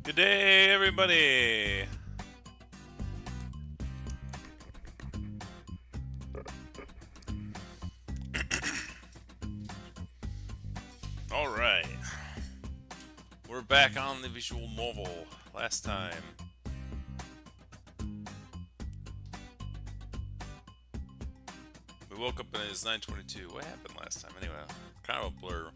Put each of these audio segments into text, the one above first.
Good day, everybody! Alright. We're back on the visual novel. Last time. We woke up and it was 9:22. What happened last time anyway? Kind of a blur.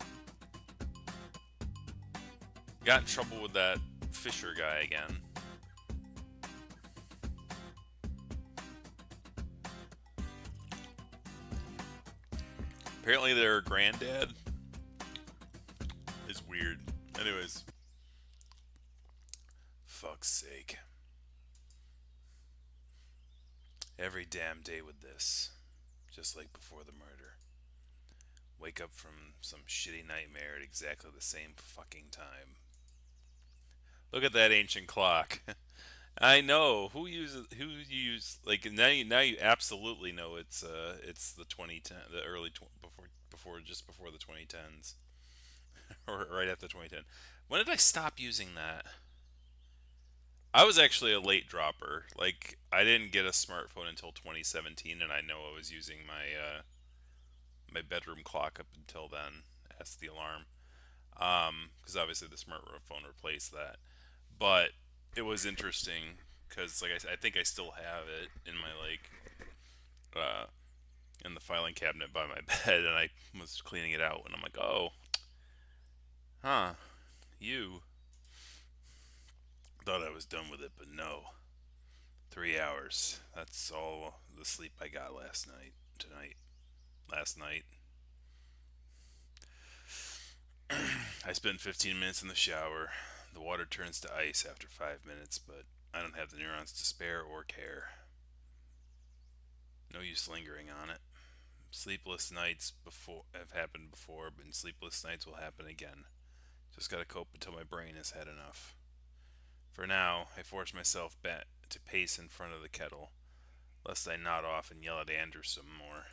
Got in trouble with that Fisher guy again. Apparently their granddad is weird. Anyways. Fuck's sake. Every damn day with this. Just like before the murder. Wake up from some shitty nightmare at exactly the same fucking time. Look at that ancient clock. I know who use like now you absolutely know it's the 2010 the early before the 2010s or right after 2010. When did I stop using that? I was actually a late dropper. Like I didn't get a smartphone until 2017, and I know I was using my bedroom clock up until then as the alarm. Because obviously the smartphone replaced that. But it was interesting because like I think I still have it in my uh, in the filing cabinet by my bed, and I was cleaning it out, and I'm like, oh, huh, you thought I was done with it, but no, 3 hours. That's all the sleep I got last night. I spent 15 minutes in the shower. The water turns to ice after 5 minutes, but I don't have the neurons to spare or care. No use lingering on it. Sleepless nights before have happened before, but sleepless nights will happen again. Just gotta cope until my brain has had enough. For now, I force myself back to pace in front of the kettle, lest I nod off and yell at Andrew some more.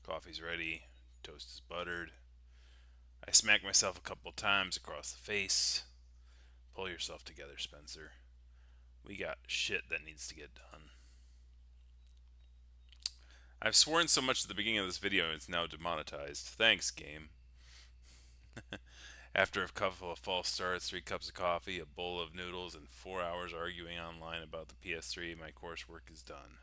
Coffee's ready, toast is buttered. I smack myself a couple times across the face. Pull yourself together, Spencer. We got shit that needs to get done. I've sworn so much at the beginning of this video it's now demonetized. Thanks, game. After a couple of false starts, 3 cups of coffee, a bowl of noodles, and 4 hours arguing online about the PS3, my coursework is done.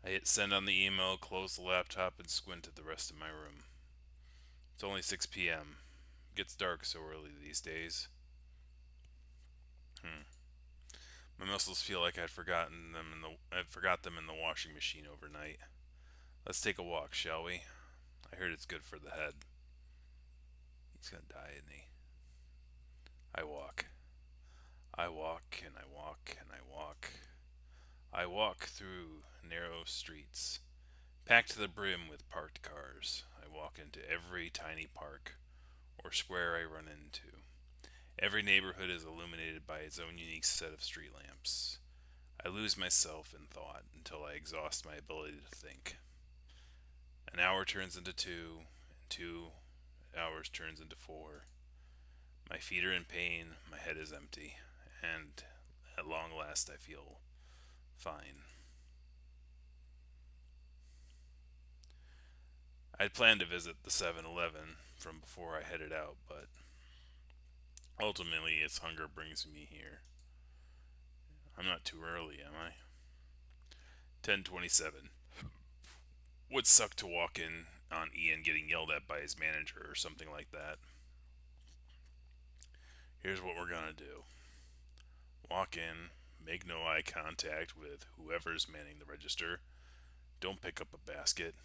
I hit send on the email, close the laptop, and squint at the rest of my room. It's only 6 p.m. It gets dark so early these days. My muscles feel like I forgot them in the washing machine overnight. Let's take a walk, shall we? I heard it's good for the head. He's gonna die, isn't he? I walk. I walk and I walk and I walk. I walk through narrow streets, packed to the brim with parked cars. I walk into every tiny park or square I run into. Every neighborhood is illuminated by its own unique set of street lamps. I lose myself in thought until I exhaust my ability to think. An hour turns into 2, and 2 hours turns into 4. My feet are in pain, my head is empty, and at long last I feel fine. I'd planned to visit the 7-Eleven from before I headed out, but ultimately it's hunger brings me here. I'm not too early, am I? 10:27. Would suck to walk in on Ian getting yelled at by his manager or something like that. Here's what we're gonna do. Walk in, make no eye contact with whoever's manning the register. Don't pick up a basket.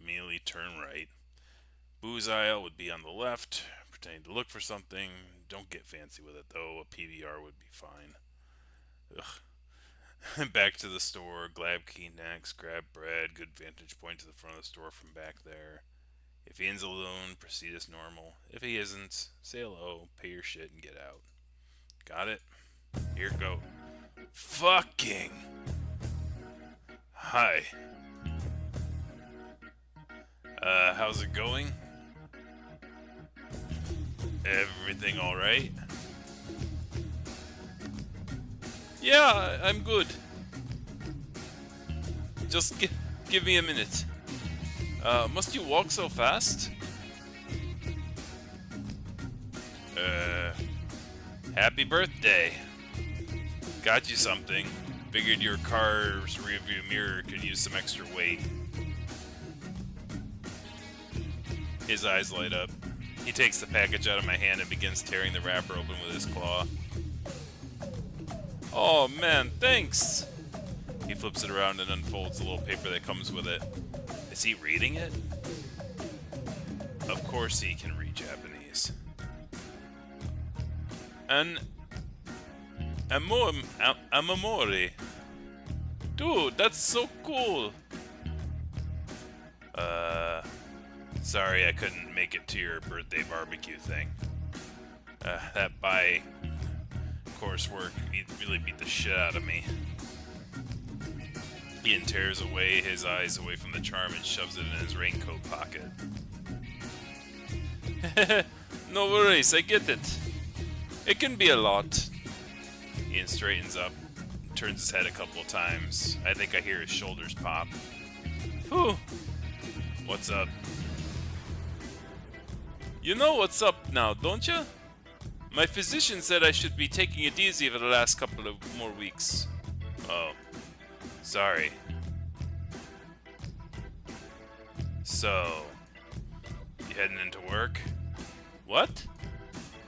Immediately turn right. Booze aisle would be on the left. Pretending to look for something. Don't get fancy with it though. A PBR would be fine. Ugh. Back to the store. Grab Kleenex. Grab bread. Good vantage point to the front of the store from back there. If Ian's alone, proceed as normal. If he isn't, say hello, pay your shit, and get out. Got it? Here go. Fucking. Hi. How's it going? Everything alright? Yeah, I'm good. Just give me a minute. Must you walk so fast? Uh, Happy birthday. Got you something. Figured your car's rearview mirror could use some extra weight. His eyes light up. He takes the package out of my hand and begins tearing the wrapper open with his claw. Oh man, thanks! He flips it around and unfolds the little paper that comes with it. Is he reading it? Of course he can read Japanese. An amamori. Dude, that's so cool. Sorry I couldn't make it to your birthday barbecue thing. That by coursework really beat the shit out of me. Ian tears away his eyes away from the charm and shoves it in his raincoat pocket. No worries, I get it. It can be a lot. Ian straightens up, turns his head a couple of times. I think I hear his shoulders pop. Whew. What's up? You know what's up now, don't you? My physician said I should be taking it easy for the last couple of more weeks. Oh. Sorry. So, you heading into work? What?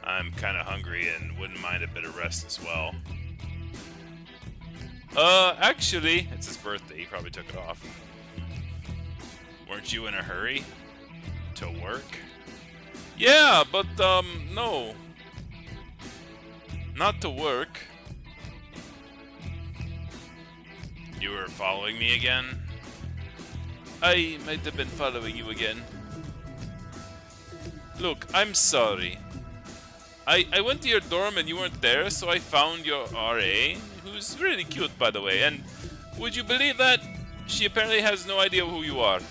I'm kinda hungry and wouldn't mind a bit of rest as well. Actually, it's his birthday, he probably took it off. Weren't you in a hurry? To work? Yeah, but, no. Not to work. You were following me again? I might have been following you again. Look, I'm sorry. I went to your dorm and you weren't there, so I found your RA, who's really cute, by the way, and would you believe that? She apparently has no idea who you are.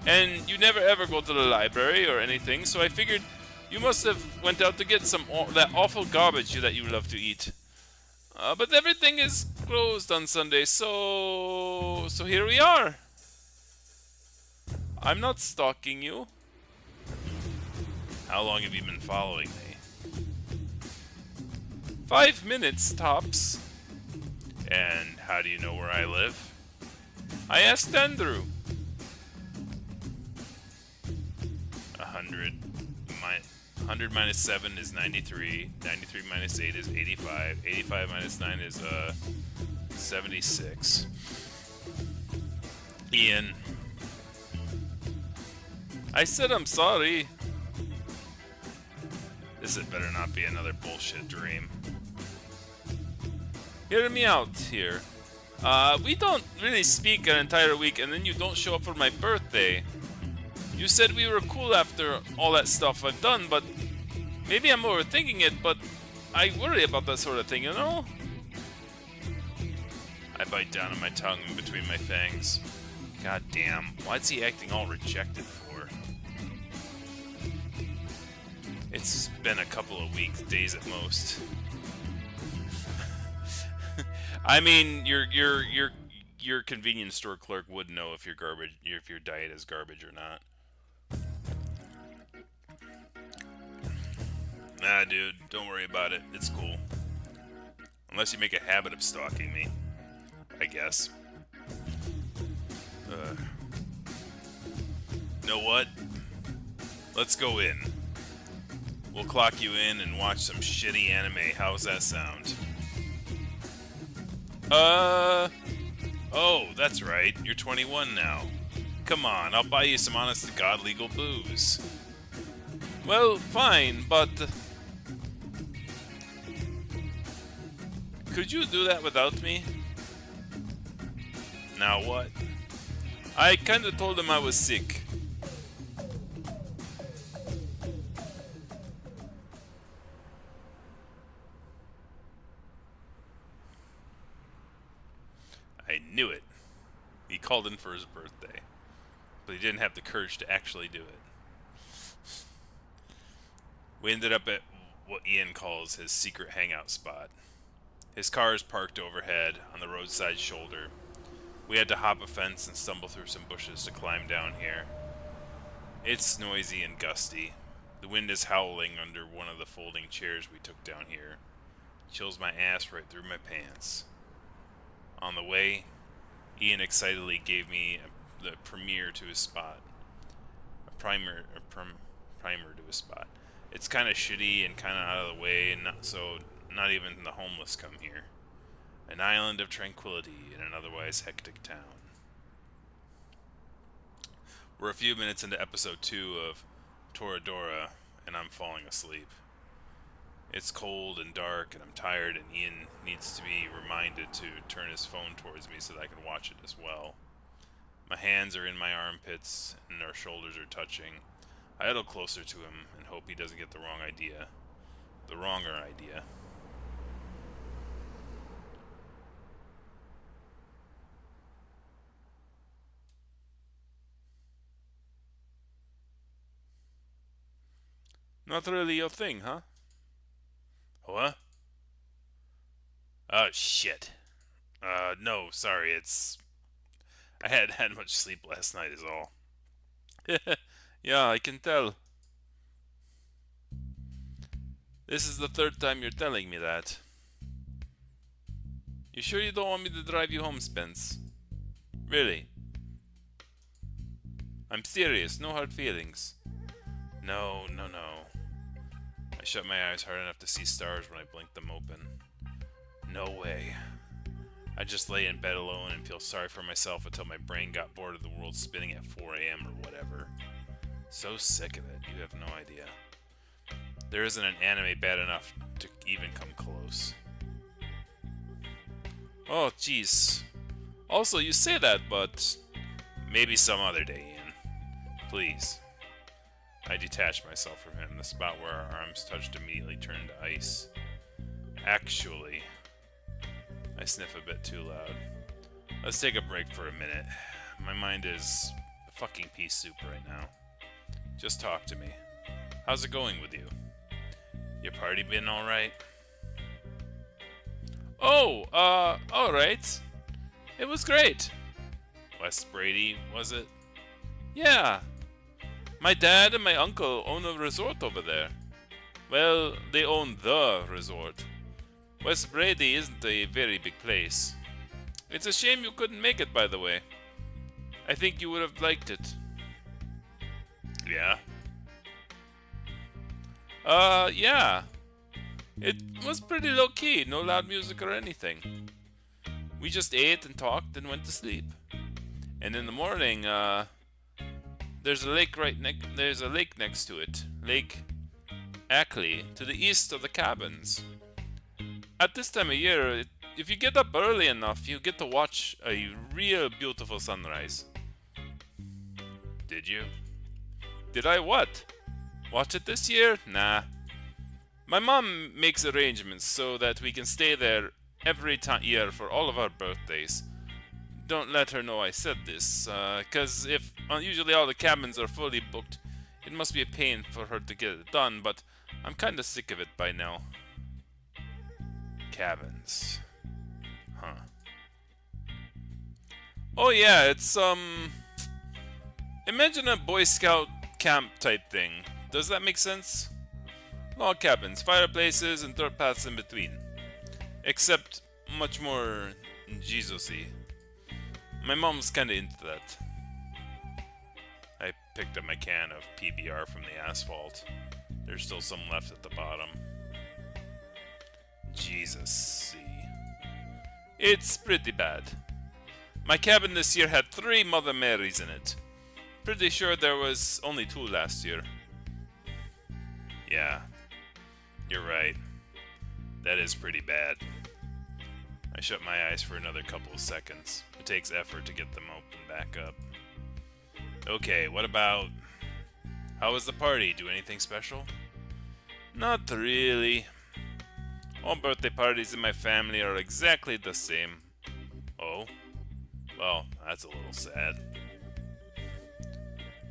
And you never ever go to the library or anything, so I figured you must have went out to get some that awful garbage that you love to eat. But everything is closed on Sunday, so here we are. I'm not stalking you. How long have you been following me? 5 minutes, tops. And how do you know where I live? I asked Tantroo. 100 minus 7 is 93. 93 minus 8 is 85. 85 minus 9 is 76. Ian. I said I'm sorry. This had better not be another bullshit dream. Hear me out here. We don't really speak an entire week and then you don't show up for my birthday. You said we were cool after all that stuff I've done, but maybe I'm overthinking it, but I worry about that sort of thing, you know? I bite down on my tongue in between my fangs. God damn, why's he acting all rejected for? It's been a couple of weeks, days at most. I mean, your convenience store clerk would know if your diet is garbage or not. Nah, dude, don't worry about it. It's cool. Unless you make a habit of stalking me, I guess. Know what? Let's go in. We'll clock you in and watch some shitty anime. How's that sound? Oh, that's right. You're 21 now. Come on, I'll buy you some honest-to-God legal booze. Well, fine, but... could you do that without me? Now what? I kinda told him I was sick. I knew it. He called in for his birthday, but he didn't have the courage to actually do it. We ended up at what Ian calls his secret hangout spot. His car is parked overhead on the roadside shoulder. We had to hop a fence and stumble through some bushes to climb down here. It's noisy and gusty. The wind is howling under one of the folding chairs we took down here. Chills my ass right through my pants. On the way, Ian excitedly gave me the primer to his spot. Primer to his spot. It's kind of shitty and kind of out of the way, and not even the homeless come here. An island of tranquility in an otherwise hectic town. We're a few minutes into episode 2 of Toradora, and I'm falling asleep. It's cold and dark, and I'm tired, and Ian needs to be reminded to turn his phone towards me so that I can watch it as well. My hands are in my armpits, and our shoulders are touching. I huddle closer to him and hope he doesn't get the wrong idea. The wronger idea. Not really your thing, huh? What? Oh, shit. No, sorry, I hadn't had much sleep last night is all. Yeah, I can tell. This is the third time you're telling me that. You sure you don't want me to drive you home, Spence? Really? I'm serious, no hard feelings. No. I shut my eyes hard enough to see stars when I blinked them open. No way. I just lay in bed alone and feel sorry for myself until my brain got bored of the world spinning at 4 a.m. or whatever. So sick of it, you have no idea. There isn't an anime bad enough to even come close. Oh, jeez. Also, you say that, but maybe some other day, Ian. Please. I detached myself from him. The spot where our arms touched immediately turned to ice. Actually, I sniff a bit too loud. Let's take a break for a minute. My mind is fucking pea soup right now. Just talk to me. How's it going with you? Your party been alright? Oh, alright. It was great. West Brady, was it? Yeah. My dad and my uncle own a resort over there. Well, they own the resort. West Brady isn't a very big place. It's a shame you couldn't make it, by the way. I think you would have liked it. Yeah? Yeah. It was pretty low-key, no loud music or anything. We just ate and talked and went to sleep. And in the morning, there's a lake next to it. Lake Ackley, to the east of the cabins. At this time of year, if you get up early enough, you get to watch a real beautiful sunrise. Did you? Did I what? Watch it this year? Nah. My mom makes arrangements so that we can stay there every year for all of our birthdays. Don't let her know I said this, cause if usually all the cabins are fully booked, it must be a pain for her to get it done, but I'm kinda sick of it by now. Cabins. Huh. Oh yeah, it's, imagine a Boy Scout camp type thing. Does that make sense? Log cabins, fireplaces, and dirt paths in between. Except much more Jesus-y. My mom's kinda into that. I picked up my can of PBR from the asphalt. There's still some left at the bottom. Jesus-y. It's pretty bad. My cabin this year had 3 Mother Marys in it. Pretty sure there was only 2 last year. Yeah. You're right. That is pretty bad. I shut my eyes for another couple of seconds. It takes effort to get them open back up. Okay, what about... How was the party? Do anything special? Not really. All birthday parties in my family are exactly the same. Oh? Well, that's a little sad.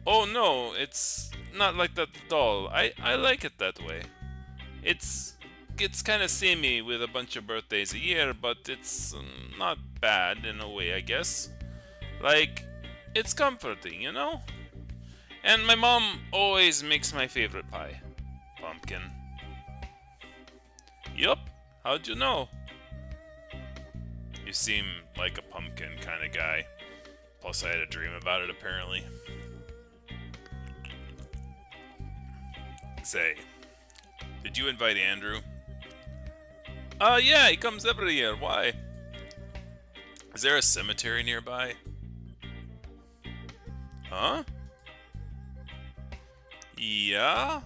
Oh no, it's not like that at all. I like it that way. It's it's kind of samey with a bunch of birthdays a year, but it's not bad in a way, I guess. Like, it's comforting, you know? And my mom always makes my favorite pie. Pumpkin. Yup. How'd you know? You seem like a pumpkin kind of guy. Plus, I had a dream about it, apparently. Say, did you invite Andrew? Yeah, he comes every year. Why? Is there a cemetery nearby? Huh? Yeah?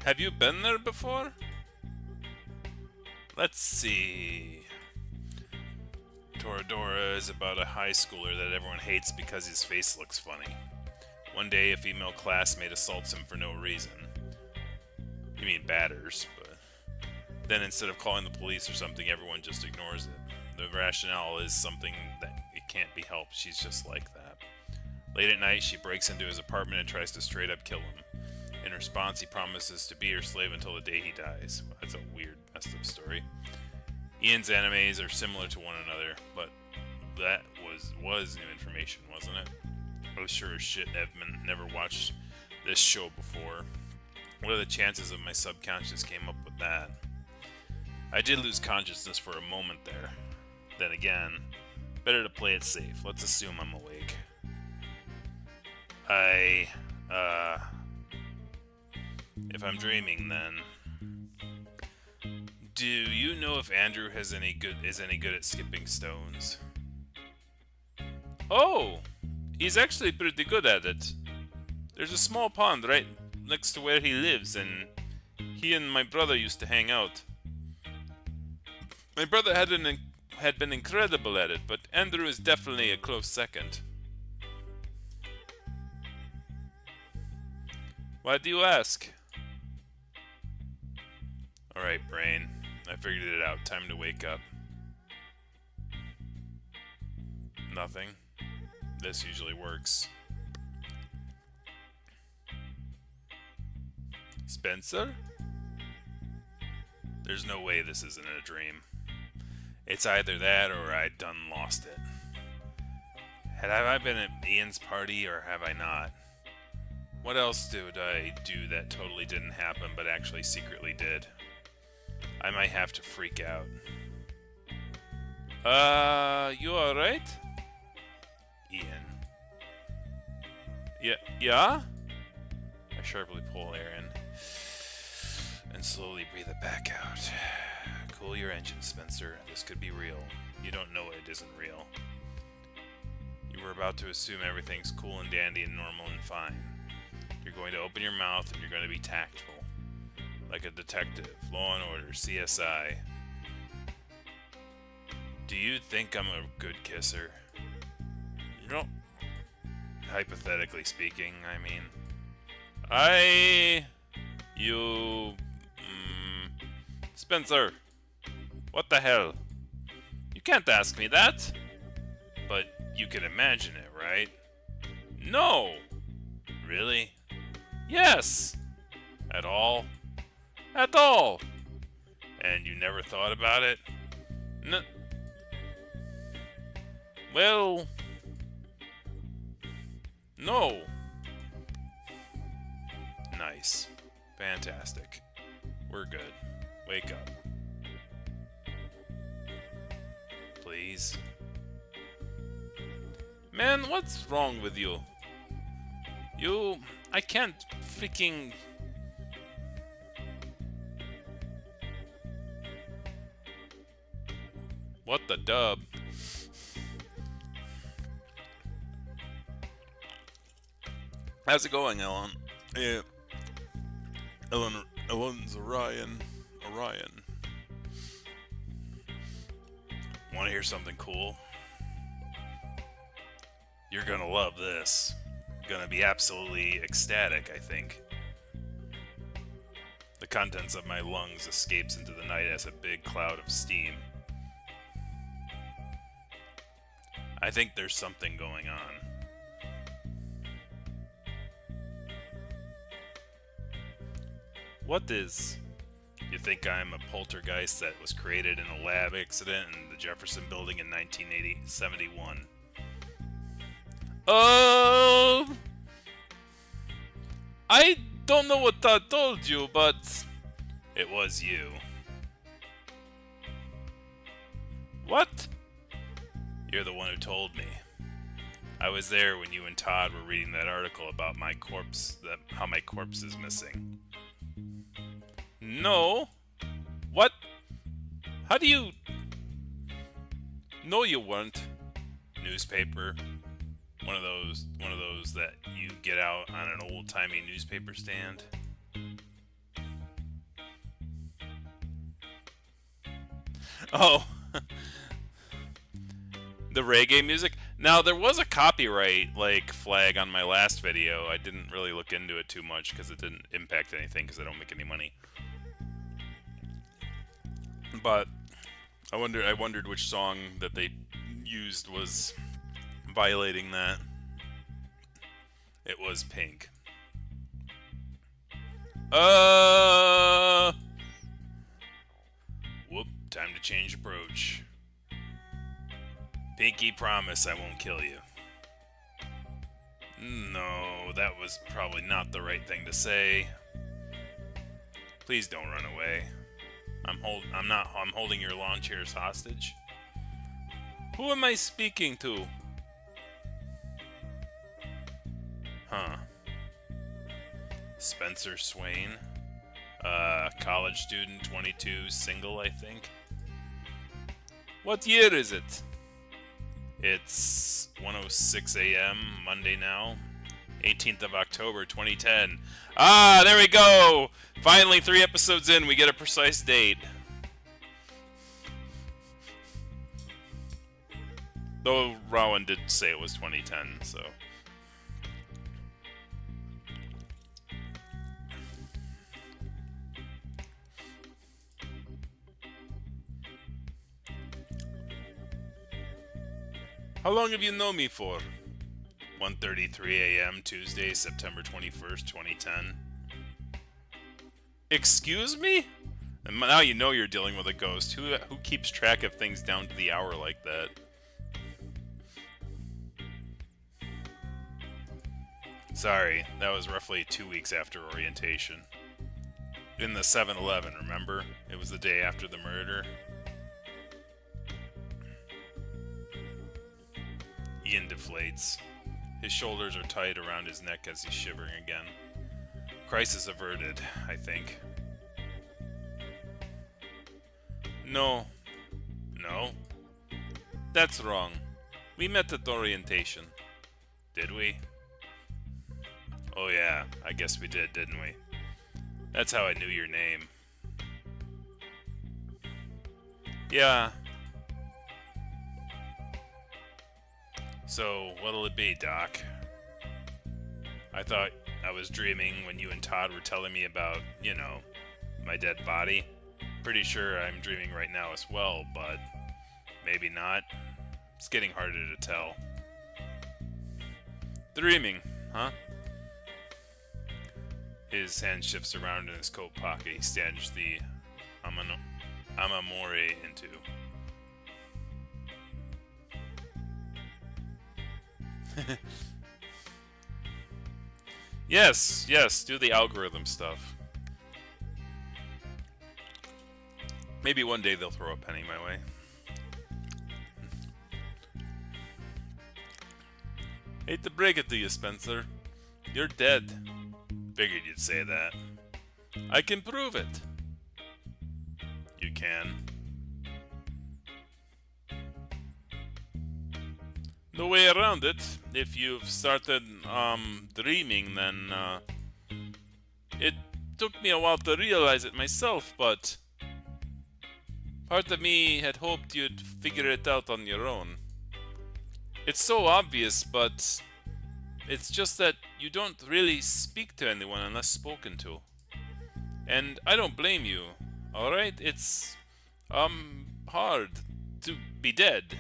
Have you been there before? Let's see. Toradora is about a high schooler that everyone hates because his face looks funny. One day, a female classmate assaults him for no reason. You mean batters, but... Then instead of calling the police or something, everyone just ignores it. The rationale is something that it can't be helped. She's just like that. Late at night, she breaks into his apartment and tries to straight up kill him. In response, he promises to be her slave until the day he dies. Well, that's a weird, messed up story. Ian's animes are similar to one another, but that was new information, wasn't it? I was sure as shit Edmund never watched this show before. What are the chances of my subconscious came up with that? I did lose consciousness for a moment there. Then again, better to play it safe. Let's assume I'm awake. If I'm dreaming, then... Do you know if Andrew is any good at skipping stones? Oh! He's actually pretty good at it. There's a small pond right next to where he lives, and he and my brother used to hang out. My brother had been incredible at it, but Andrew is definitely a close second. Why do you ask? Alright, brain. I figured it out. Time to wake up. Nothing. This usually works. Spencer? There's no way this isn't a dream. It's either that or I done lost it. Have I been at Ian's party or have I not? What else did I do that totally didn't happen but actually secretly did? I might have to freak out. You alright? Ian. Yeah? I sharply pull air in and slowly breathe it back out. Cool your engine, Spencer. This could be real. You don't know it isn't real. You were about to assume everything's cool and dandy and normal and fine. You're going to open your mouth and you're going to be tactful. Like a detective. Law and Order. CSI. Do you think I'm a good kisser? No. Hypothetically speaking, I mean. Spencer. What the hell? You can't ask me that. But you can imagine it, right? No! Really? Yes! At all? At all! And you never thought about it? Well... No! Nice. Fantastic. We're good. Wake up. Please. Man, what's wrong with you? I can't freaking... What the dub? How's it going, Ellen? Yeah. Ellen's Orion. Want to hear something cool? You're gonna love this. Gonna be absolutely ecstatic, I think. The contents of my lungs escapes into the night as a big cloud of steam. I think there's something going on. What is? You think I'm a poltergeist that was created in a lab accident in the Jefferson Building in 1971? I don't know what I told you, but it was you. What? You're the one who told me. I was there when you and Todd were reading that article about my corpse, how my corpse is missing. No. What? How do you... No, you weren't. Newspaper. One of those that you get out on an old-timey newspaper stand. Oh. The reggae music? Now, there was a copyright, flag on my last video. I didn't really look into it too much because it didn't impact anything because I don't make any money. But I wondered which song that they used was violating that. It was Pink. Whoop, time to change approach. Pinky promise I won't kill you. No, that was probably not the right thing to say. Please don't run away. I'm holding your lawn chairs hostage. Who am I speaking to? Huh. Spencer Swain. College student, 22, single, I think. What year is it? It's 1:06 a.m. Monday now. 18th of October, 2010. Ah, there we go! Finally, 3 episodes in, we get a precise date. Though Rowan did say it was 2010, so... How long have you known me for? 1:33 a.m. Tuesday, September 21st, 2010. Excuse me? And now you know you're dealing with a ghost. Who keeps track of things down to the hour like that? Sorry, that was roughly 2 weeks after orientation. In the 7-Eleven, remember? It was the day after the murder. Ian deflates. His shoulders are tight around his neck as he's shivering again. Crisis averted, I think. No. No? That's wrong. We met at orientation. Did we? Oh yeah, I guess we did, didn't we? That's how I knew your name. Yeah. So, what'll it be, Doc? I thought I was dreaming when you and Todd were telling me about, you know, my dead body. Pretty sure I'm dreaming right now as well, but maybe not. It's getting harder to tell. Dreaming, huh? His hand shifts around in his coat pocket. He stashes the Amamore into. Yes, do the algorithm stuff. Maybe one day they'll throw a penny my way. Hate to break it to you, Spencer. You're dead. Figured you'd say that. I can prove it. You can. No way around it. If you've started dreaming, then it took me a while to realize it myself, but part of me had hoped you'd figure it out on your own. It's so obvious, but it's just that you don't really speak to anyone unless spoken to. And I don't blame you, alright? It's hard to be dead,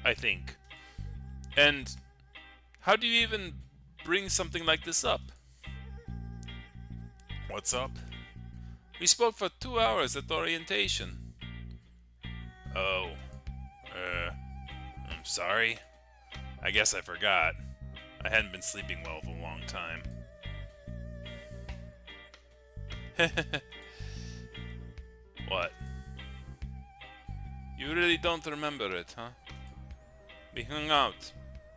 I think. And how do you even bring something like this up? What's up? We spoke for 2 hours at orientation. Oh, uh, I'm sorry. I guess I forgot. I hadn't been sleeping well for a long time. What? You really don't remember it, huh? We hung out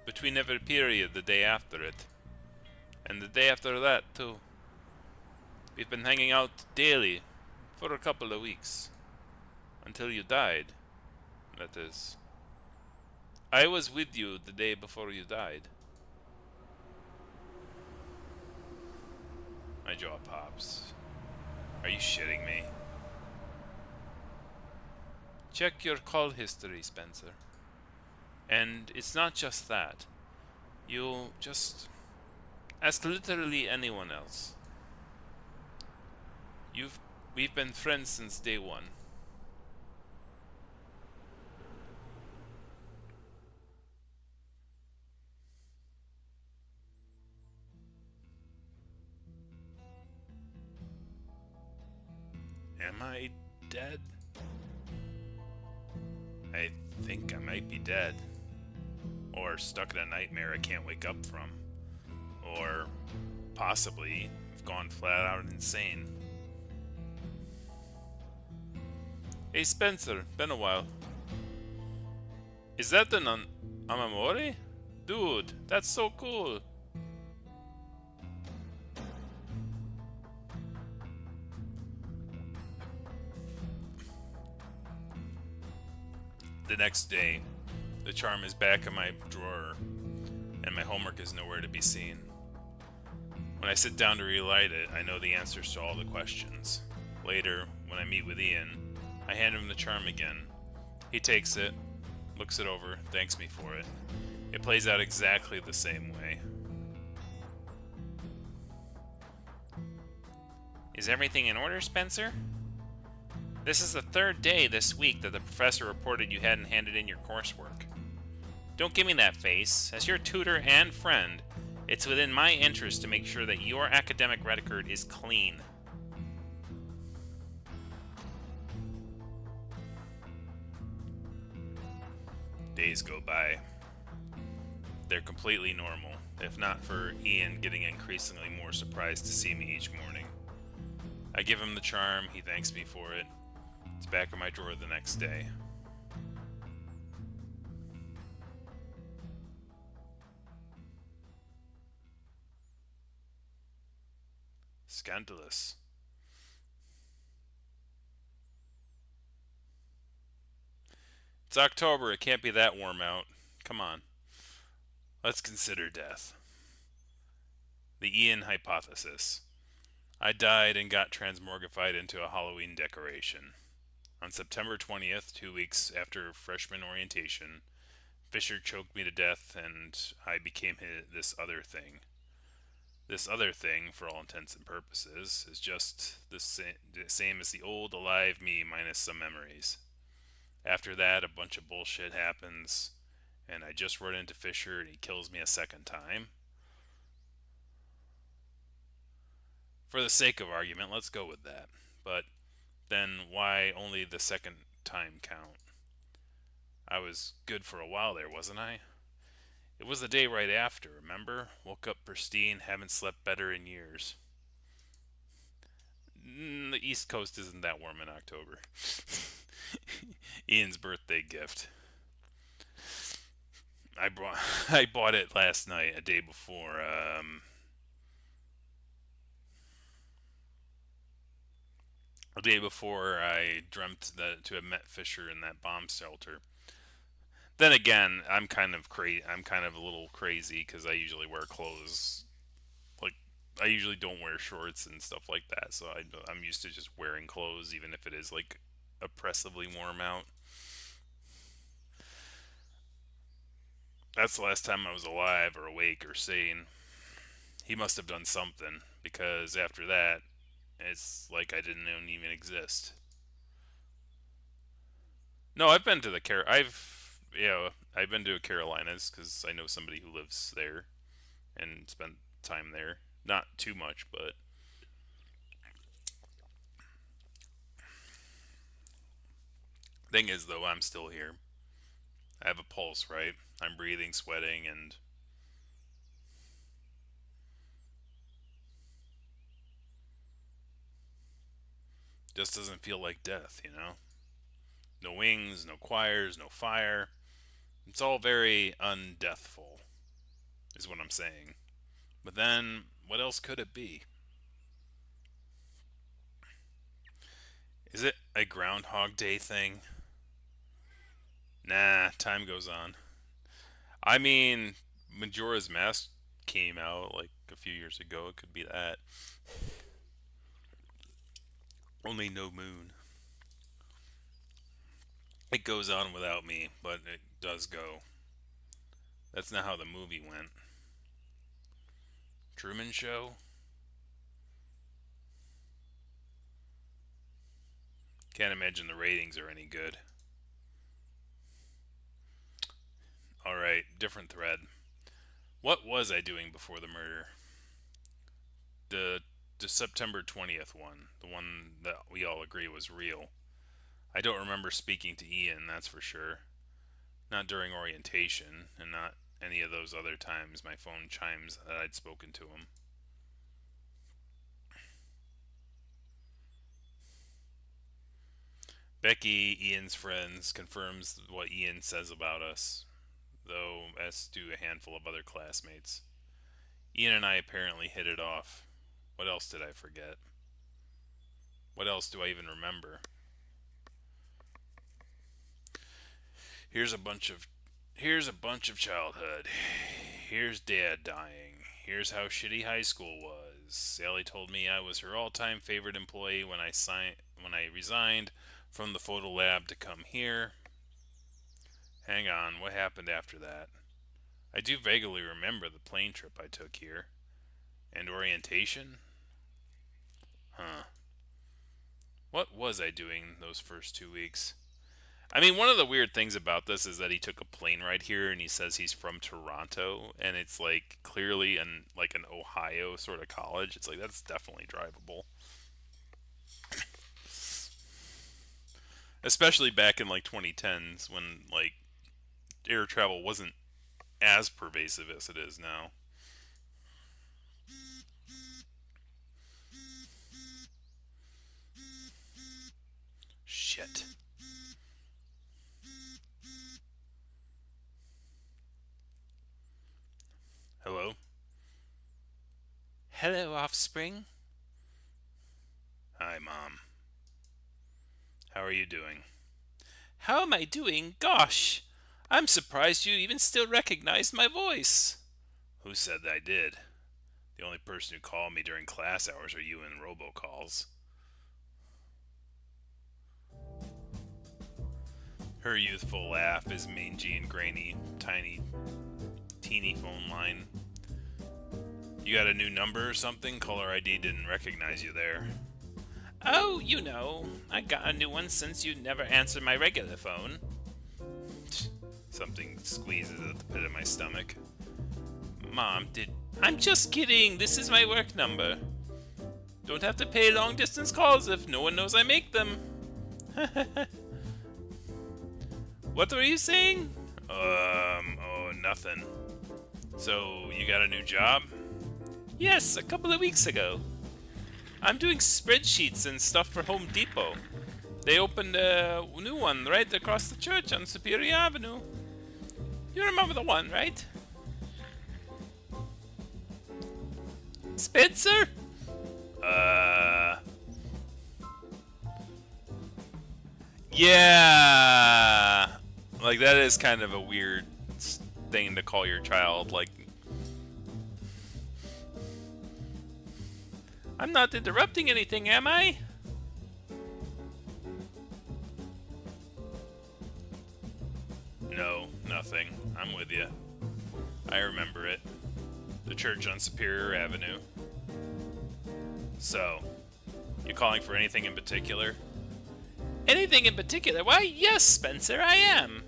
between every period the day after it, and the day after that, too. We've been hanging out daily for a couple of weeks. Until you died, that is. I was with you the day before you died. My jaw pops. Are you shitting me? Check your call history, Spencer. And it's not just that. You just ask literally anyone else. You've we've been friends since day one. Am I dead? I think I might be dead. Or stuck in a nightmare I can't wake up from. Or possibly I've gone flat out insane. Hey Spencer, been a while. Is that an Amamori? Dude, that's so cool. The next day, the charm is back in my drawer, and my homework is nowhere to be seen. When I sit down to relight it, I know the answers to all the questions. Later, when I meet with Ian, I hand him the charm again. He takes it, looks it over, thanks me for it. It plays out exactly the same way. Is everything in order, Spencer? This is the third day this week that the professor reported you hadn't handed in your coursework. Don't give me that face. As your tutor and friend, it's within my interest to make sure that your academic record is clean. Days go by. They're completely normal, if not for Ian getting increasingly more surprised to see me each morning. I give him the charm, he thanks me for it. It's back in my drawer the next day. Scandalous. It's October, it can't be that warm out. Come on. Let's consider death. The Ian hypothesis. I died and got transmorgified into a Halloween decoration. On September 20th, 2 weeks after freshman orientation, Fisher choked me to death and I became this other thing. This other thing, for all intents and purposes, is just the same as the old alive me minus some memories. After that, a bunch of bullshit happens, and I just run into Fisher and he kills me a second time. For the sake of argument, let's go with that. But then why only the second time count? I was good for a while there, wasn't I? It was the day right after, remember? Woke up pristine, haven't slept better in years. The East Coast isn't that warm in October. Ian's birthday gift. I brought I bought it last night, a day before. A day before I dreamt that to have met Fisher in that bomb shelter. Then again, I'm kind of crazy. I'm kind of a little crazy because I usually wear clothes like I usually don't wear shorts and stuff like that. So I'm used to just wearing clothes, even if it is like oppressively warm out. That's the last time I was alive or awake or sane. He must have done something because after that, it's like I didn't even exist. No, I've been to the I've been to Carolinas because I know somebody who lives there and spent time there. Not too much, but Thing is, though, I'm still here. I have a pulse, right? I'm breathing, sweating, and just doesn't feel like death, you know? No wings, no choirs, no fire. It's all very undeathful, is what I'm saying. But then, what else could it be? Is it a Groundhog Day thing? Nah, time goes on. I mean, Majora's Mask came out like a few years ago. It could be that. Only no moon. It goes on without me, but it does go. That's not how the movie went. Truman Show? Can't imagine the ratings are any good. Alright, different thread. What was I doing before the murder? The September 20th one. The one that we all agree was real. I don't remember speaking to Ian, that's for sure. Not during orientation, and not any of those other times my phone chimes that I'd spoken to him. Becky, Ian's friends, confirms what Ian says about us, though as do a handful of other classmates. Ian and I apparently hit it off. What else did I forget? What else do I even remember? Here's a bunch of childhood. Here's Dad dying. Here's how shitty high school was. Sally told me I was her all-time favorite employee when I resigned from the photo lab to come here. Hang on, what happened after that? I do vaguely remember the plane trip I took here. And orientation? Huh. What was I doing those first 2 weeks? I mean, one of the weird things about this is that he took a plane ride here and he says he's from Toronto, and it's like clearly an Ohio sort of college. It's like that's definitely drivable. Especially back in like 2010s when like air travel wasn't as pervasive as it is now. Shit. Hello? Hello, offspring. Hi, Mom. How are you doing? How am I doing? Gosh! I'm surprised you even still recognized my voice. Who said that I did? The only person who called me during class hours are you in robocalls. Her youthful laugh is mangy and grainy, tiny, teeny phone line. You got a new number or something? Caller ID didn't recognize you there. Oh, you know, I got a new one since you never answered my regular phone. Something squeezes at the pit of my stomach. Mom, I'm just kidding. This is my work number. Don't have to pay long distance calls if no one knows I make them. What were you saying? Oh, nothing. So, you got a new job? Yes, a couple of weeks ago. I'm doing spreadsheets and stuff for Home Depot. They opened a new one right across the church on Superior Avenue. You remember the one, right? Spencer? Yeah. Like, that is kind of a weird thing to call your child. Like, I'm not interrupting anything, am I? No, nothing. I'm with you. I remember it. The church on Superior Avenue. So, you calling for anything in particular? Anything in particular? Why, yes, Spencer, I am.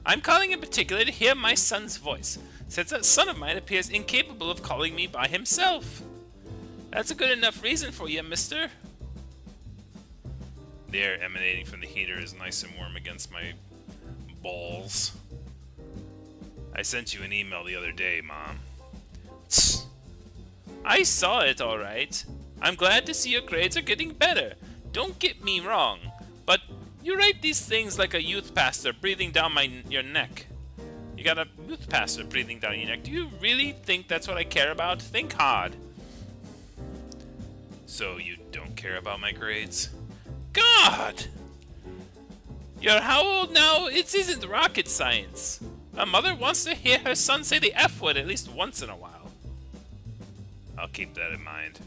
I'm calling in particular to hear my son's voice, since that son of mine appears incapable of calling me by himself. That's a good enough reason for you, mister. The air emanating from the heater is nice and warm against my balls. I sent you an email the other day, Mom. I saw it, all right. I'm glad to see your grades are getting better. Don't get me wrong, but you write these things like a youth pastor breathing down your neck. You got a youth pastor breathing down your neck. Do you really think that's what I care about? Think hard. So you don't care about my grades? God! You're how old now? It isn't rocket science. A mother wants to hear her son say the F word at least once in a while. I'll keep that in mind.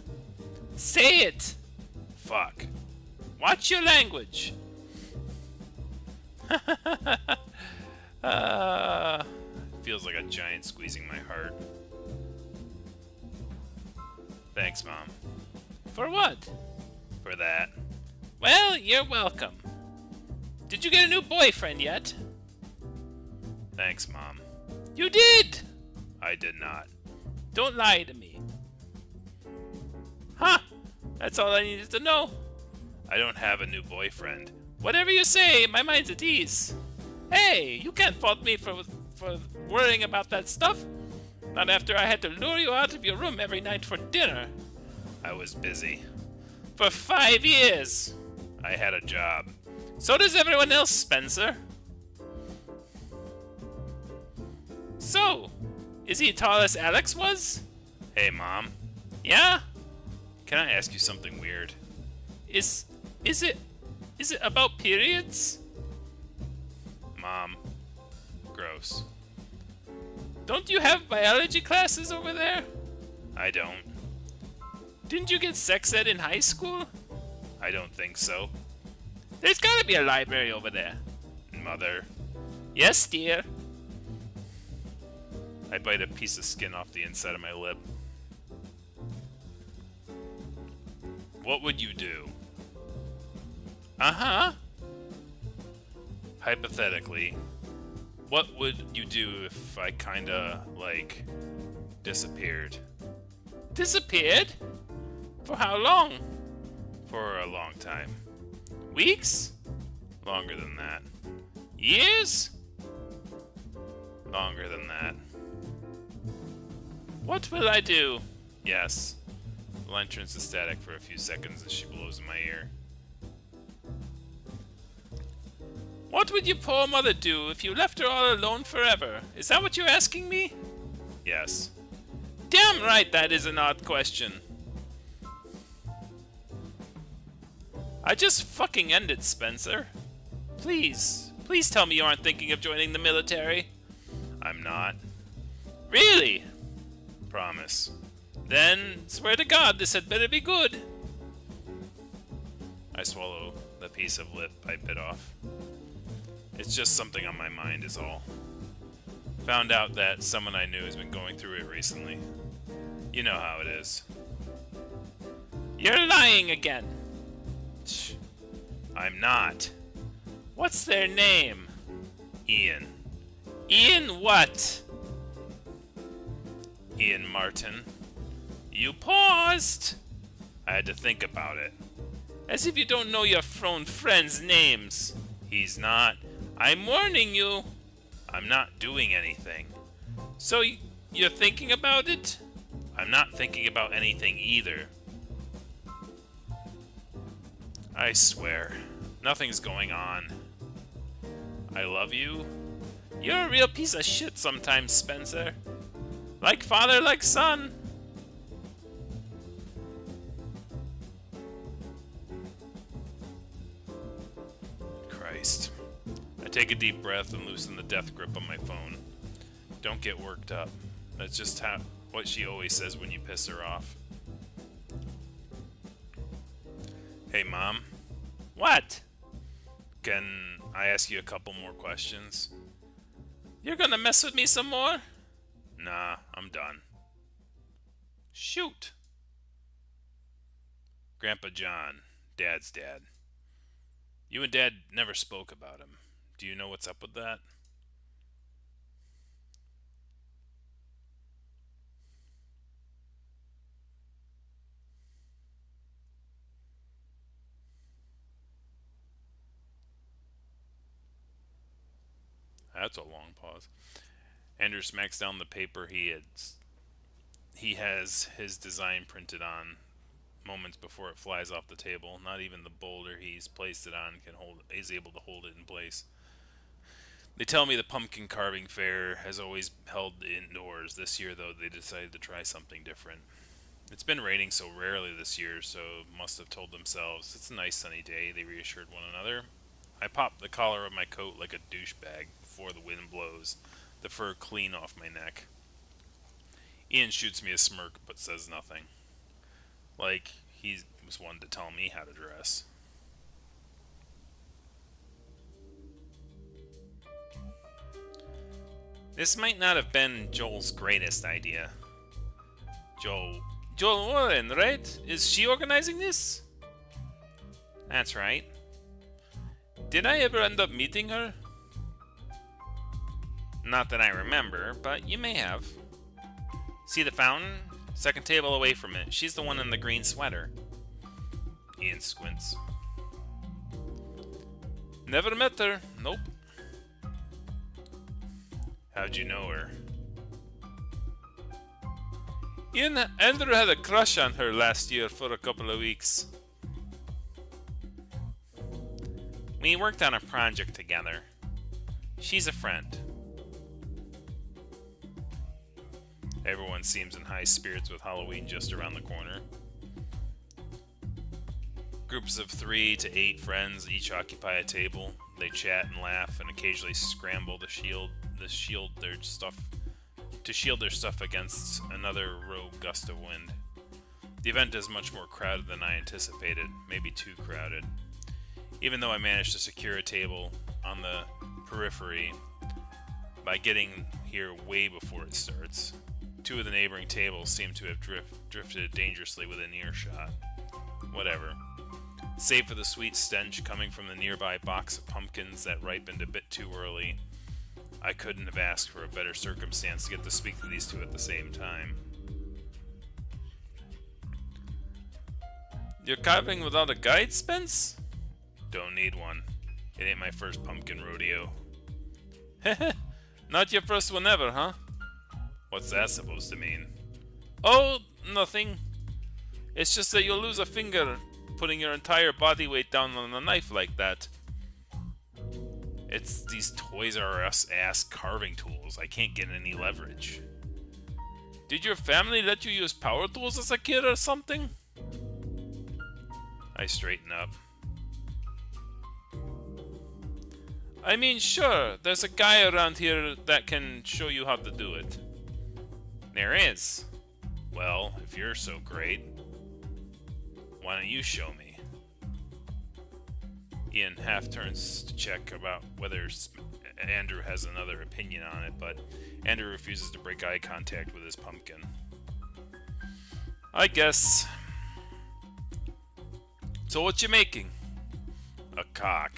Say it! Fuck. Watch your language. Feels like a giant squeezing my heart. Thanks, Mom. For what? For that. Well, you're welcome. Did you get a new boyfriend yet? Thanks, Mom. You did! I did not. Don't lie to me. Huh! That's all I needed to know. I don't have a new boyfriend. Whatever you say, my mind's at ease. Hey, you can't fault me for worrying about that stuff. Not after I had to lure you out of your room every night for dinner. I was busy. For 5 years. I had a job. So does everyone else, Spencer. So, is he as tall as Alex was? Hey, Mom. Yeah? Can I ask you something weird? Is it about periods? Mom. Gross. Don't you have biology classes over there? I don't. Didn't you get sex ed in high school? I don't think so. There's gotta be a library over there. Mother. Yes, dear. I bite a piece of skin off the inside of my lip. What would you do? Uh-huh. Hypothetically, what would you do if I kinda, like, disappeared? Disappeared? For how long? For a long time. Weeks? Longer than that. Years? Longer than that. What will I do? Yes. The line turns to static for a few seconds as she blows in my ear. What would your poor mother do if you left her all alone forever? Is that what you're asking me? Yes. Damn right that is an odd question. I just fucking ended, Spencer. Please tell me you aren't thinking of joining the military. I'm not. Really? Promise. Then, swear to God, this had better be good. I swallow the piece of lip I bit off. It's just something on my mind is all. Found out that someone I knew has been going through it recently. You know how it is. You're lying again. Shh. I'm not. What's their name? Ian. Ian what? Ian Martin. You paused. I had to think about it. As if you don't know your own friends' names. He's not. I'm warning you. I'm not doing anything. So you're thinking about it? I'm not thinking about anything either. I swear, nothing's going on. I love you. You're a real piece of shit sometimes, Spencer. Like father, like son. Christ. I take a deep breath and loosen the death grip on my phone. Don't get worked up. That's just what she always says when you piss her off. Hey, Mom. What? Can I ask you a couple more questions? You're gonna mess with me some more? Nah, I'm done. Shoot. Grandpa John, Dad's dad. You and Dad never spoke about him. Do you know what's up with that? That's a long pause. Andrew smacks down the paper he has his design printed on moments before it flies off the table. Not even the boulder he's placed it on is able to hold it in place. They tell me the pumpkin carving fair has always held indoors. This year, though, they decided to try something different. It's been raining so rarely this year, so must have told themselves it's a nice sunny day, they reassured one another. I pop the collar of my coat like a douchebag before the wind blows the fur clean off my neck. Ian shoots me a smirk but says nothing. Like he was one to tell me how to dress. This might not have been Joel's greatest idea. Joel Warren, right? Is she organizing this? That's right. Did I ever end up meeting her? Not that I remember, but you may have. See the fountain? Second table away from it. She's the one in the green sweater. Ian squints. Never met her. Nope. How'd you know her? Andrew had a crush on her last year for a couple of weeks. We worked on a project together. She's a friend. Everyone seems in high spirits with Halloween just around the corner. Groups of 3 to 8 friends each occupy a table. They chat and laugh and occasionally scramble to shield their stuff against another rogue gust of wind. The event is much more crowded than I anticipated, maybe too crowded. Even though I managed to secure a table on the periphery by getting here way before it starts, 2 of the neighboring tables seem to have drifted dangerously within earshot. Whatever. Save for the sweet stench coming from the nearby box of pumpkins that ripened a bit too early, I couldn't have asked for a better circumstance to get to speak to these 2 at the same time. You're carving without a guide, Spence? Don't need one. It ain't my first pumpkin rodeo. Heh. Not your first one ever, huh? What's that supposed to mean? Oh, nothing. It's just that you'll lose a finger putting your entire body weight down on a knife like that. It's these Toys R Us ass carving tools. I can't get any leverage. Did your family let you use power tools as a kid or something? I straighten up. I mean, sure, there's a guy around here that can show you how to do it. There is. Well, if you're so great, why don't you show me? Ian half turns to check about whether Andrew has another opinion on it, but Andrew refuses to break eye contact with his pumpkin. I guess. So what you making? A cock.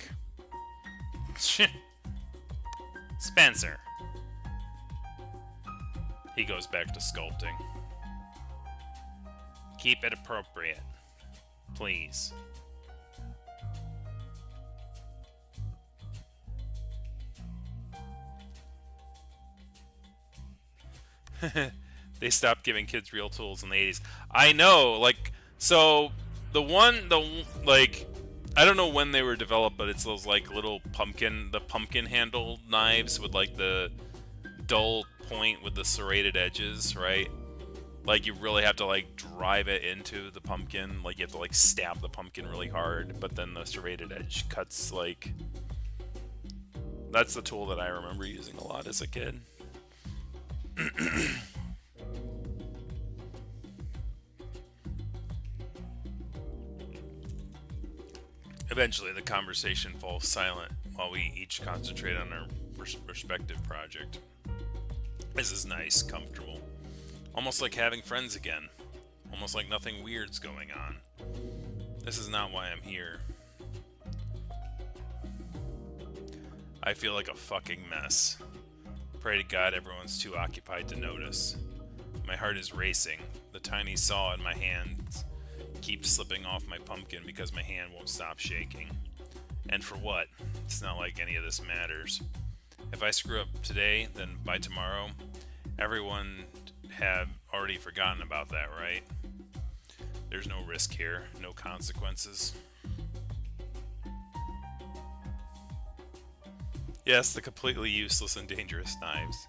Spencer. He goes back to sculpting. Keep it appropriate. Please. They stopped giving kids real tools in the 80s. I know, like, so I don't know when they were developed, but it's those like little pumpkin handle knives with like the dull point with the serrated edges, right? Like you really have to like drive it into the pumpkin, like you have to like stab the pumpkin really hard, but then the serrated edge cuts like. That's the tool that I remember using a lot as a kid. Eventually, the conversation falls silent while we each concentrate on our respective project. This is nice, comfortable. Almost like having friends again. Almost like nothing weird's going on. This is not why I'm here. I feel like a fucking mess. Pray to God everyone's too occupied to notice. My heart is racing. The tiny saw in my hand keeps slipping off my pumpkin because my hand won't stop shaking. And for what? It's not like any of this matters. If I screw up today, then by tomorrow, everyone have already forgotten about that, right? There's no risk here, no consequences. Yes, the completely useless and dangerous knives.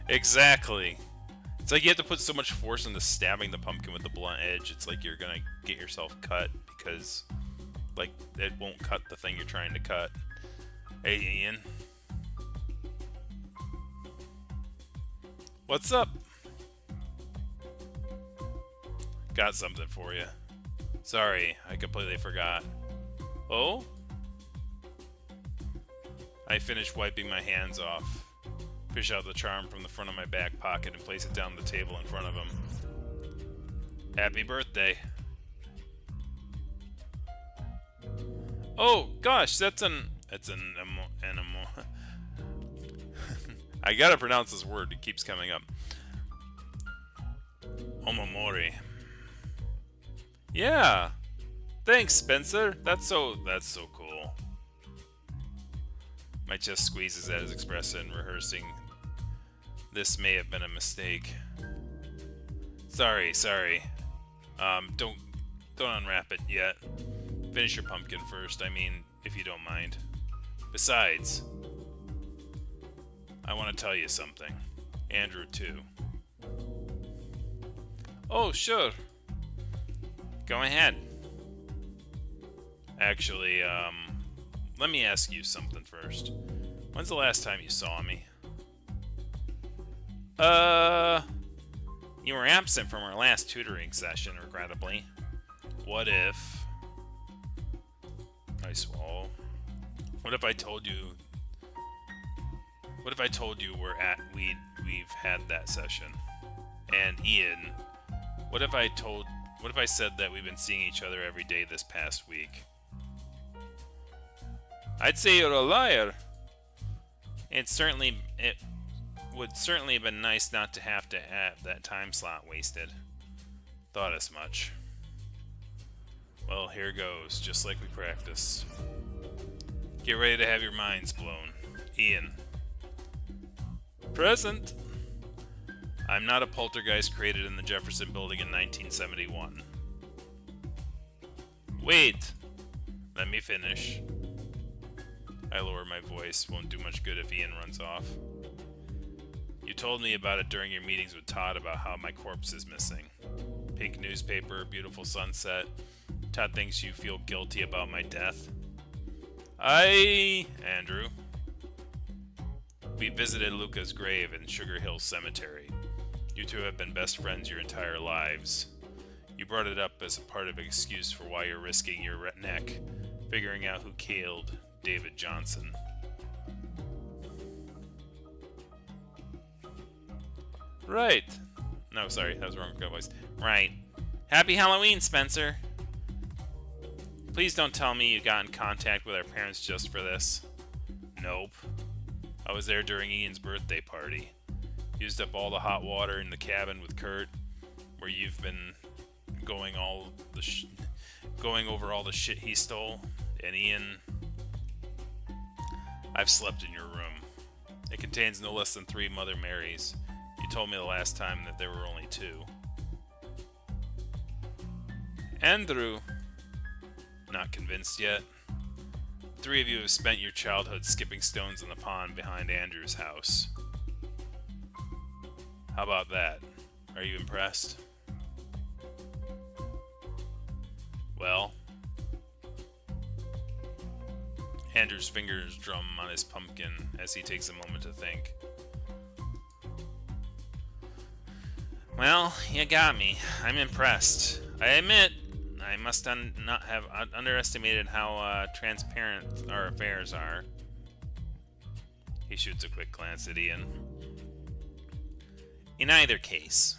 Exactly. It's like you have to put so much force into stabbing the pumpkin with the blunt edge. It's like you're gonna get yourself cut because, like, it won't cut the thing you're trying to cut. Hey, Ian. What's up? Got something for you. Sorry, I completely forgot. Oh? I finished wiping my hands off. Fish out the charm from the front of my back pocket and place it down on the table in front of him. Happy birthday. Oh, gosh, that's an I gotta pronounce this word, it keeps coming up. Omamori. Yeah. Thanks, Spencer. That's so cool. My chest squeezes at his expression, rehearsing. This may have been a mistake. Sorry. Don't unwrap it yet. Finish your pumpkin first, I mean, if you don't mind. Besides, I want to tell you something. Andrew, too. Oh, sure. Go ahead. Actually, let me ask you something first. When's the last time you saw me? You were absent from our last tutoring session, regrettably. What if... I swallow. What if I told you we've had that session? And Ian, what if I said that we've been seeing each other every day this past week? I'd say you're a liar. It would certainly have been nice not to have that time slot wasted. Thought as much. Well, here goes, just like we practiced. Get ready to have your minds blown. Ian. Present. I'm not a poltergeist created in the Jefferson Building in 1971. Wait. Let me finish. I lower my voice. Won't do much good if Ian runs off. You told me about it during your meetings with Todd about how my corpse is missing. Pink newspaper, beautiful sunset. Todd thinks you feel guilty about my death. Andrew. We visited Luca's grave in Sugar Hill Cemetery. You two have been best friends your entire lives. You brought it up as a part of an excuse for why you're risking your neck, figuring out who killed David Johnson. Right. No, sorry, that was wrong voice. Right. Happy Halloween, Spencer. Please don't tell me you got in contact with our parents just for this. Nope. I was there during Ian's birthday party. Used up all the hot water in the cabin with Kurt, where you've been going over all the shit he stole. And Ian, I've slept in your room. It contains no less than 3 Mother Marys. You told me the last time that there were only 2. Andrew. Not convinced yet? 3 of you have spent your childhood skipping stones in the pond behind Andrew's house. How about that? Are you impressed? Well, Andrew's fingers drum on his pumpkin as he takes a moment to think. Well, you got me. I'm impressed. I admit, I must not have underestimated how transparent our affairs are. He shoots a quick glance at Ian. In either case,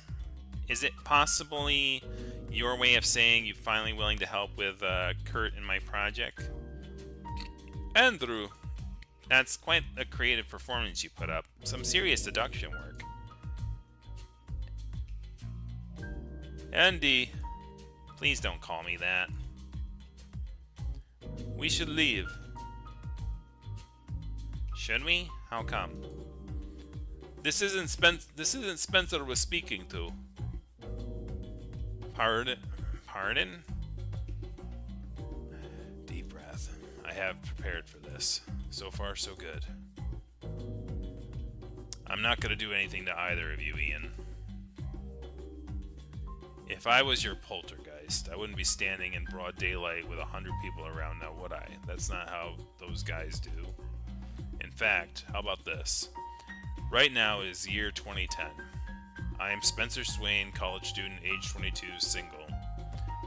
is it possibly your way of saying you're finally willing to help with Kurt and my project? Andrew, that's quite a creative performance you put up. Some serious deduction work. Andy, please don't call me that. We should leave. Should we? How come? This isn't Spencer was speaking to. Pardon? Pardon? Deep breath. I have prepared for this. So far, so good. I'm not going to do anything to either of you, Ian. If I was your poltergeist, I wouldn't be standing in broad daylight with 100 people around now, would I? That's not how those guys do. In fact, how about this? Right now is year 2010. I am Spencer Swain, college student, age 22, single.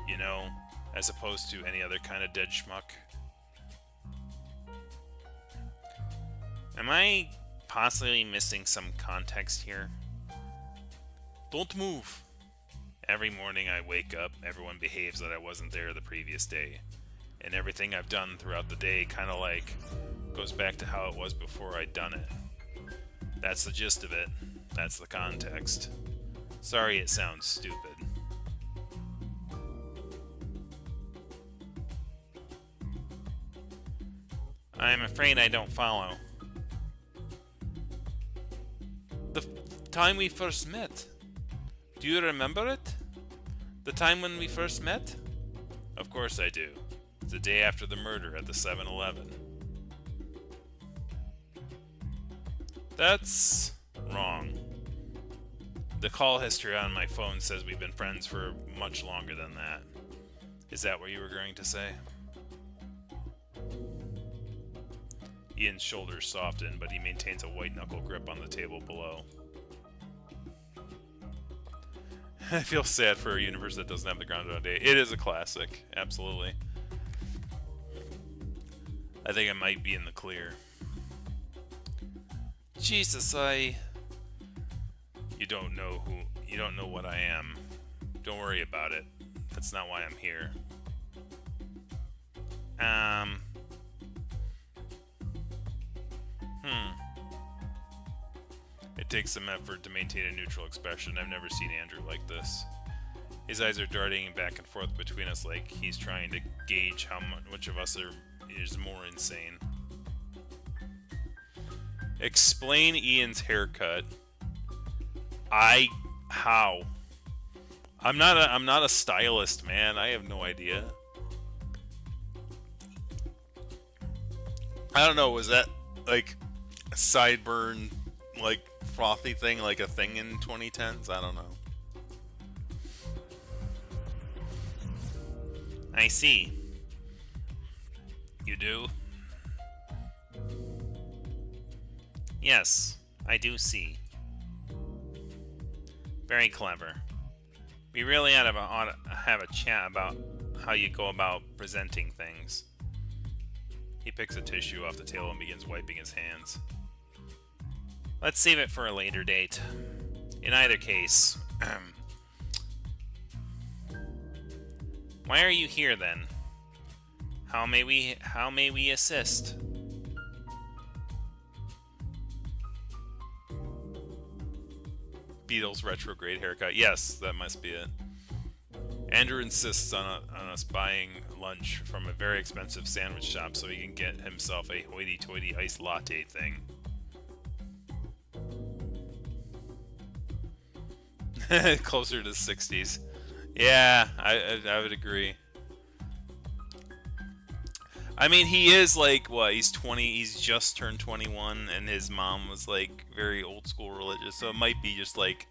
You know, as opposed to any other kind of dead schmuck. Am I possibly missing some context here? Don't move. Every morning I wake up, everyone behaves that I wasn't there the previous day. And everything I've done throughout the day kind of like goes back to how it was before I'd done it. That's the gist of it. That's the context. Sorry it sounds stupid. I'm afraid I don't follow. The time we first met. Do you remember it? The time when we first met? Of course I do. It's the day after the murder at the 7-Eleven. That's wrong. The call history on my phone says we've been friends for much longer than that. Is that what you were going to say? Ian's shoulders soften, but he maintains a white-knuckle grip on the table below. I feel sad for a universe that doesn't have the Groundhog Day. It is a classic, absolutely. I think I might be in the clear. Jesus, You don't know what I am. Don't worry about it. That's not why I'm here. It takes some effort to maintain a neutral expression. I've never seen Andrew like this. His eyes are darting back and forth between us like he's trying to gauge how much of us is more insane. Explain Ian's haircut. How? I'm not a stylist, man. I have no idea. I don't know, was that like a sideburn, like frothy thing, like a thing in 2010s? I don't know. I see. You do? Yes, I do see. Very clever. We really ought to have a chat about how you go about presenting things. He picks a tissue off the table and begins wiping his hands. Let's save it for a later date. In either case, why are you here then? How may we assist? Beatles retrograde haircut. Yes, that must be it. Andrew insists on us buying lunch from a very expensive sandwich shop so he can get himself a hoity-toity iced latte thing. Closer to 60s. Yeah, I would agree. I mean, he is like, what, he's 20, he's just turned 21, and his mom was like very old school religious, so it might be just like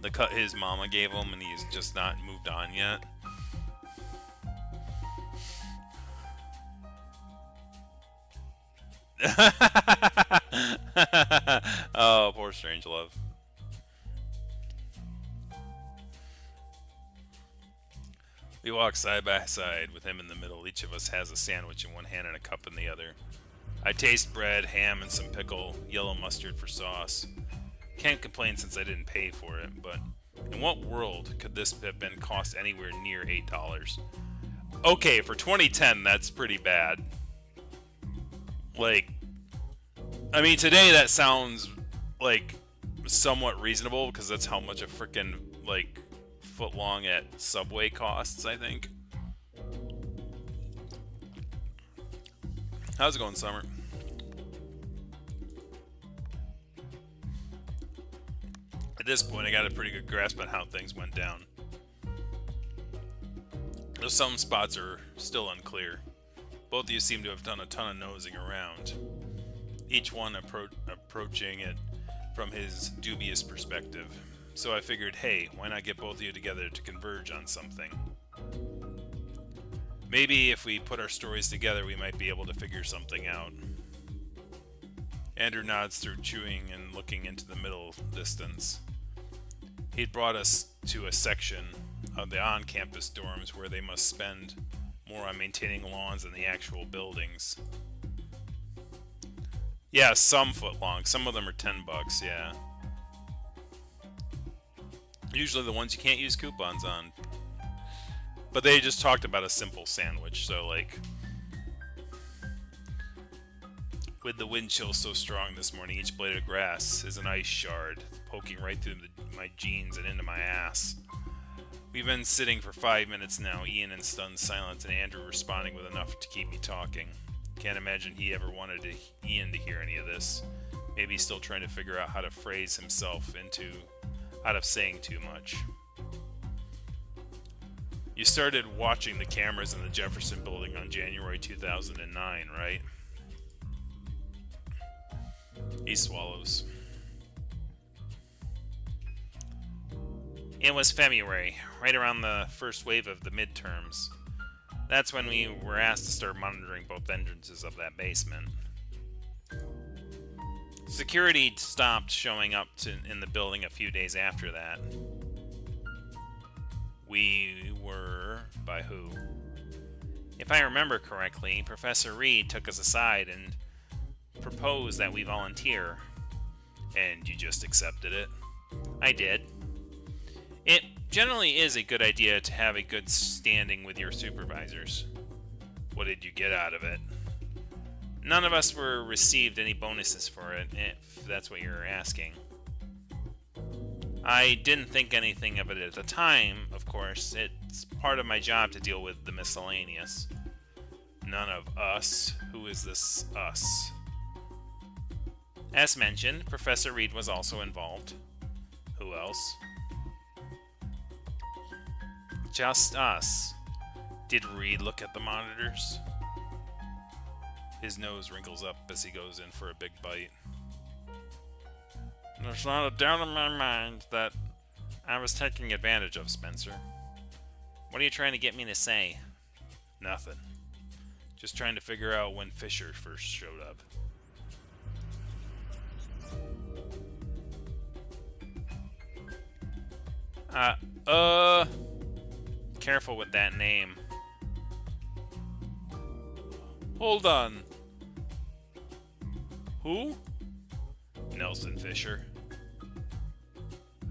the cut his mama gave him and he's just not moved on yet. Oh, poor Strangelove. We walk side by side with him in the middle. Each of us has a sandwich in one hand and a cup in the other. I taste bread, ham, and some pickle, yellow mustard for sauce. Can't complain since I didn't pay for it, but in what world could this have been cost anywhere near $8? Okay, for 2010, that's pretty bad. Like, I mean, today that sounds like somewhat reasonable because that's how much a freaking like foot long at Subway costs, I think. How's it going, Summer? At this point, I got a pretty good grasp on how things went down. Though some spots are still unclear. Both of you seem to have done a ton of nosing around, each one approaching it from his dubious perspective. So I figured, hey, why not get both of you together to converge on something? Maybe if we put our stories together, we might be able to figure something out. Andrew nods through chewing and looking into the middle distance. He'd brought us to a section of the on-campus dorms where they must spend more on maintaining lawns than the actual buildings. Yeah, some foot long. Some of them are $10, yeah. Usually the ones you can't use coupons on. But they just talked about a simple sandwich, so like... With the wind chill so strong this morning, each blade of grass is an ice shard, poking right through my jeans and into my ass. We've been sitting for 5 minutes now, Ian in stunned silence, and Andrew responding with enough to keep me talking. Can't imagine he ever wanted Ian to hear any of this. Maybe he's still trying to figure out how to phrase himself out of saying too much. You started watching the cameras in the Jefferson building on January 2009, right? He swallows. It was February, right around the first wave of the midterms. That's when we were asked to start monitoring both entrances of that basement. Security stopped showing up in the building a few days after that. We were... by who? If I remember correctly, Professor Reed took us aside and proposed that we volunteer. And you just accepted it? I did. It generally is a good idea to have a good standing with your supervisors. What did you get out of it? None of us were received any bonuses for it, if that's what you're asking. I didn't think anything of it at the time, of course. It's part of my job to deal with the miscellaneous. None of us. Who is this us? As mentioned, Professor Reed was also involved. Who else? Just us. Did Reed look at the monitors? His nose wrinkles up as he goes in for a big bite. There's not a doubt in my mind that I was taking advantage of, Spencer. What are you trying to get me to say? Nothing. Just trying to figure out when Fisher first showed up. Careful with that name. Hold on. Who? Nelson Fisher.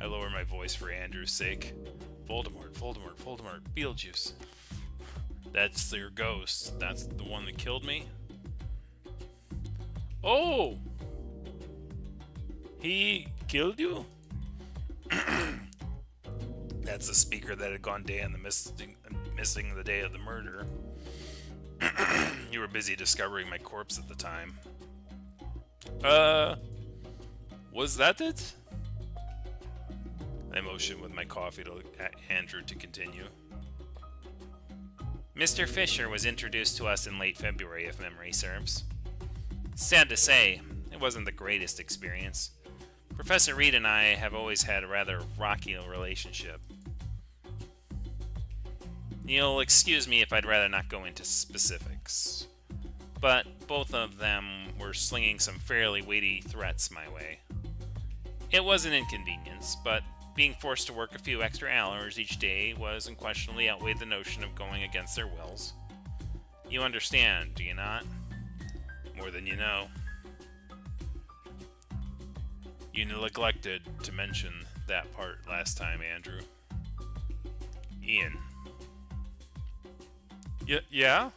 I lower my voice for Andrew's sake. Voldemort, Beetlejuice. That's your ghost. That's the one that killed me? Oh! He killed you? That's the speaker that had gone down missing the day of the murder. You were busy discovering my corpse at the time. Was that it? I motioned with my coffee to Andrew to continue. Mr. Fisher was introduced to us in late February, if memory serves. Sad to say, it wasn't the greatest experience. Professor Reed and I have always had a rather rocky relationship. You'll excuse me if I'd rather not go into specifics, but both of them were slinging some fairly weighty threats my way. It was an inconvenience, but being forced to work a few extra hours each day was unquestionably outweighed the notion of going against their wills. You understand, do you not? More than you know. You neglected to mention that part last time, Andrew. Ian. Yeah?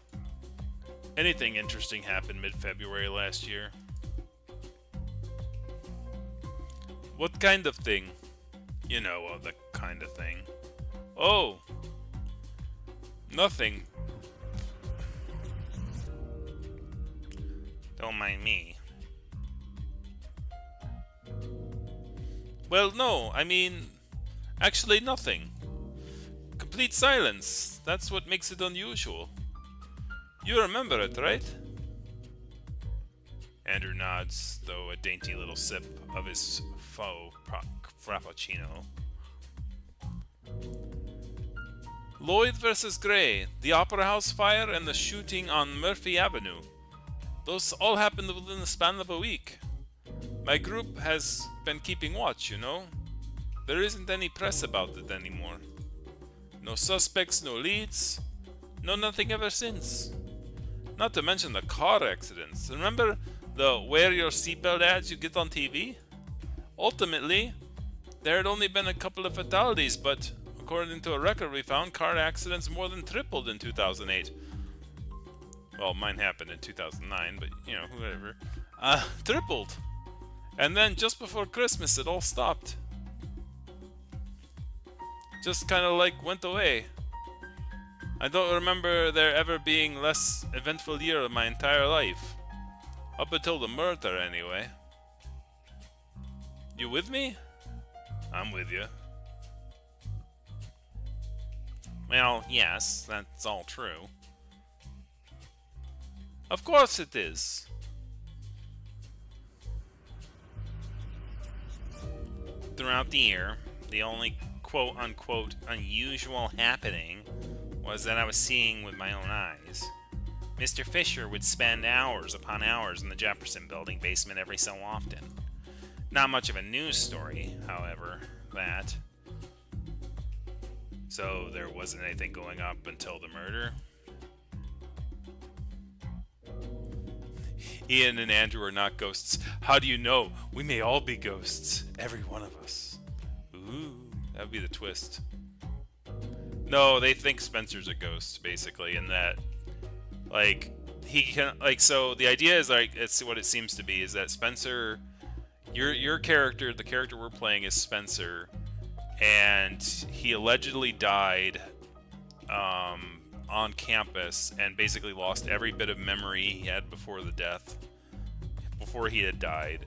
Anything interesting happened mid-February last year? What kind of thing? You know, the kind of thing. Oh! Nothing. Don't mind me. Well, no, I mean, actually nothing. Complete silence. That's what makes it unusual. You remember it, right? Andrew nods, though a dainty little sip of his faux frappuccino. Lloyd versus Gray, the Opera House fire, and the shooting on Murphy Avenue. Those all happened within the span of a week. My group has been keeping watch, you know. There isn't any press about it anymore. No suspects, no leads. No nothing ever since. Not to mention the car accidents. Remember the wear your seatbelt ads you get on TV? Ultimately, there had only been a couple of fatalities, but according to a record we found, car accidents more than tripled in 2008. Well, mine happened in 2009, but you know, whatever. Tripled. And then just before Christmas, it all stopped. Just kind of like went away. I don't remember there ever being less eventful year of my entire life. Up until the murder, anyway. You with me? I'm with you. Well, yes, that's all true. Of course it is. Throughout the year, the only quote-unquote unusual happening was that I was seeing with my own eyes. Mr. Fisher would spend hours upon hours in the Jefferson Building basement every so often. Not much of a news story, however, that. So there wasn't anything going up until the murder. Ian and Andrew are not ghosts. How do you know? We may all be ghosts. Every one of us. Ooh, that would be the twist. No, they think Spencer's a ghost, basically, and that, like, he can, like, so the idea is, like, it's what it seems to be, is that Spencer, your character, the character we're playing is Spencer, and he allegedly died, on campus, and basically lost every bit of memory he had before he had died.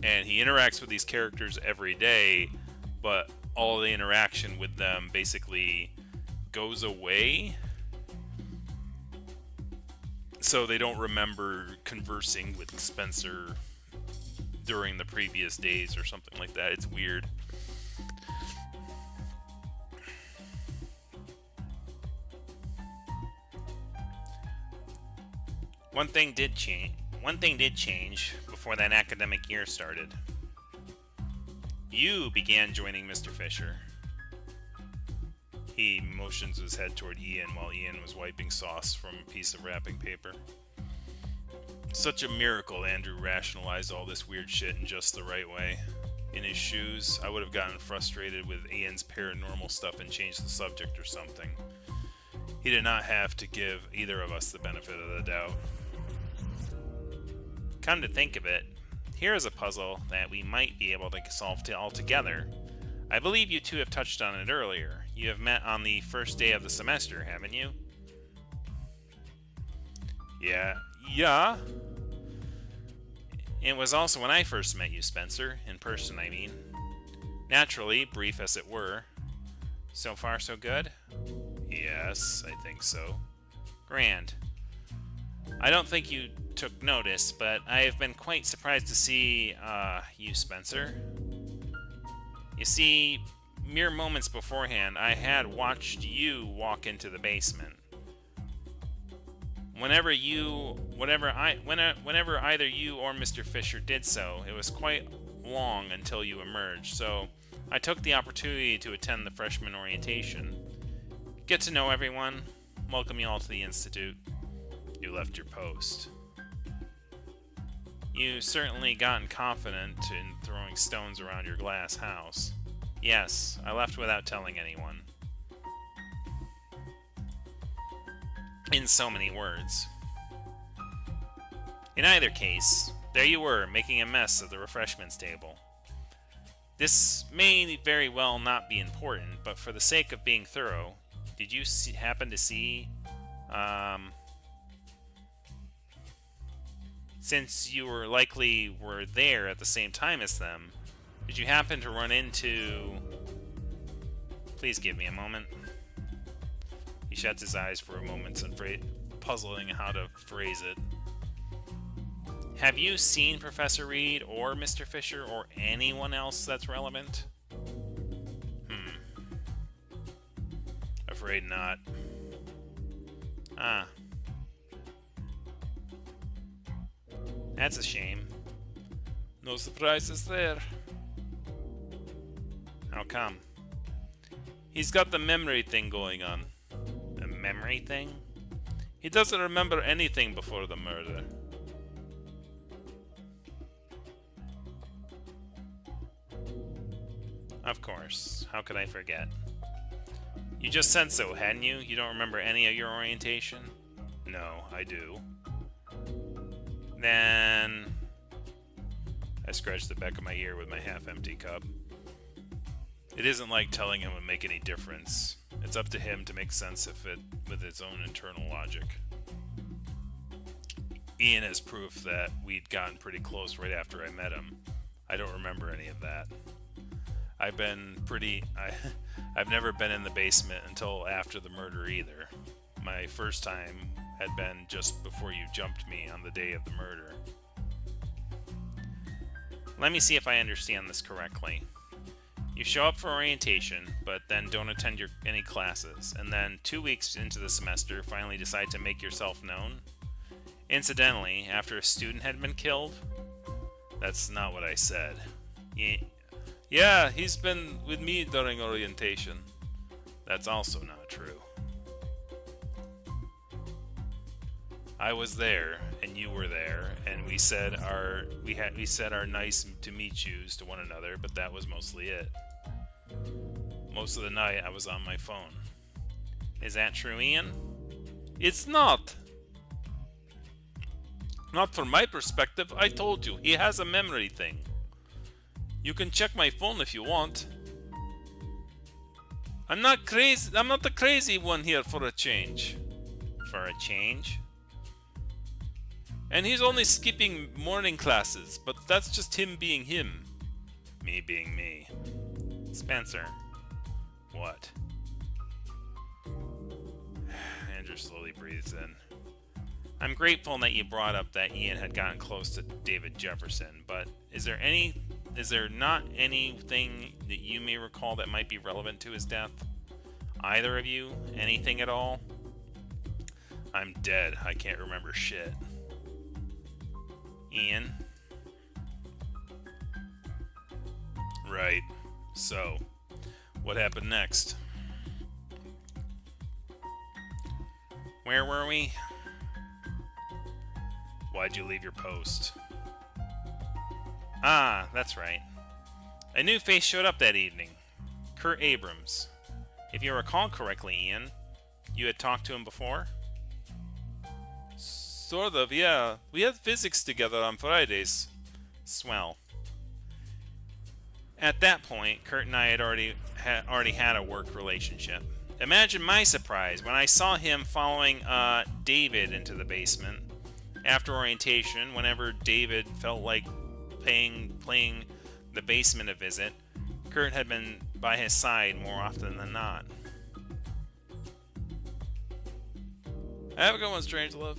And he interacts with these characters every day, but all the interaction with them basically goes away, so they don't remember conversing with Spencer during the previous days or something like that. It's weird. One thing did change before that academic year started. You began joining Mr. Fisher. He motions his head toward Ian while Ian was wiping sauce from a piece of wrapping paper. Such a miracle Andrew rationalized all this weird shit in just the right way. In his shoes, I would have gotten frustrated with Ian's paranormal stuff and changed the subject or something. He did not have to give either of us the benefit of the doubt. Come to think of it, here is a puzzle that we might be able to solve all together. I believe you two have touched on it earlier. You have met on the first day of the semester, haven't you? Yeah. It was also when I first met you, Spencer. In person, I mean. Naturally, brief as it were. So far, so good? Yes, I think so. Grand. I don't think you took notice, but I have been quite surprised to see, you, Spencer. You see, mere moments beforehand, I had watched you walk into the basement. Whenever either you or Mr. Fisher did so, it was quite long until you emerged, so I took the opportunity to attend the freshman orientation. Get to know everyone, welcome you all to the Institute. You left your post. You certainly gotten confident in throwing stones around your glass house. Yes, I left without telling anyone. In so many words. In either case, there you were, making a mess of the refreshments table. This may very well not be important, but for the sake of being thorough, did you happen to see, since you were there at the same time as them, Did you happen to run into... Please give me a moment. He shuts his eyes for a moment, puzzling how to phrase it. Have you seen Professor Reed or Mr. Fisher or anyone else that's relevant? Afraid not. Ah. That's a shame. No surprises there. How come? He's got the memory thing going on. The memory thing? He doesn't remember anything before the murder. Of course. How could I forget? You just said so, hadn't you? You don't remember any of your orientation? No, I do. Then... I scratched the back of my ear with my half-empty cup. It isn't like telling him would make any difference. It's up to him to make sense of it with his own internal logic. Ian has proof that we'd gotten pretty close right after I met him. I don't remember any of that. I've never been in the basement until after the murder either. My first time had been just before you jumped me on the day of the murder. Let me see if I understand this correctly. You show up for orientation, but then don't attend any classes, and then 2 weeks into the semester finally decide to make yourself known? Incidentally, after a student had been killed? That's not what I said. Yeah, he's been with me during orientation. That's also not true. I was there, and you were there, and we said our nice to meet yous to one another, but that was mostly it. Most of the night, I was on my phone. Is that true, Ian? It's not. Not from my perspective. I told you, he has a memory thing. You can check my phone if you want. I'm not crazy. I'm not the crazy one here for a change. For a change? And he's only skipping morning classes, but that's just him being him. Me being me. Spencer. What? Andrew slowly breathes in. I'm grateful that you brought up that Ian had gotten close to David Jefferson, but is there not anything that you may recall that might be relevant to his death? Either of you? Anything at all? I'm dead. I can't remember shit. Ian? Right. So, what happened next? Where were we? Why'd you leave your post? Ah, that's right. A new face showed up that evening. Kurt Abrams. If you recall correctly, Ian, you had talked to him before? Sort of, yeah. We had physics together on Fridays. Swell. At that point, Kurt and I had already had a work relationship. Imagine my surprise when I saw him following David into the basement. After orientation, whenever David felt like paying the basement a visit, Kurt had been by his side more often than not. Have a good one, Strangelove.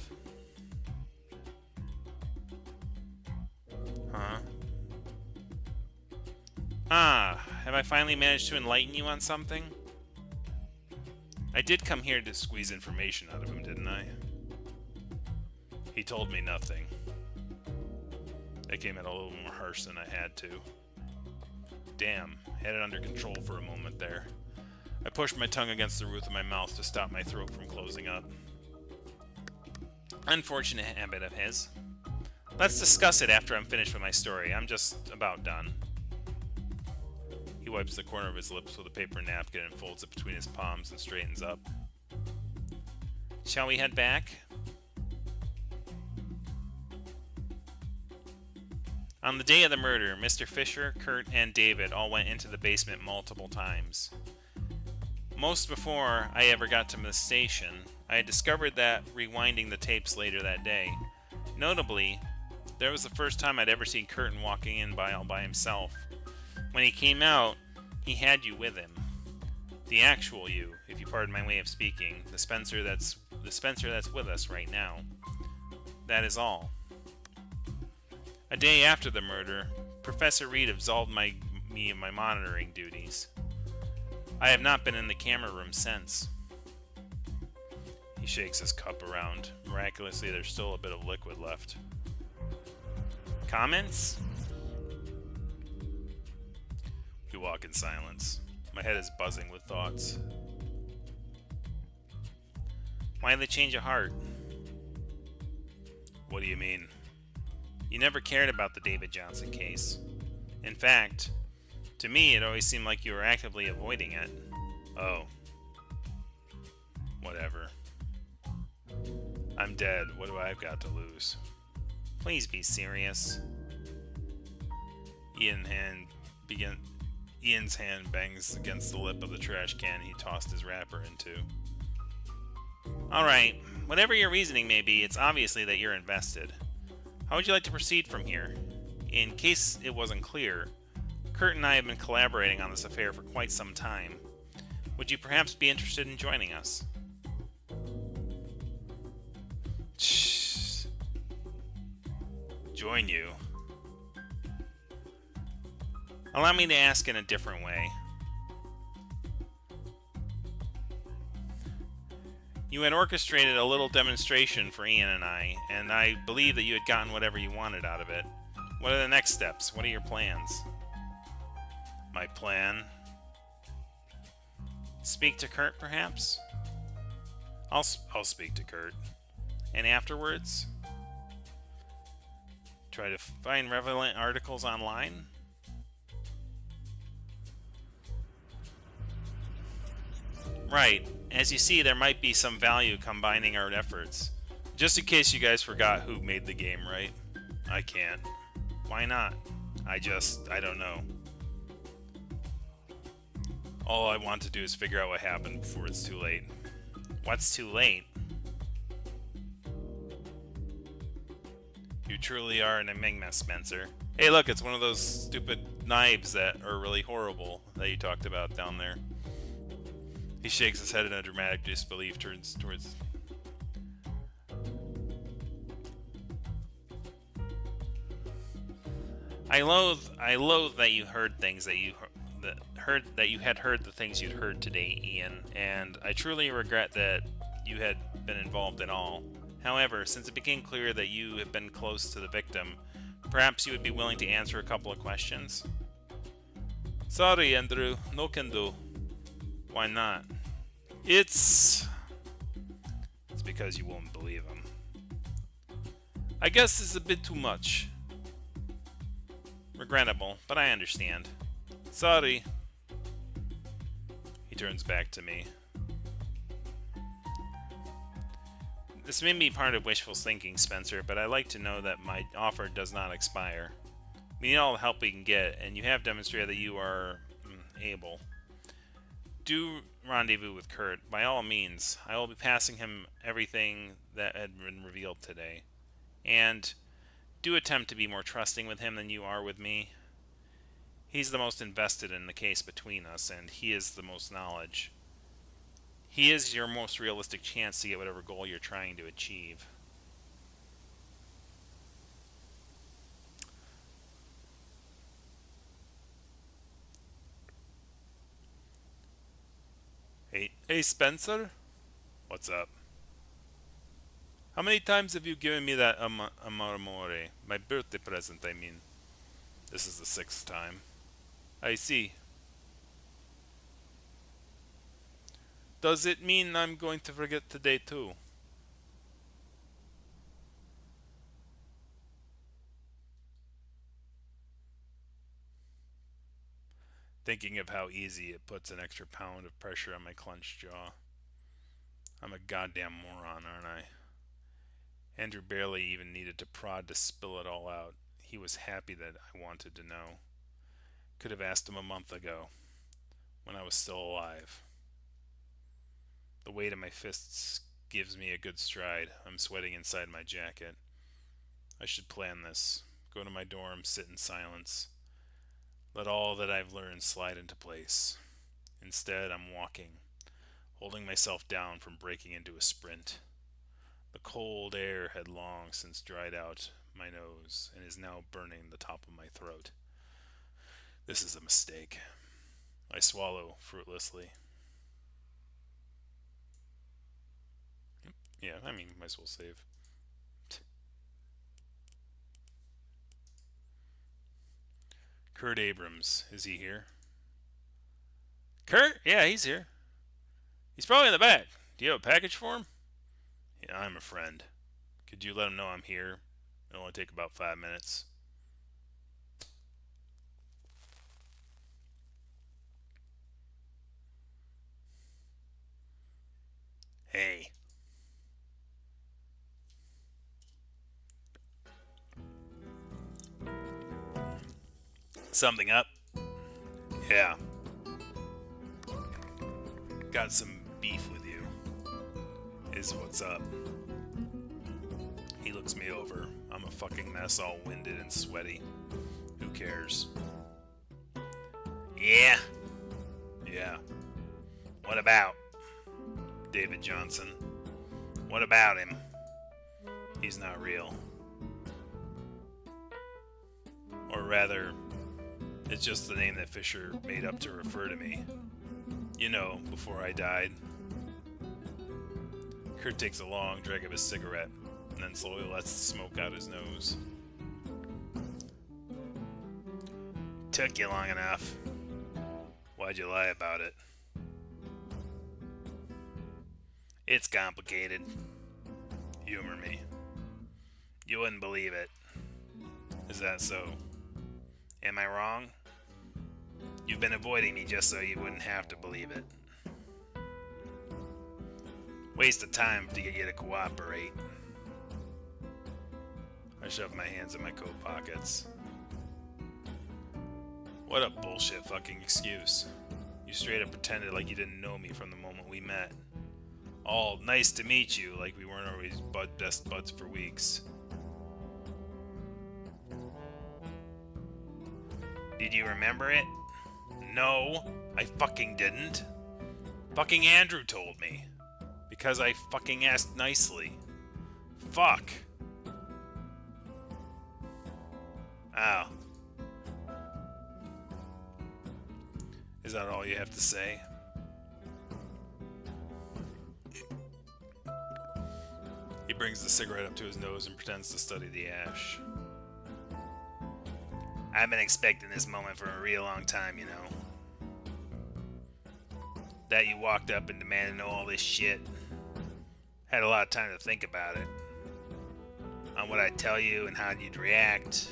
Huh? Ah, have I finally managed to enlighten you on something? I did come here to squeeze information out of him, didn't I? He told me nothing. It came in a little more harsh than I had to. Damn, had it under control for a moment there. I pushed my tongue against the roof of my mouth to stop my throat from closing up. Unfortunate habit of his. Let's discuss it after I'm finished with my story. I'm just about done. He wipes the corner of his lips with a paper napkin and folds it between his palms and straightens up. Shall we head back? On the day of the murder, Mr. Fisher, Kurt, and David all went into the basement multiple times. Most before I ever got to the station, I had discovered that rewinding the tapes later that day. Notably, there was the first time I'd ever seen Curtin walking in all by himself. When he came out, he had you with him. The actual you, if you pardon my way of speaking, the Spencer that's with us right now. That is all. A day after the murder, Professor Reed absolved me of my monitoring duties. I have not been in the camera room since. He shakes his cup around. Miraculously, there's still a bit of liquid left. Comments? We walk in silence. My head is buzzing with thoughts. Why the change of heart? What do you mean? You never cared about the David Johnson case. In fact, to me, it always seemed like you were actively avoiding it. Oh. Whatever. I'm dead. What do I've got to lose? Please be serious. Ian's hand bangs against the lip of the trash can he tossed his wrapper into. Alright, whatever your reasoning may be, it's obviously that you're invested. How would you like to proceed from here? In case it wasn't clear, Kurt and I have been collaborating on this affair for quite some time. Would you perhaps be interested in joining us? Join you? Allow me to ask in a different way. You had orchestrated a little demonstration for Ian and I believe that you had gotten whatever you wanted out of it. What are the next steps? What are your plans? My plan? Speak to Kurt, perhaps? I'll speak to Kurt. And afterwards? Try to find relevant articles online? Right. As you see, there might be some value combining our efforts. Just in case you guys forgot who made the game, right? I can't. Why not? I don't know. All I want to do is figure out what happened before it's too late. What's too late? You truly are an enigma, Spencer. Hey, look, it's one of those stupid knives that are really horrible that you talked about down there. He shakes his head in a dramatic disbelief, turns towards... I loathe that you heard things that you had heard the things you'd heard today, Ian, and I truly regret that you had been involved in all. However, since it became clear that you have been close to the victim, perhaps you would be willing to answer a couple of questions? Sorry, Andrew. No can do. Why not? It's because you won't believe him. I guess it's a bit too much. Regrettable, but I understand. Sorry. He turns back to me. This may be part of wishful thinking, Spencer, but I like to know that my offer does not expire. We need all the help we can get, and you have demonstrated that you are able. Do rendezvous with Kurt, by all means. I will be passing him everything that had been revealed today. And do attempt to be more trusting with him than you are with me. He's the most invested in the case between us, and he has the most knowledge. He is your most realistic chance to get whatever goal you're trying to achieve. Hey, Spencer? What's up? How many times have you given me that amore? My birthday present, I mean. This is the 6th time. I see. Does it mean I'm going to forget today too? Thinking of how easy it puts an extra pound of pressure on my clenched jaw. I'm a goddamn moron, aren't I? Andrew barely even needed to prod to spill it all out. He was happy that I wanted to know. Could have asked him a month ago, when I was still alive. The weight of my fists gives me a good stride. I'm sweating inside my jacket. I should plan this. Go to my dorm, sit in silence. Let all that I've learned slide into place. Instead, I'm walking, holding myself down from breaking into a sprint. The cold air had long since dried out my nose and is now burning the top of my throat. This is a mistake. I swallow fruitlessly. Yeah, I mean, might as well save. Kurt Abrams, is he here? Kurt? Yeah, he's here. He's probably in the back. Do you have a package for him? Yeah, I'm a friend. Could you let him know I'm here? It'll only take about 5 minutes. Hey. Something up? Yeah. Got some beef with you. Is what's up. He looks me over. I'm a fucking mess, all winded and sweaty. Who cares? Yeah. Yeah. What about? David Johnson. What about him? He's not real. Or rather, it's just the name that Fisher made up to refer to me. You know, before I died. Kurt takes a long drag of his cigarette and then slowly lets the smoke out his nose. Took you long enough. Why'd you lie about it? It's complicated. Humor me. You wouldn't believe it. Is that so? Am I wrong? You've been avoiding me just so you wouldn't have to believe it. Waste of time to get you to cooperate. I shove my hands in my coat pockets. What a bullshit fucking excuse. You straight up pretended like you didn't know me from the moment we met. All nice to meet you, like we weren't always best buds for weeks. Did you remember it? No, I fucking didn't. Fucking Andrew told me. Because I fucking asked nicely. Fuck. Oh. Is that all you have to say? He brings the cigarette up to his nose and pretends to study the ash. I've been expecting this moment for a real long time, you know. That you walked up and demanded to know all this shit. Had a lot of time to think about it. On what I'd tell you and how you'd react.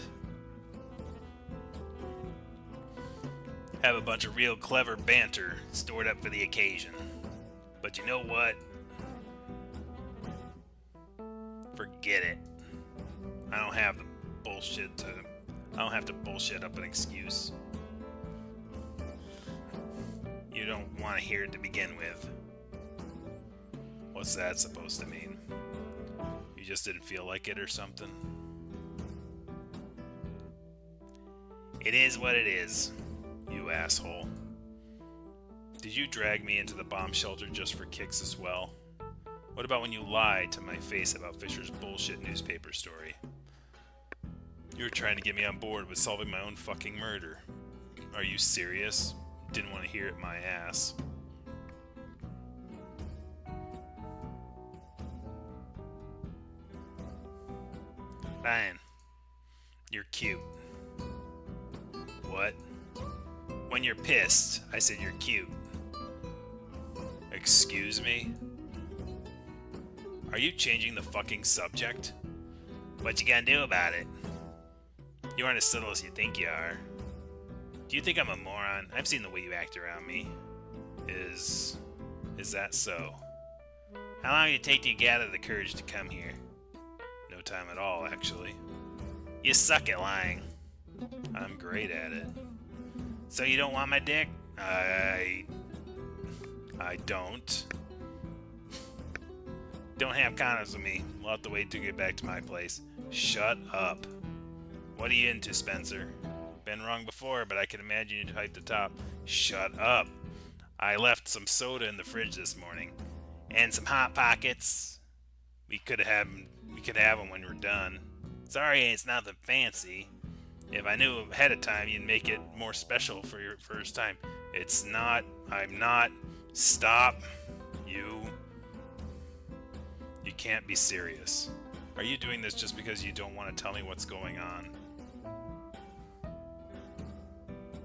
Have a bunch of real clever banter stored up for the occasion. But you know what? Forget it. I don't have to bullshit up an excuse. You don't want to hear it to begin with. What's that supposed to mean? You just didn't feel like it or something? It is what it is, you asshole. Did you drag me into the bomb shelter just for kicks as well? What about when you lied to my face about Fisher's bullshit newspaper story? You were trying to get me on board with solving my own fucking murder. Are you serious? Didn't want to hear it my ass. Fine. You're cute. What? When you're pissed, I said you're cute. Excuse me? Are you changing the fucking subject? What you gonna do about it? You aren't as subtle as you think you are. Do you think I'm a moron? I've seen the way you act around me. Is that so? How long did it take you to gather the courage to come here? No time at all, actually. You suck at lying. I'm great at it. So you don't want my dick? I don't. Don't have condoms with me. We'll have to wait to get back to my place. Shut up. What are you into, Spencer? Been wrong before, but I can imagine you typed the top. Shut up. I left some soda in the fridge this morning. And some Hot Pockets. We could have them when we're done. Sorry, it's nothing fancy. If I knew ahead of time, you'd make it more special for your first time. It's not. I'm not. Stop. You. You can't be serious. Are you doing this just because you don't want to tell me what's going on?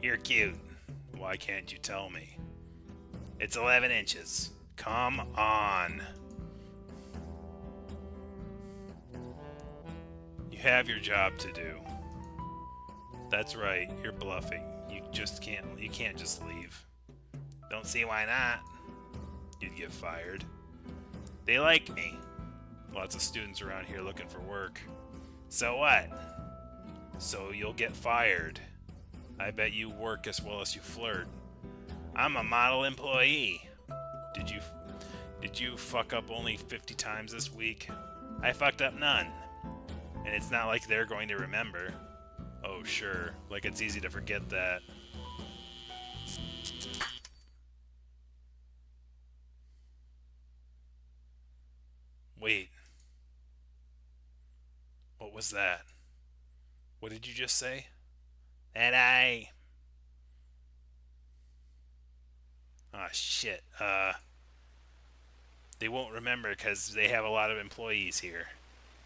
You're cute. Why can't you tell me? It's 11 inches. Come on. You have your job to do. That's right, you're bluffing. You can't just leave. Don't see why not. You'd get fired. They like me. Lots of students around here looking for work. So what? So you'll get fired. I bet you work as well as you flirt. I'm a model employee. Did you fuck up only 50 times this week? I fucked up none. And it's not like they're going to remember. Oh, sure. Like it's easy to forget that. Wait. What was that? What did you just say? That I... Ah, shit. They won't remember because they have a lot of employees here.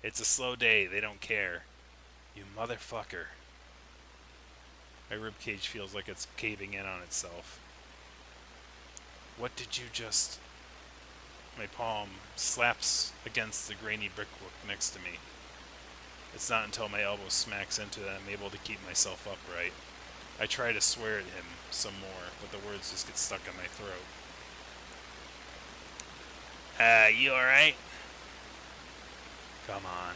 It's a slow day. They don't care. You motherfucker. My ribcage feels like it's caving in on itself. What did you just... My palm slaps against the grainy brickwork next to me. It's not until my elbow smacks into it I'm able to keep myself upright. I try to swear at him some more, but the words just get stuck in my throat. You alright? Come on.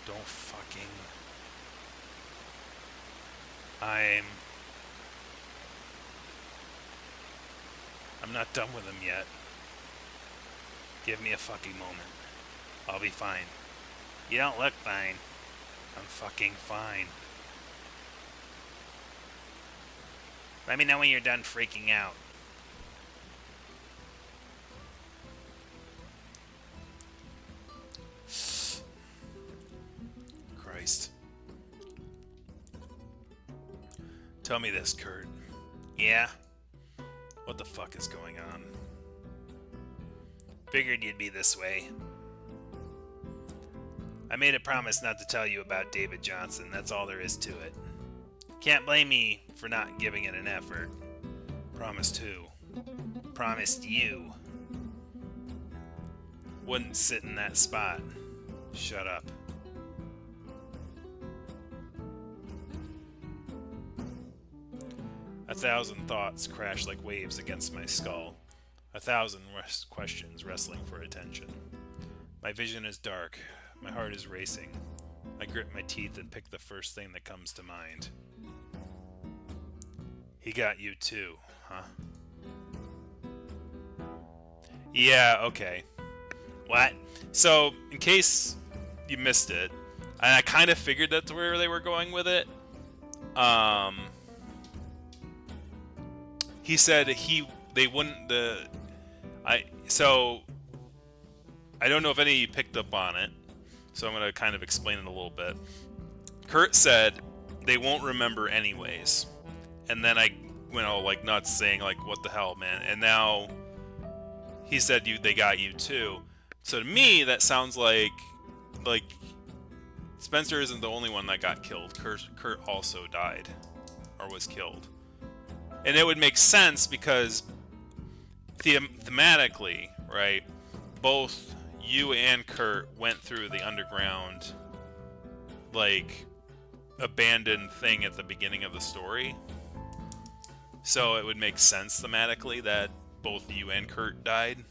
Don't fucking... I'm not done with him yet. Give me a fucking moment. I'll be fine. You don't look fine. I'm fucking fine. Let me know when you're done freaking out. Christ. Tell me this, Kurt. Yeah? What the fuck is going on? Figured you'd be this way. I made a promise not to tell you about David Johnson. That's all there is to it. Can't blame me for not giving it an effort. Promised who? Promised you. Wouldn't sit in that spot. Shut up. A thousand thoughts crash like waves against my skull. A thousand questions wrestling for attention. My vision is dark. My heart is racing. I grit my teeth and pick the first thing that comes to mind. He got you too, huh? Yeah, okay. What? So, in case you missed it, I kind of figured that's where they were going with it. He said they wouldn't so I don't know if any of you picked up on it, so I'm gonna kind of explain it a little bit. Kurt said they won't remember anyways, and then I went all like nuts saying like what the hell, man, and now he said they got you too. So to me that sounds like Spencer isn't the only one that got killed. Kurt also died or was killed. And it would make sense because thematically, right, both you and Kurt went through the underground, like, abandoned thing at the beginning of the story. So it would make sense thematically that both you and Kurt died.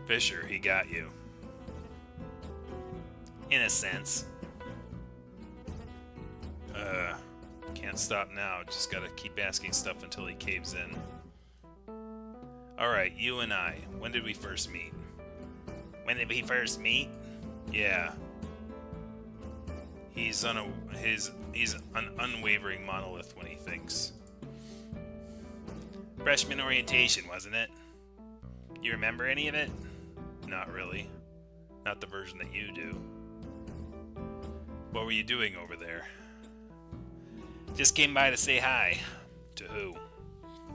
Fisher, he got you. In a sense. Can't stop now. Just gotta keep asking stuff until he caves in. Alright, you and I. When did we first meet? When did we first meet? Yeah. He's an unwavering monolith when he thinks. Freshman orientation, wasn't it? You remember any of it? Not really. Not the version that you do. What were you doing over there? Just came by to say hi. To who?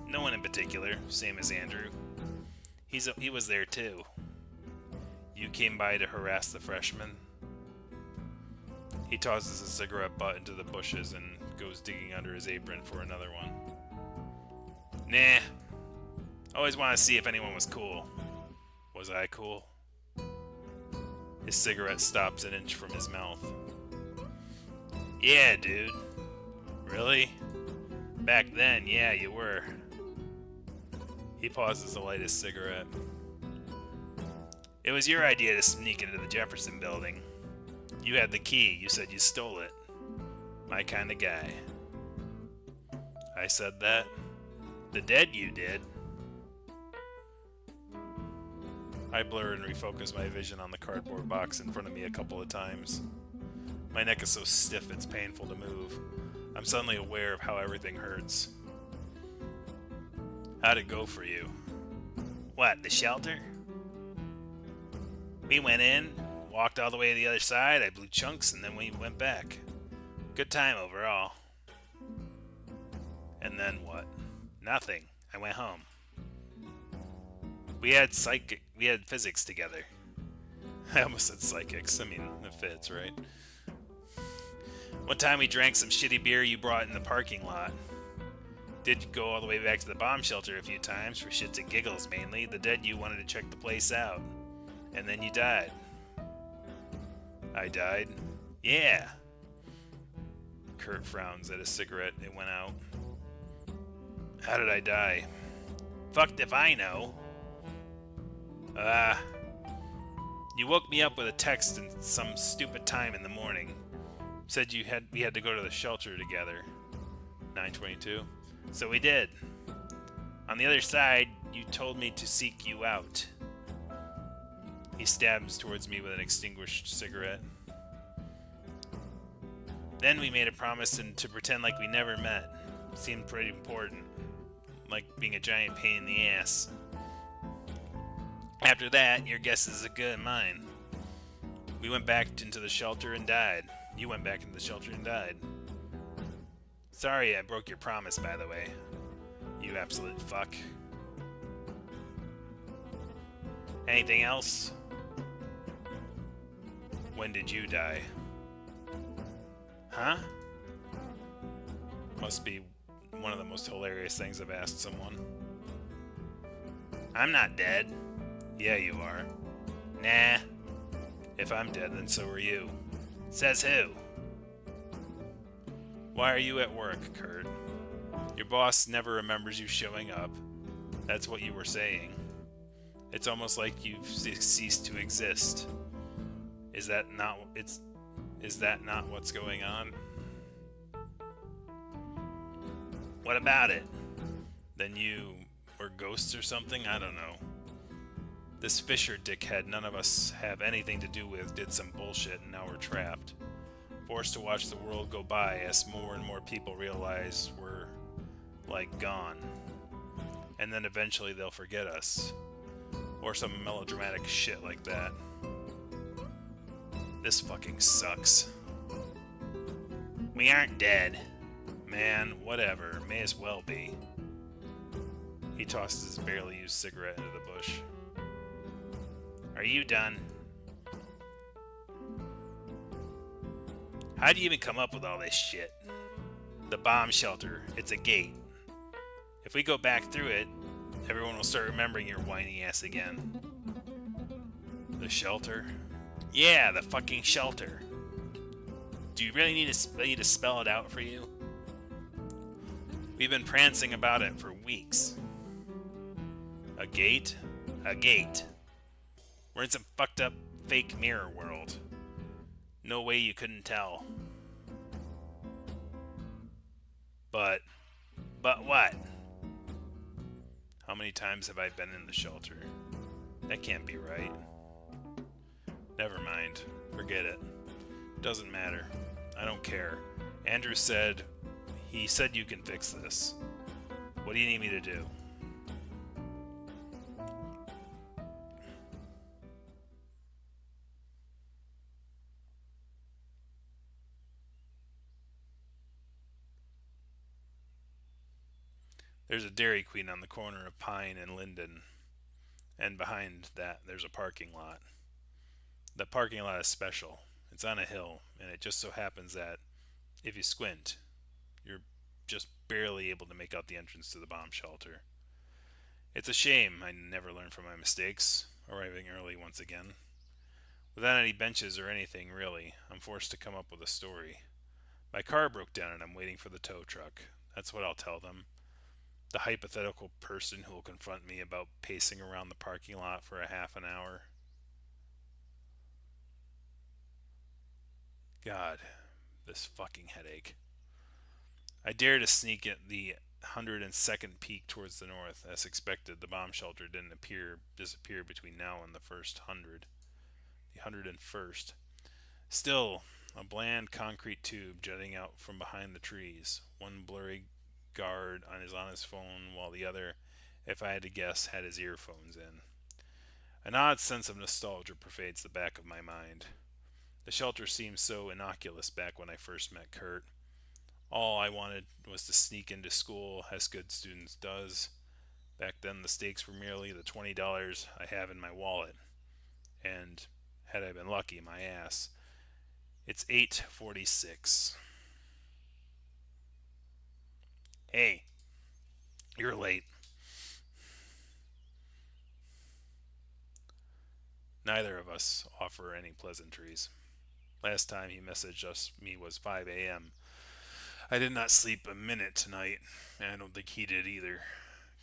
No one in particular, same as Andrew. He was there too. You came by to harass the freshman? He tosses a cigarette butt into the bushes and goes digging under his apron for another one. Nah. Always want to see if anyone was cool. Was I cool? His cigarette stops an inch from his mouth. Yeah, dude. Really? Back then, yeah, you were. He pauses to light his cigarette. It was your idea to sneak into the Jefferson building. You had the key. You said you stole it. My kind of guy. I said that? The dead you did. I blur and refocus my vision on the cardboard box in front of me a couple of times. My neck is so stiff it's painful to move. I'm suddenly aware of how everything hurts. How'd it go for you? What, the shelter? We went in, walked all the way to the other side, I blew chunks, and then we went back. Good time overall. And then what? Nothing. I went home. We had physics together. I almost said psychics. I mean, it fits, right? One time we drank some shitty beer you brought in the parking lot. Did go all the way back to the bomb shelter a few times, for shits and giggles mainly. The dead you wanted to check the place out. And then you died. I died? Yeah. Kurt frowns at his cigarette. It went out. How did I die? Fucked if I know. You woke me up with a text in some stupid time in the morning. Said we had to go to the shelter together. 9:22. So we did. On the other side, you told me to seek you out. He stabs towards me with an extinguished cigarette. Then we made a promise to pretend like we never met. Seemed pretty important. Like being a giant pain in the ass. After that, your guess is as good as mine. We went back into the shelter and died. You went back into the shelter and died. Sorry I broke your promise, by the way. You absolute fuck. Anything else? When did you die? Huh? Must be one of the most hilarious things I've asked someone. I'm not dead. Yeah, you are. Nah. If I'm dead, then so are you. Says who? Why are you at work, Kurt? Your boss never remembers you showing up. That's what you were saying. It's almost like you've ceased to exist. Is that not what's going on? What about it? Then you were ghosts or something? I don't know. This Fisher dickhead none of us have anything to do with did some bullshit and now we're trapped. Forced to watch the world go by as more and more people realize we're, like, gone. And then eventually they'll forget us. Or some melodramatic shit like that. This fucking sucks. We aren't dead. Man, whatever. May as well be. He tosses his barely used cigarette into the bush. Are you done? How'd you even come up with all this shit? The bomb shelter. It's a gate. If we go back through it, everyone will start remembering your whiny ass again. The shelter? Yeah, the fucking shelter. Do you really need to spell it out for you? We've been prancing about it for weeks. A gate? A gate. We're in some fucked up fake mirror world. No way you couldn't tell. But what? How many times have I been in the shelter? That can't be right. Never mind. Forget it. Doesn't matter. I don't care. Andrew said... He said you can fix this. What do you need me to do? There's a Dairy Queen on the corner of Pine and Linden, and behind that there's a parking lot. The parking lot is special. It's on a hill, and it just so happens that if you squint, you're just barely able to make out the entrance to the bomb shelter. It's a shame I never learned from my mistakes, arriving early once again. Without any benches or anything, really, I'm forced to come up with a story. My car broke down and I'm waiting for the tow truck. That's what I'll tell them. The hypothetical person who will confront me about pacing around the parking lot for a half an hour. God, this fucking headache. I dare to sneak at the 102nd peak towards the north. As expected, the bomb shelter didn't disappear between now and the first 100. The 101st. Still, a bland concrete tube jutting out from behind the trees. One blurry guard on his phone, while the other, if I had to guess, had his earphones in. An odd sense of nostalgia pervades the back of my mind. The shelter seemed so innocuous back when I first met Kurt. All I wanted was to sneak into school, as good students does. Back then, the stakes were merely the $20 I have in my wallet, and had I been lucky, my ass. It's 8:46. Hey, you're late. Neither of us offer any pleasantries. Last time he messaged me was 5 a.m. I did not sleep a minute tonight, and I don't think he did either.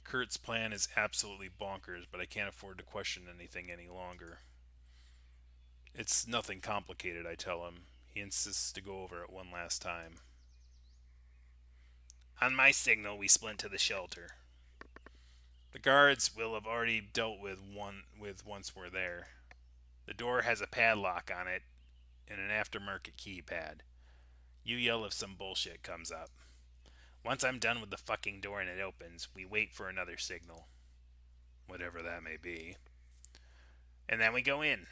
Kurt's plan is absolutely bonkers, but I can't afford to question anything any longer. It's nothing complicated, I tell him. He insists to go over it one last time. On my signal, we splint to the shelter. The guards will have already dealt with once we're there. The door has a padlock on it and an aftermarket keypad. You yell if some bullshit comes up. Once I'm done with the fucking door and it opens, we wait for another signal. Whatever that may be. And then we go in.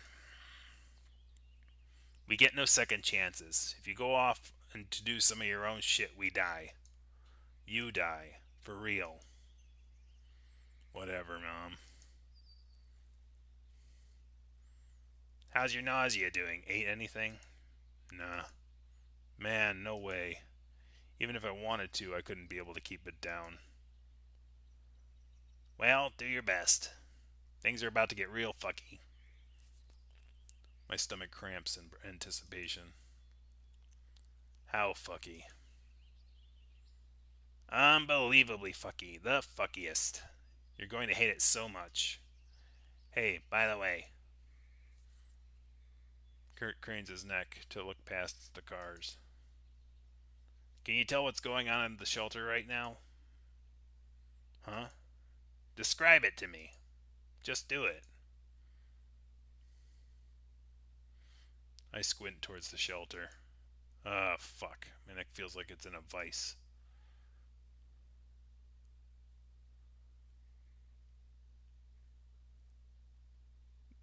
We get no second chances. If you go off and to do some of your own shit, we die. You die. For real. Whatever, Mom. How's your nausea doing? Ate anything? Nah. Man, no way. Even if I wanted to, I couldn't be able to keep it down. Well, do your best. Things are about to get real fucky. My stomach cramps in anticipation. How fucky? Unbelievably fucky. The fuckiest. You're going to hate it so much. Hey, by the way. Kurt cranes his neck to look past the cars. Can you tell what's going on in the shelter right now? Huh? Describe it to me. Just do it. I squint towards the shelter. Fuck. My neck feels like it's in a vice.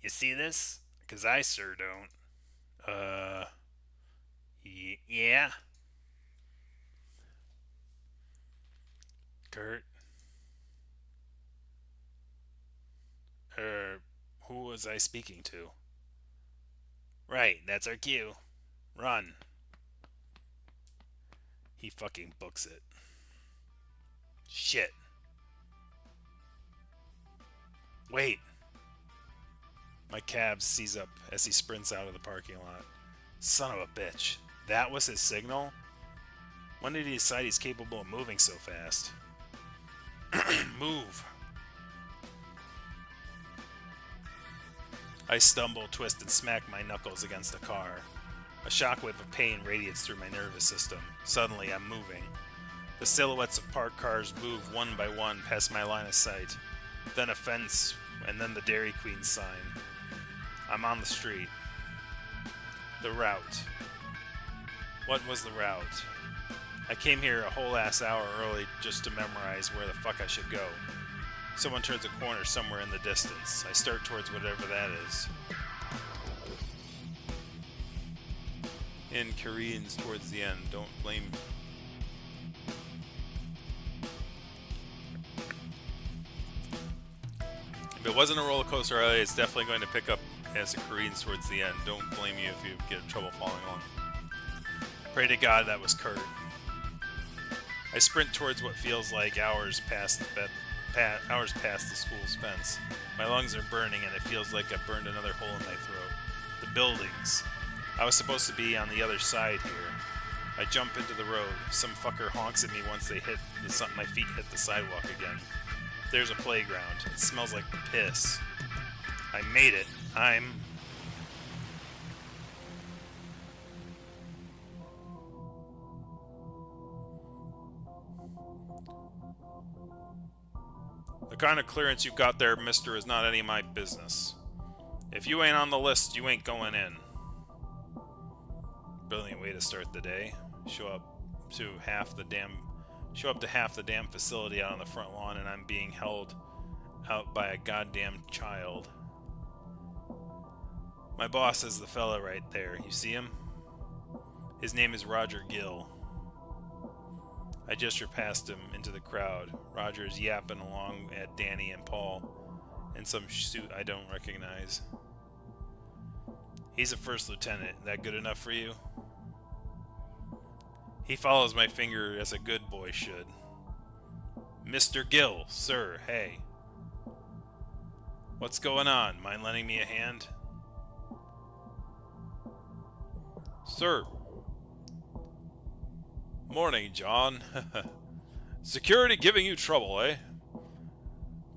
You see this? 'Cause I sure don't. Yeah? Kurt? Who was I speaking to? Right, that's our cue. Run. He fucking books it. Shit. Wait. My cab sees up as he sprints out of the parking lot. Son of a bitch. That was his signal? When did he decide he's capable of moving so fast? Move. I stumble, twist, and smack my knuckles against the car. A shockwave of pain radiates through my nervous system. Suddenly, I'm moving. The silhouettes of parked cars move one by one past my line of sight. Then a fence, and then the Dairy Queen sign. I'm on the street. The route. What was the route? I came here a whole ass hour early just to memorize where the fuck I should go. Someone turns a corner somewhere in the distance. I start towards whatever that is. In Koreans towards the end. Don't blame. If it wasn't a roller coaster ride, it's definitely going to pick up as a Koreans towards the end. Don't blame you if you get in trouble following along. Pray to God that was Kurt. I sprint towards what feels like hours past the school's fence. My lungs are burning and it feels like I've burned another hole in my throat. The buildings. I was supposed to be on the other side here. I jump into the road. Some fucker honks at me once my feet hit the sidewalk again. There's a playground. It smells like piss. I made it. The kind of clearance you got there, mister, is not any of my business. If you ain't on the list, you ain't going in. Brilliant way to start the day. Show up to half the damn facility out on the front lawn and I'm being held out by a goddamn child. My boss is the fella right there. You see him? His name is Roger Gill. I gesture past him into the crowd. Roger's yapping along at Danny and Paul in some suit I don't recognize. He's a first lieutenant. That good enough for you? He follows my finger as a good boy should. Mr. Gill, sir, hey. What's going on? Mind lending me a hand? Sir. Morning, John. Security giving you trouble, eh?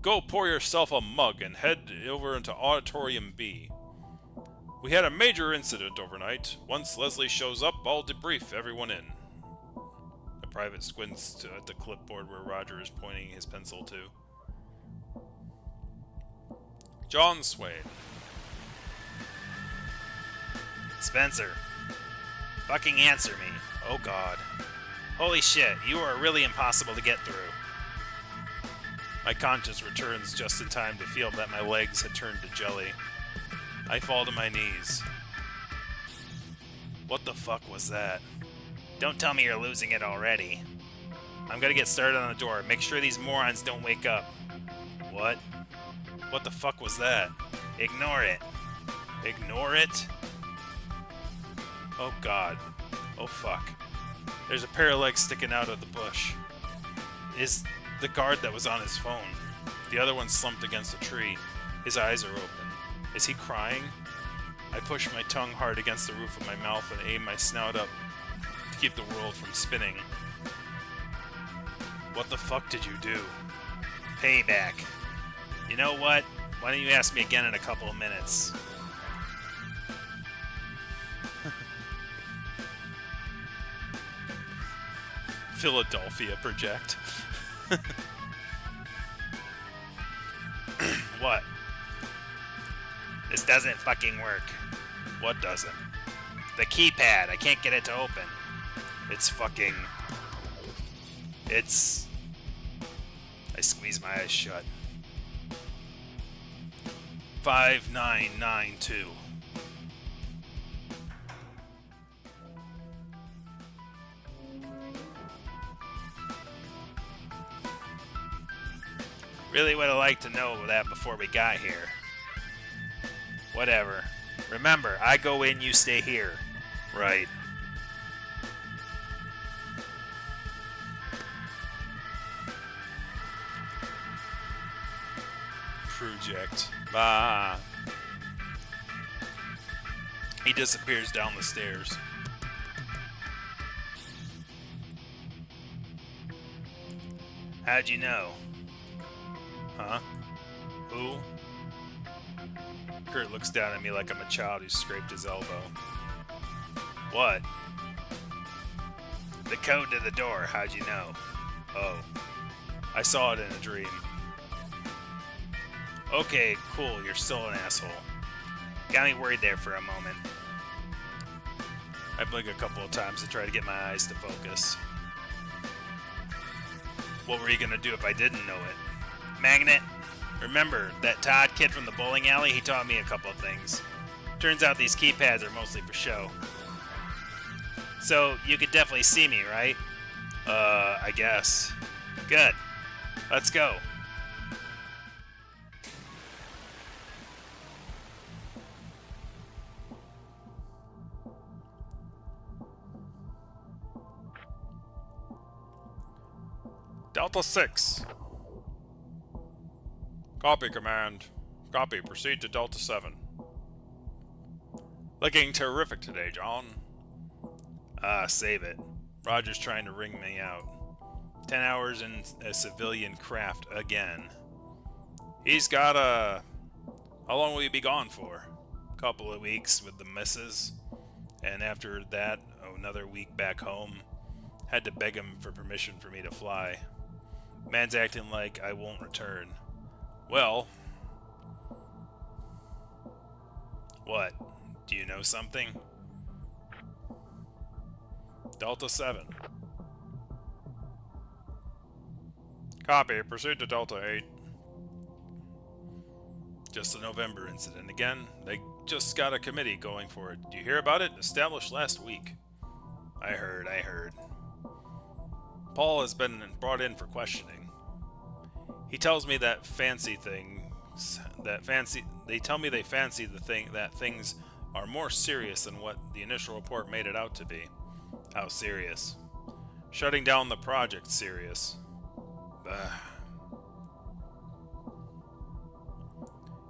Go pour yourself a mug and head over into Auditorium B. We had a major incident overnight. Once Leslie shows up, I'll debrief everyone in. The private squints at the clipboard where Roger is pointing his pencil to. John Swain. Spencer. Fucking answer me. Oh God. Holy shit, you are really impossible to get through. My conscience returns just in time to feel that my legs had turned to jelly. I fall to my knees. What the fuck was that? Don't tell me you're losing it already. I'm gonna get started on the door. Make sure these morons don't wake up. What? What the fuck was that? Ignore it. Ignore it? Oh God. Oh fuck. There's a pair of legs sticking out of the bush. Is the guard that was on his phone. The other one slumped against a tree. His eyes are open. Is he crying? I push my tongue hard against the roof of my mouth and aim my snout up to keep the world from spinning. What the fuck did you do? Payback. You know what? Why don't you ask me again in a couple of minutes? Philadelphia project. What? This doesn't fucking work. What doesn't? The keypad. I can't get it to open. It's fucking... It's... I squeeze my eyes shut. 5992. Really would have liked to know that before we got here. Whatever. Remember, I go in, you stay here. Right. Project. Ah. He disappears down the stairs. How'd you know? Huh? Who? Kurt looks down at me like I'm a child who scraped his elbow. What? The code to the door, how'd you know? Oh. I saw it in a dream. Okay, cool, you're still an asshole. Got me worried there for a moment. I blink a couple of times to try to get my eyes to focus. What were you gonna do if I didn't know it? Magnet? Remember, that Todd kid from the bowling alley? He taught me a couple of things. Turns out these keypads are mostly for show. So, you could definitely see me, right? I guess. Good. Let's go. Delta 6. Copy, Command. Copy. Proceed to Delta 7. Looking terrific today, John. Save it. Roger's trying to ring me out. 10 hours in a civilian craft again. He's got a... How long will you be gone for? Couple of weeks with the missus. And after that, another week back home. Had to beg him for permission for me to fly. Man's acting like I won't return. Well... What? Do you know something? Delta 7. Copy. Proceed to Delta 8. Just a November incident. Again, they just got a committee going for it. Do you hear about it? Established last week. I heard. Paul has been brought in for questioning. He tells me that they tell me they fancy that things are more serious than what the initial report made it out to be. How serious? Shutting down the project serious.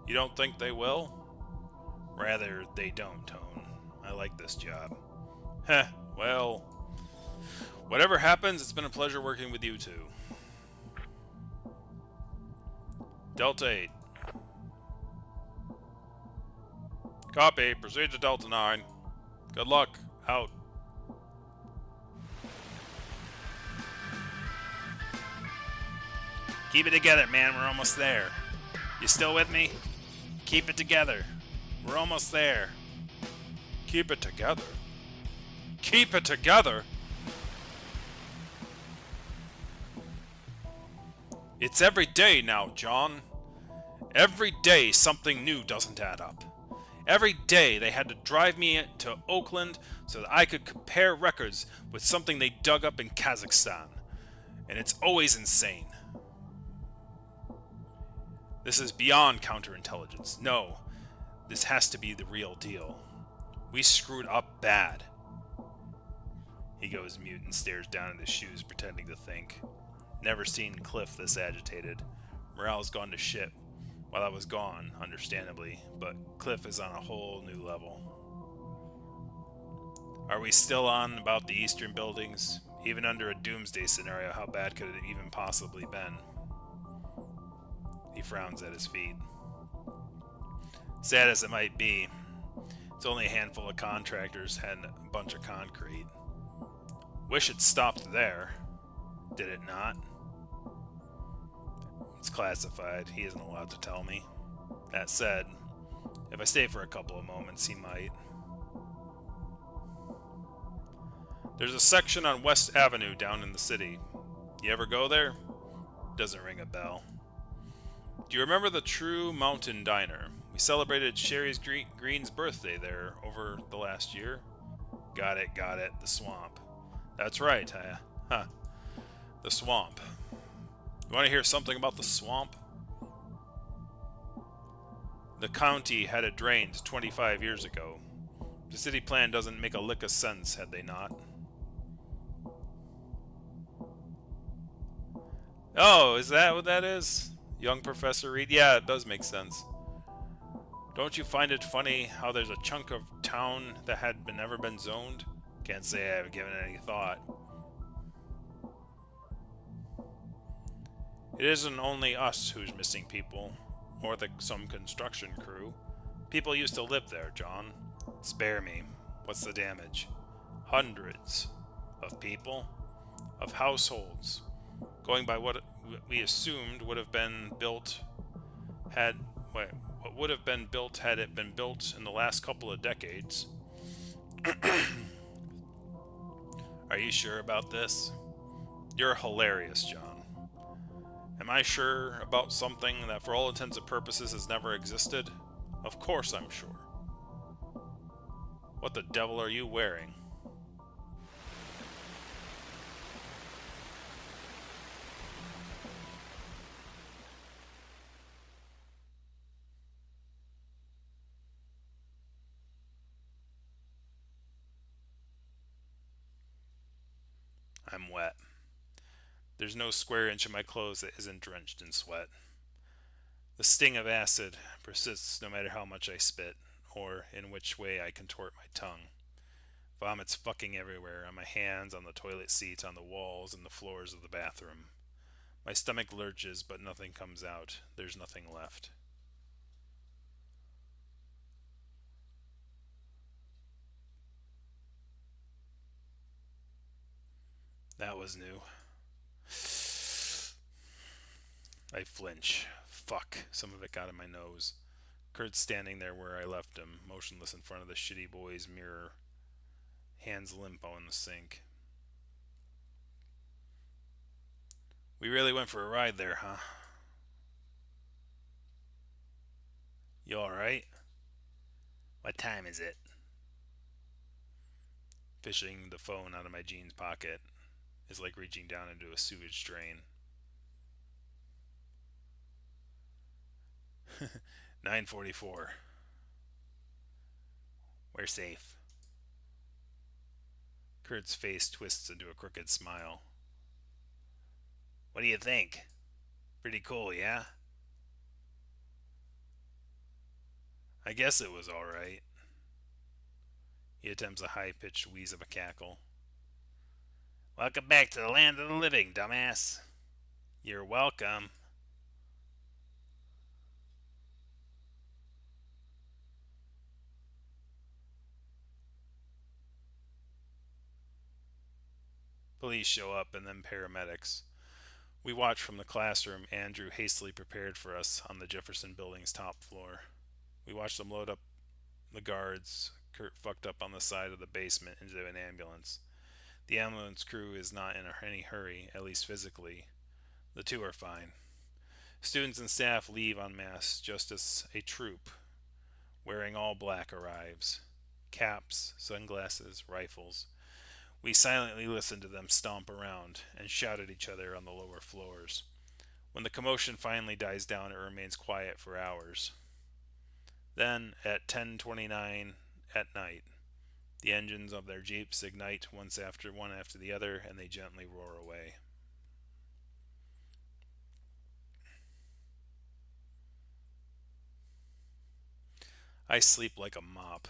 You don't think they will? Rather, they don't, Tone. I like this job. Heh, well... Whatever happens, it's been a pleasure working with you two. Delta 8. Copy. Proceed to Delta 9. Good luck. Out. Keep it together, man. We're almost there. You still with me? Keep it together. We're almost there. Keep it together? Keep it together? It's every day now, John. Every day something new doesn't add up. Every day they had to drive me to Oakland so that I could compare records with something they dug up in Kazakhstan. And it's always insane. This is beyond counterintelligence. No, this has to be the real deal. We screwed up bad. He goes mute and stares down at his shoes, pretending to think. Never seen Cliff this agitated. Morale's gone to shit while I was gone, understandably, but Cliff is on a whole new level. Are we still on about the eastern buildings? Even under a doomsday scenario, how bad could it even possibly been? He frowns at his feet. Sad as it might be, it's only a handful of contractors and a bunch of concrete. Wish it stopped there. Did it not? It's classified. He isn't allowed to tell me. That said, if I stay for a couple of moments, he might. There's a section on West Avenue down in the city. You ever go there? Doesn't ring a bell. Do you remember the True Mountain Diner? We celebrated Sherry's Green's birthday there over the last year. Got it. The swamp. That's right. The swamp. You want to hear something about the swamp? The county had it drained 25 years ago. The city plan doesn't make a lick of sense, had they not. Oh, is that what that is? Young Professor Reed? Yeah, it does make sense. Don't you find it funny how there's a chunk of town that had never been zoned? Can't say I have given it any thought. It isn't only us who's missing people, or some construction crew. People used to live there, John. Spare me. What's the damage? Hundreds of people, of households, going by what we assumed would have been built what would have been built had it been built in the last couple of decades. Are you sure about this? You're hilarious, John. Am I sure about something that for all intents and purposes has never existed? Of course I'm sure. What the devil are you wearing? I'm wet. There's no square inch of my clothes that isn't drenched in sweat. The sting of acid persists no matter how much I spit, or in which way I contort my tongue. Vomit's fucking everywhere, on my hands, on the toilet seat, on the walls, and the floors of the bathroom. My stomach lurches, but nothing comes out. There's nothing left. That was new. I flinch. Fuck. Some of it got in my nose. Kurt's standing there where I left him, motionless in front of the shitty boy's mirror, hands limp on the sink. We really went for a ride there, huh? You alright? What time is it? Fishing the phone out of my jeans pocket is like reaching down into a sewage drain. 9:44. We're safe. Kurt's face twists into a crooked smile. What do you think? Pretty cool, yeah? I guess it was alright. He attempts a high pitched wheeze of a cackle. Welcome back to the land of the living, dumbass. You're welcome. Police show up and then paramedics. We watch from the classroom Andrew hastily prepared for us on the Jefferson Building's top floor. We watch them load up the guards Kurt fucked up on the side of the basement into an ambulance. The ambulance crew is not in any hurry, at least physically. The two are fine. Students and staff leave en masse just as a troop, wearing all black, arrives. Caps, sunglasses, rifles. We silently listen to them stomp around and shout at each other on the lower floors. When the commotion finally dies down, it remains quiet for hours. Then, at 10:29 at night, the engines of their jeeps ignite one after the other, and they gently roar away. I sleep like a mop.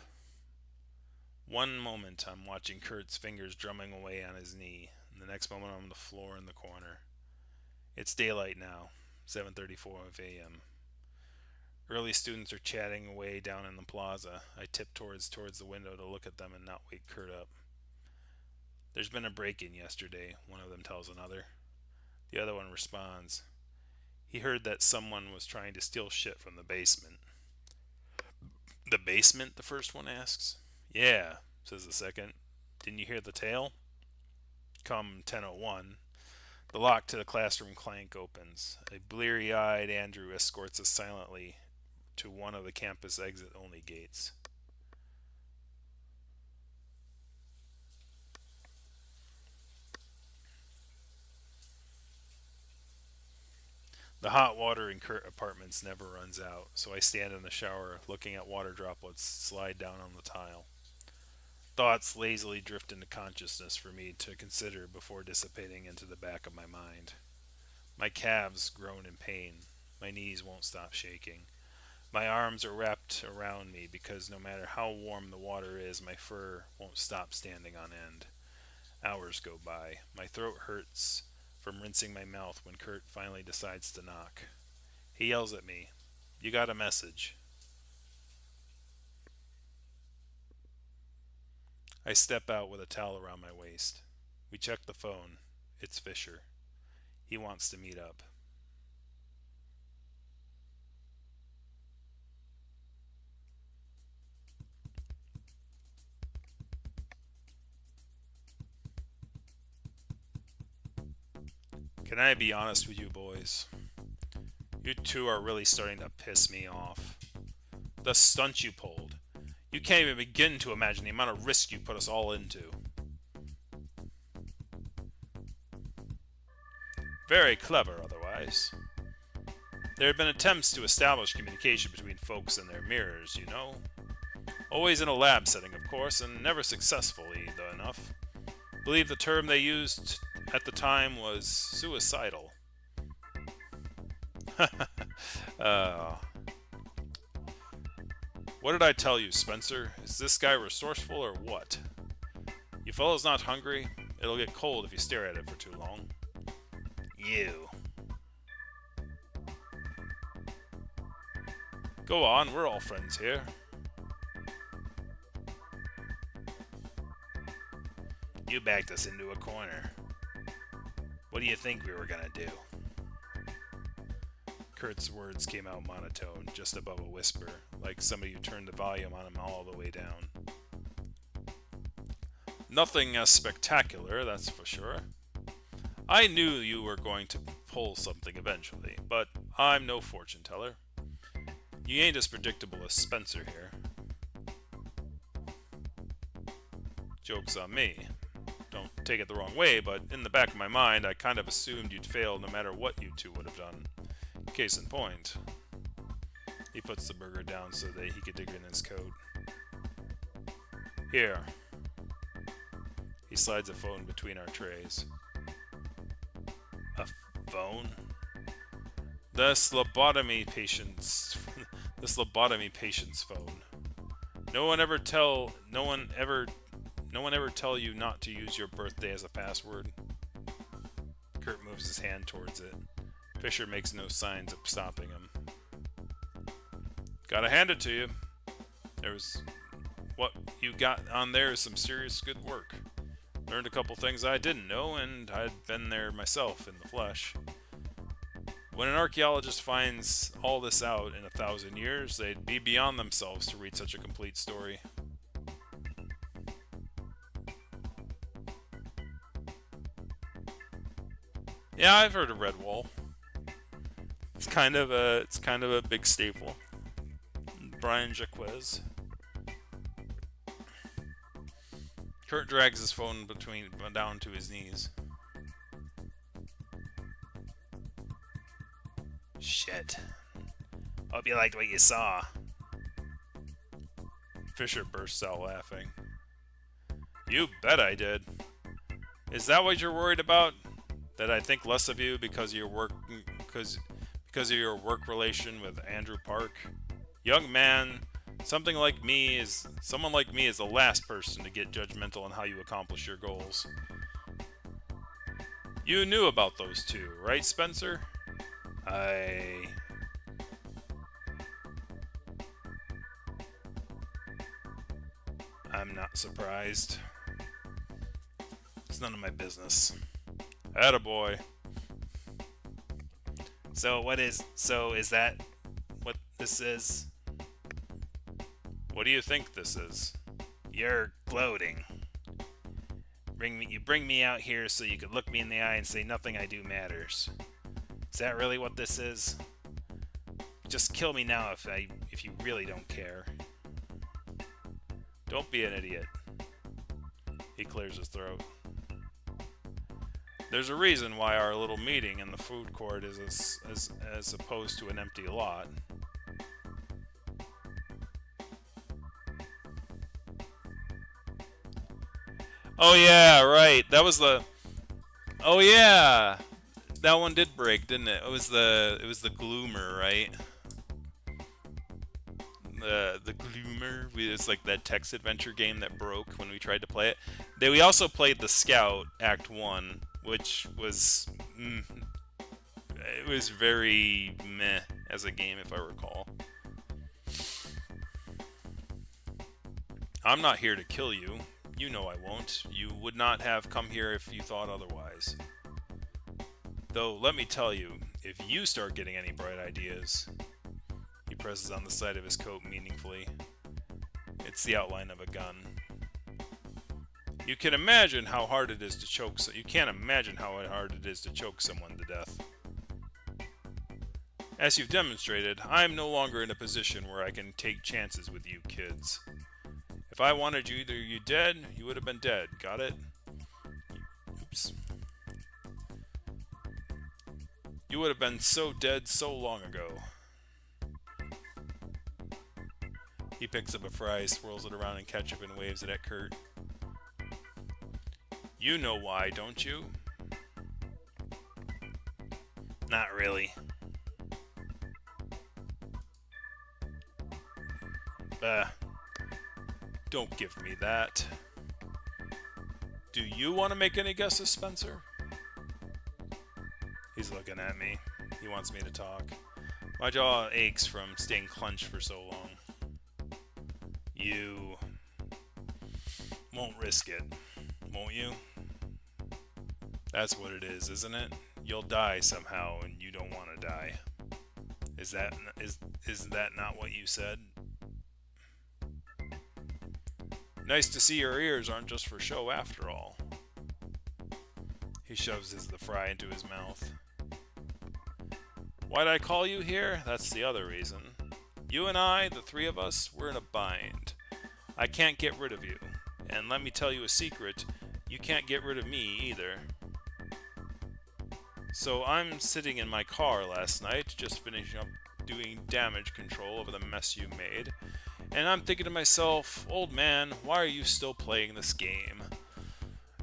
One moment I'm watching Kurt's fingers drumming away on his knee, and the next moment I'm on the floor in the corner. It's daylight now, 7:34 a.m. Early students are chatting away down in the plaza. I tip towards the window to look at them and not wake Kurt up. There's been a break-in yesterday, one of them tells another. The other one responds. He heard that someone was trying to steal shit from the basement. The basement? The first one asks. Yeah, says the second. Didn't you hear the tale? Come 10:01. The lock to the classroom clank opens. A bleary-eyed Andrew escorts us silently to one of the campus exit-only gates. The hot water in Kurt apartments never runs out, so I stand in the shower looking at water droplets slide down on the tile. Thoughts lazily drift into consciousness for me to consider before dissipating into the back of my mind. My calves groan in pain. My knees won't stop shaking. My arms are wrapped around me because no matter how warm the water is, my fur won't stop standing on end. Hours go by. My throat hurts from rinsing my mouth when Kurt finally decides to knock. He yells at me, "You got a message." I step out with a towel around my waist. We check the phone. It's Fisher. He wants to meet up. Can I be honest with you boys? You two are really starting to piss me off. The stunt you pulled. You can't even begin to imagine the amount of risk you put us all into. Very clever, otherwise. There have been attempts to establish communication between folks and their mirrors, you know. Always in a lab setting, of course, and never successfully, though enough. Believe the term they used at the time was suicidal. uh, what did I tell you, Spencer? Is this guy resourceful or what? You fellows not hungry? It'll get cold if you stare at it for too long. You. Go on, we're all friends here. You backed us into a corner. What do you think we were gonna do? Kurt's words came out monotone, just above a whisper, like somebody who turned the volume on him all the way down. Nothing as spectacular, that's for sure. I knew you were going to pull something eventually, but I'm no fortune teller. You ain't as predictable as Spencer here. Joke's on me. Don't take it the wrong way, but in the back of my mind, I kind of assumed you'd fail no matter what you two would have done. Case in point. He puts the burger down so that he could dig it in his coat. Here. He slides a phone between our trays. A phone? The phlebotomy patient's phone. No one ever tell you not to use your birthday as a password. Kurt moves his hand towards it. Fisher makes no signs of stopping him. Gotta hand it to you. What you got on there is some serious good work. Learned a couple things I didn't know, and I'd been there myself in the flesh. When an archaeologist finds all this out in 1,000 years, they'd be beyond themselves to read such a complete story. Yeah, I've heard of Redwall. It's kind of a big staple. Brian Jaquez. Kurt drags his phone down to his knees. Shit. Hope you liked what you saw. Fisher bursts out laughing. You bet I did. Is that what you're worried about? That I think less of you because of your work relation with Andrew Park? Young man, someone like me is the last person to get judgmental on how you accomplish your goals. You knew about those two, right, Spencer? I'm not surprised. It's none of my business. Attaboy. Is that what this is? What do you think this is? You're gloating. You bring me out here so you could look me in the eye and say nothing I do matters. Is that really what this is? Just kill me now if you really don't care. Don't be an idiot. He clears his throat. There's a reason why our little meeting in the food court is as opposed to an empty lot. Oh yeah, right. That was the. Oh yeah, that one did break, didn't it? It was the Gloomer, right? The Gloomer. It's like that text adventure game that broke when we tried to play it. We also played the Scout Act 1, which was it was very meh as a game, if I recall. I'm not here to kill you. You know I won't. You would not have come here if you thought otherwise. Though, let me tell you, if you start getting any bright ideas... He presses on the side of his coat meaningfully. It's the outline of a gun. You can imagine how hard it is to choke. You can't imagine how hard it is to choke someone to death. As you've demonstrated, I am no longer in a position where I can take chances with you kids. If I wanted you, either you dead, you would have been dead. Got it? Oops. You would have been so dead so long ago. He picks up a fry, swirls it around in ketchup, and waves it at Kurt. You know why, don't you? Not really. Don't give me that. Do you want to make any guesses, Spencer? He's looking at me. He wants me to talk. My jaw aches from staying clenched for so long. You won't risk it, won't you? That's what it is, isn't it? You'll die somehow, and you don't want to die. Is that not what you said? Nice to see your ears aren't just for show after all. He shoves the fry into his mouth. Why'd I call you here? That's the other reason. You and I, the three of us, we're in a bind. I can't get rid of you. And let me tell you a secret, you can't get rid of me either. So I'm sitting in my car last night, just finishing up doing damage control over the mess you made. And I'm thinking to myself, old man, why are you still playing this game?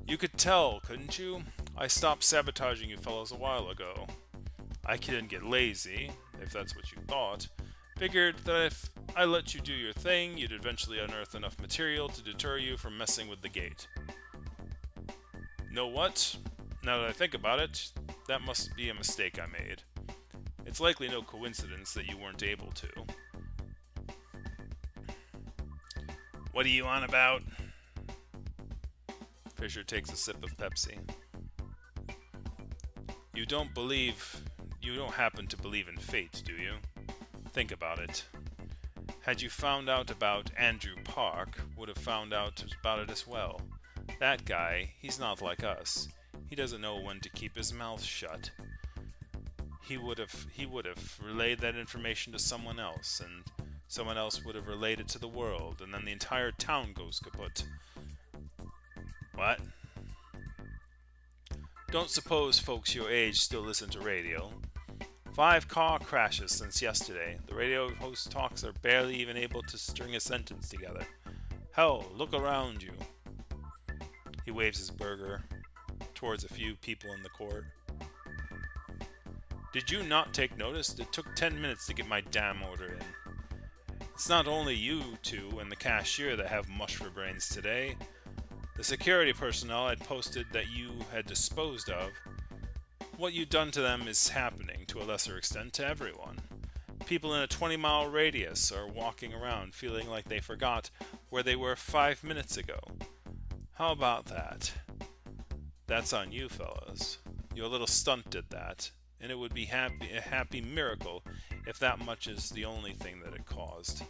You could tell, couldn't you? I stopped sabotaging you fellows a while ago. I didn't get lazy, if that's what you thought. Figured that if I let you do your thing, you'd eventually unearth enough material to deter you from messing with the gate. Know what? Now that I think about it, that must be a mistake I made. It's likely no coincidence that you weren't able to. What are you on about? Fisher takes a sip of Pepsi. You don't happen to believe in fate, do you? Think about it. Had you found out about Andrew Park, would have found out about it as well. That guy, he's not like us. He doesn't know when to keep his mouth shut. He would have relayed that information to someone else, and someone else would have relayed it to the world, and then the entire town goes kaput. What? Don't suppose folks your age still listen to radio. 5 car crashes since yesterday. The radio host talks are barely even able to string a sentence together. Hell, look around you. He waves his burger towards a few people in the court. Did you not take notice? It took 10 minutes to get my damn order in. It's not only you two and the cashier that have mush for brains today. The security personnel I'd posted that you had disposed of. What you've done to them is happening, to a lesser extent, to everyone. People in a 20-mile radius are walking around feeling like they forgot where they were 5 minutes ago. How about that? That's on you, fellas. Your little stunt did that, and it would be a happy miracle if that much is the only thing that it caused.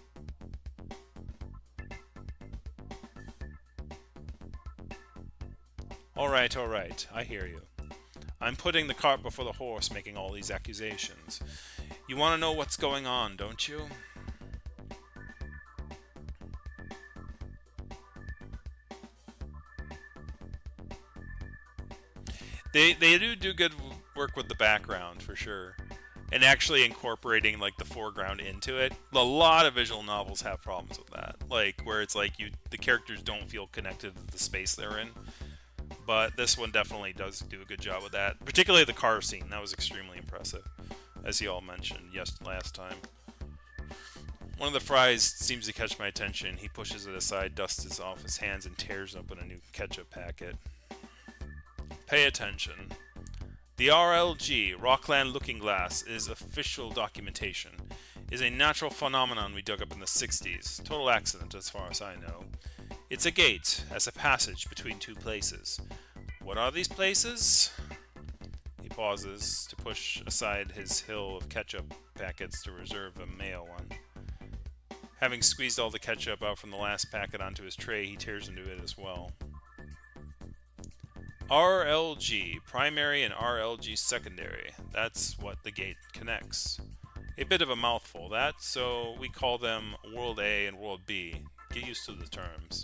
All right, I hear you. I'm putting the cart before the horse making all these accusations. You want to know what's going on, don't you? They do good work with the background, for sure. And actually incorporating, like, the foreground into it. A lot of visual novels have problems with that. Like, where it's like the characters don't feel connected to the space they're in. But this one definitely does do a good job with that. Particularly the car scene. That was extremely impressive. As you all mentioned last time. One of the fries seems to catch my attention. He pushes it aside, dusts it off his hands, and tears open a new ketchup packet. Pay attention. The RLG, Rockland Looking Glass, is official documentation. Is a natural phenomenon we dug up in the 60s. Total accident as far as I know. It's a gate, as a passage between two places. What are these places? He pauses to push aside his hill of ketchup packets to reserve a mayo one. Having squeezed all the ketchup out from the last packet onto his tray, he tears into it as well. RLG primary and RLG secondary. That's what the gate connects. A bit of a mouthful, that, so we call them World A and World B. Get used to the terms.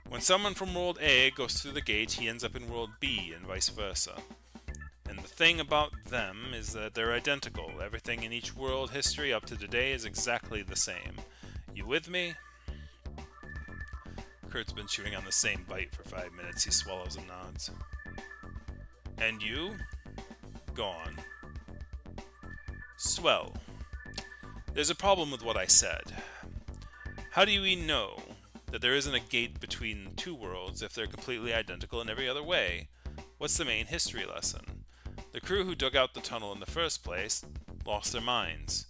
When someone from World A goes through the gate, he ends up in World B and vice versa. And the thing about them is that they're identical. Everything in each world history up to today is exactly the same. You with me? Kurt's been chewing on the same bite for 5 minutes. He swallows and nods. And you? Go on. Swell. There's a problem with what I said. How do we know that there isn't a gate between two worlds if they're completely identical in every other way? What's the main history lesson? The crew who dug out the tunnel in the first place lost their minds.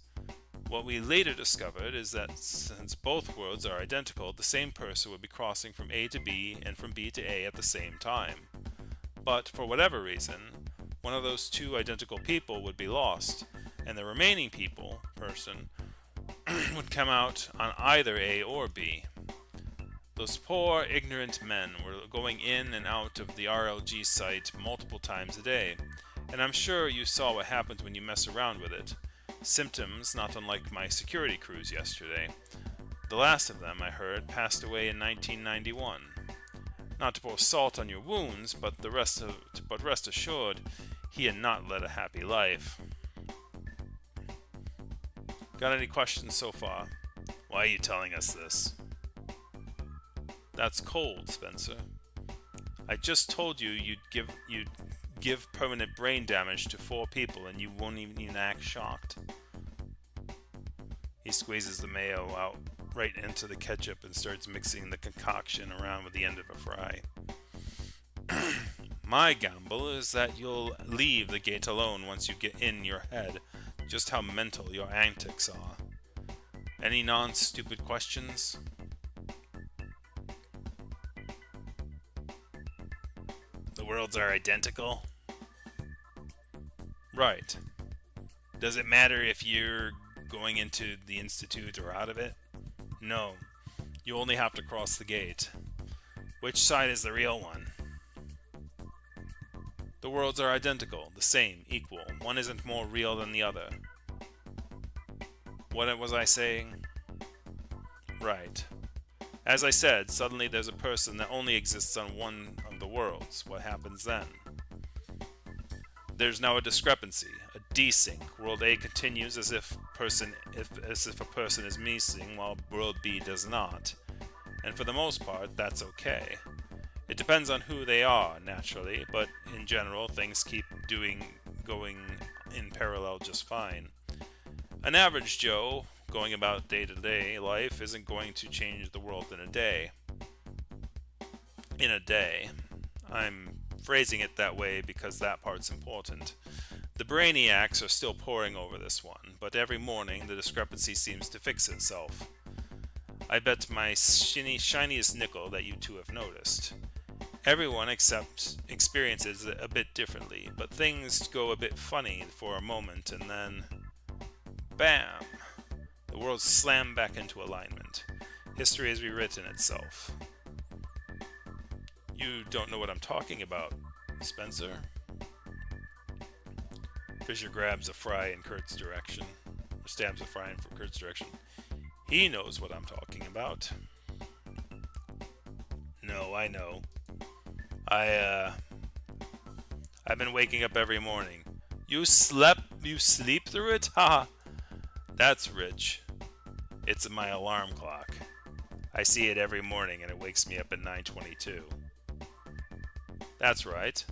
What we later discovered is that since both worlds are identical, the same person would be crossing from A to B and from B to A at the same time. But for whatever reason, one of those two identical people would be lost, and the remaining person would come out on either A or B. Those poor, ignorant men were going in and out of the RLG site multiple times a day, and I'm sure you saw what happens when you mess around with it. Symptoms not unlike my security crews yesterday. The last of them, I heard, passed away in 1991. Not to pour salt on your wounds, but rest assured, he had not led a happy life. Got any questions so far? Why are you telling us this? That's cold, Spencer. I just told you you'd give permanent brain damage to 4 people and you won't even act shocked. He squeezes the mayo out right into the ketchup and starts mixing the concoction around with the end of a fry. My gamble is that you'll leave the gate alone once you get in your head just how mental your antics are. Any non-stupid questions? The worlds are identical? Right. Does it matter if you're going into the Institute or out of it? No. You only have to cross the gate. Which side is the real one? The worlds are identical, the same, equal. One isn't more real than the other. What was I saying? Right. As I said, suddenly there's a person that only exists on one of the worlds. What happens then? There's now a discrepancy, a desync. World A continues as if a person is missing, while World B does not. And for the most part, that's okay. It depends on who they are, naturally, but in general, things keep going in parallel just fine. An average Joe, going about day-to-day life, isn't going to change the world in a day. In a day. I'm phrasing it that way because that part's important. The brainiacs are still poring over this one, but every morning the discrepancy seems to fix itself. I bet my shiniest nickel that you two have noticed. Everyone experiences it a bit differently, but things go a bit funny for a moment and then... BAM! The worlds slam back into alignment. History has rewritten itself. You don't know what I'm talking about, Spencer. Fisher grabs a fry in Kurt's direction, or stabs a fry in Kurt's direction. He knows what I'm talking about. No, I know. I've been waking up every morning. You sleep through it? Haha. That's rich. It's my alarm clock. I see it every morning and it wakes me up at 9:22. That's right.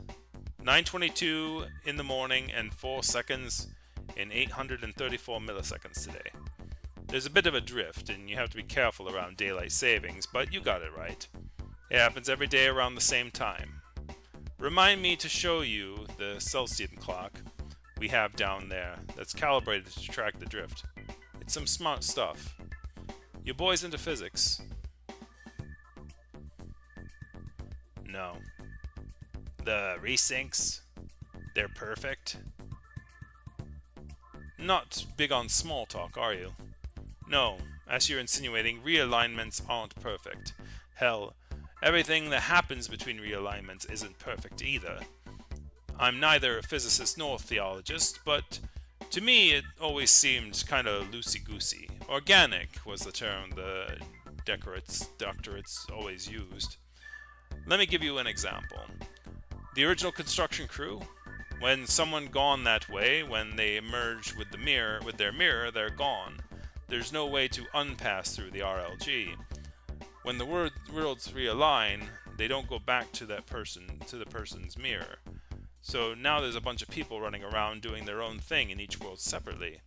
9:22 in the morning and 4 seconds in 834 milliseconds today. There's a bit of a drift and you have to be careful around daylight savings, but you got it right. It happens every day around the same time. Remind me to show you the Celsius clock we have down there that's calibrated to track the drift. It's some smart stuff. You boys into physics? No. The resyncs? They're perfect? Not big on small talk, are you? No, as you're insinuating, realignments aren't perfect. Hell, Everything that happens between realignments isn't perfect either. I'm neither a physicist nor a theologist, but to me it always seemed kind of loosey goosey. Organic was the term the doctorates always used. Let me give you an example. The original construction crew, when someone gone that way, when they merge with their mirror, they're gone. There's no way to unpass through the RLG. When the worlds realign, they don't go back to the person's mirror. So now there's a bunch of people running around doing their own thing in each world separately.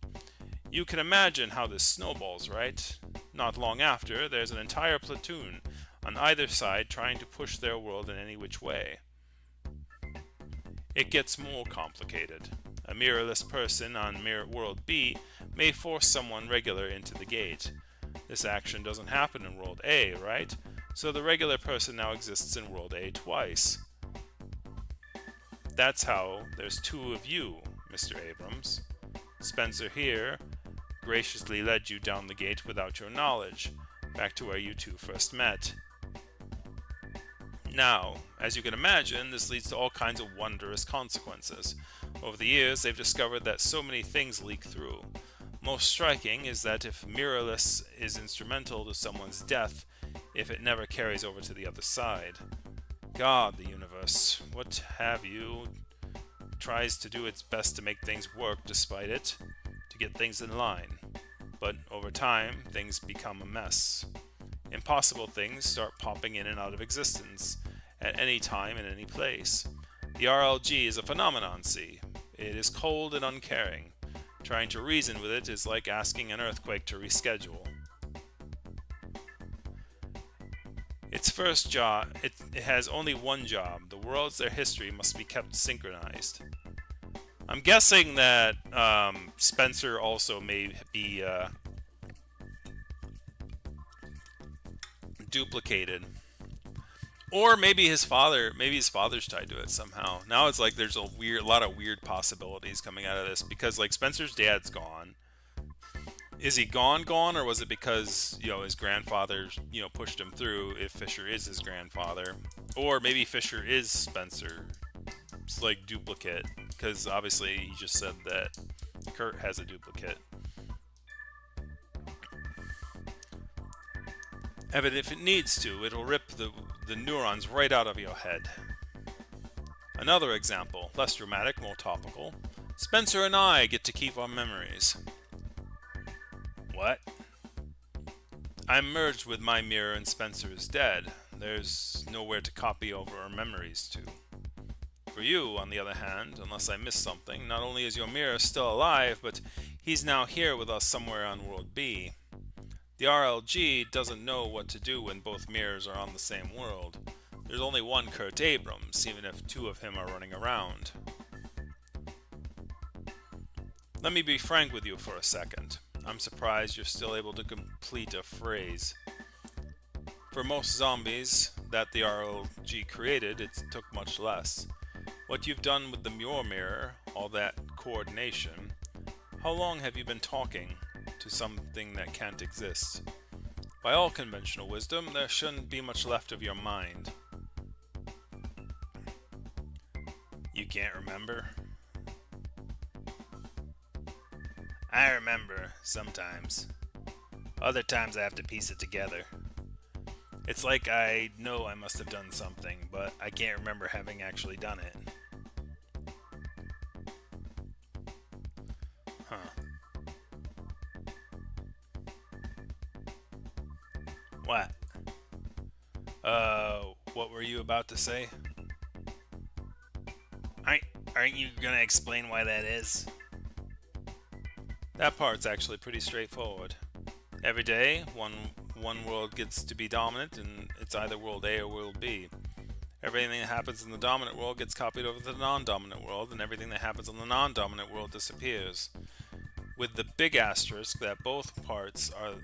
You can imagine how this snowballs, right? Not long after, there's an entire platoon on either side trying to push their world in any which way. It gets more complicated. A mirrorless person on mirror world B may force someone regular into the gate. This action doesn't happen in world A, right? So the regular person now exists in world A twice. That's how there's two of you, Mr. Abrams. Spencer here graciously led you down the gate without your knowledge, back to where you two first met. Now, as you can imagine, this leads to all kinds of wondrous consequences. Over the years, they've discovered that so many things leak through. Most striking is that if mirrorless is instrumental to someone's death, if it never carries over to the other side. God, the universe, what have you, tries to do its best to make things work despite it, to get things in line. But over time, things become a mess. Impossible things start popping in and out of existence, at any time and any place. The RLG is a phenomenon, see. It is cold and uncaring. Trying to reason with it is like asking an earthquake to reschedule. Its first job, it has only one job. The worlds, their history must be kept synchronized. I'm guessing that Spencer also may be duplicated. Or maybe his father's tied to it somehow. Now it's like there's a lot of weird possibilities coming out of this because like Spencer's dad's gone. Is he gone, or was it because, his grandfather, pushed him through if Fisher is his grandfather? Or maybe Fisher is Spencer. It's like duplicate, because obviously he just said that Kurt has a duplicate. But if it needs to, it'll rip the neurons right out of your head. Another example, less dramatic, more topical. Spencer and I get to keep our memories. What? I'm merged with my mirror and Spencer is dead. There's nowhere to copy over our memories to. For you, on the other hand, unless I missed something, not only is your mirror still alive, but he's now here with us somewhere on World B. The RLG doesn't know what to do when both mirrors are on the same world. There's only one Kurt Abrams, even if two of him are running around. Let me be frank with you for a second. I'm surprised you're still able to complete a phrase. For most zombies that the RLG created, it took much less. What you've done with the Muir mirror, all that coordination, how long have you been talking to something that can't exist? By all conventional wisdom, there shouldn't be much left of your mind. You can't remember? I remember, sometimes. Other times I have to piece it together. It's like I know I must have done something, but I can't remember having actually done it. Huh. What? What were you about to say? Aren't you gonna explain why that is? That part's actually pretty straightforward. Every day, one world gets to be dominant, and it's either world A or world B. Everything that happens in the dominant world gets copied over to the non-dominant world, and everything that happens on the non-dominant world disappears. With the big asterisk that both parts of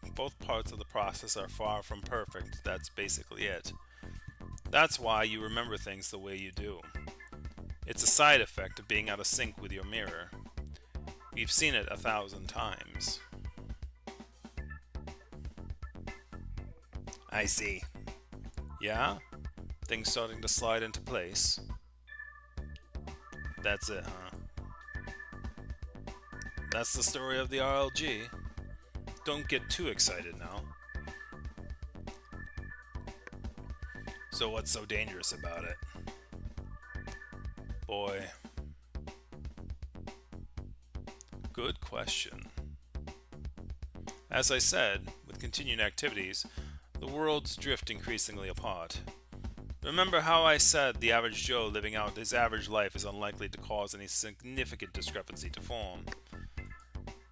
the process are far from perfect. That's basically it. That's why you remember things the way you do. It's a side effect of being out of sync with your mirror. We've seen it 1,000 times. I see. Yeah? Things starting to slide into place. That's it, huh? That's the story of the RLG. Don't get too excited now. So what's so dangerous about it? Boy, good question. As I said, with continued activities, the worlds drift increasingly apart. Remember how I said the average Joe living out his average life is unlikely to cause any significant discrepancy to form?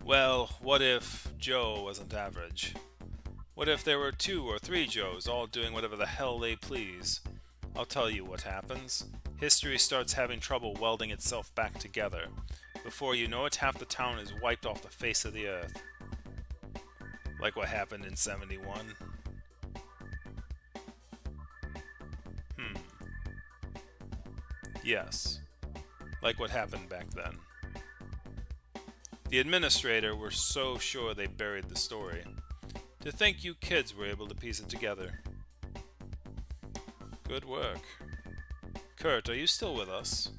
Well, what if Joe wasn't average? What if there were 2 or 3 Joes all doing whatever the hell they please? I'll tell you what happens. History starts having trouble welding itself back together. Before you know it, half the town is wiped off the face of the earth. Like what happened in 71. Yes, like what happened back then. The administrator were so sure they buried the story. To think you kids were able to piece it together. Good work. Kurt, are you still with us?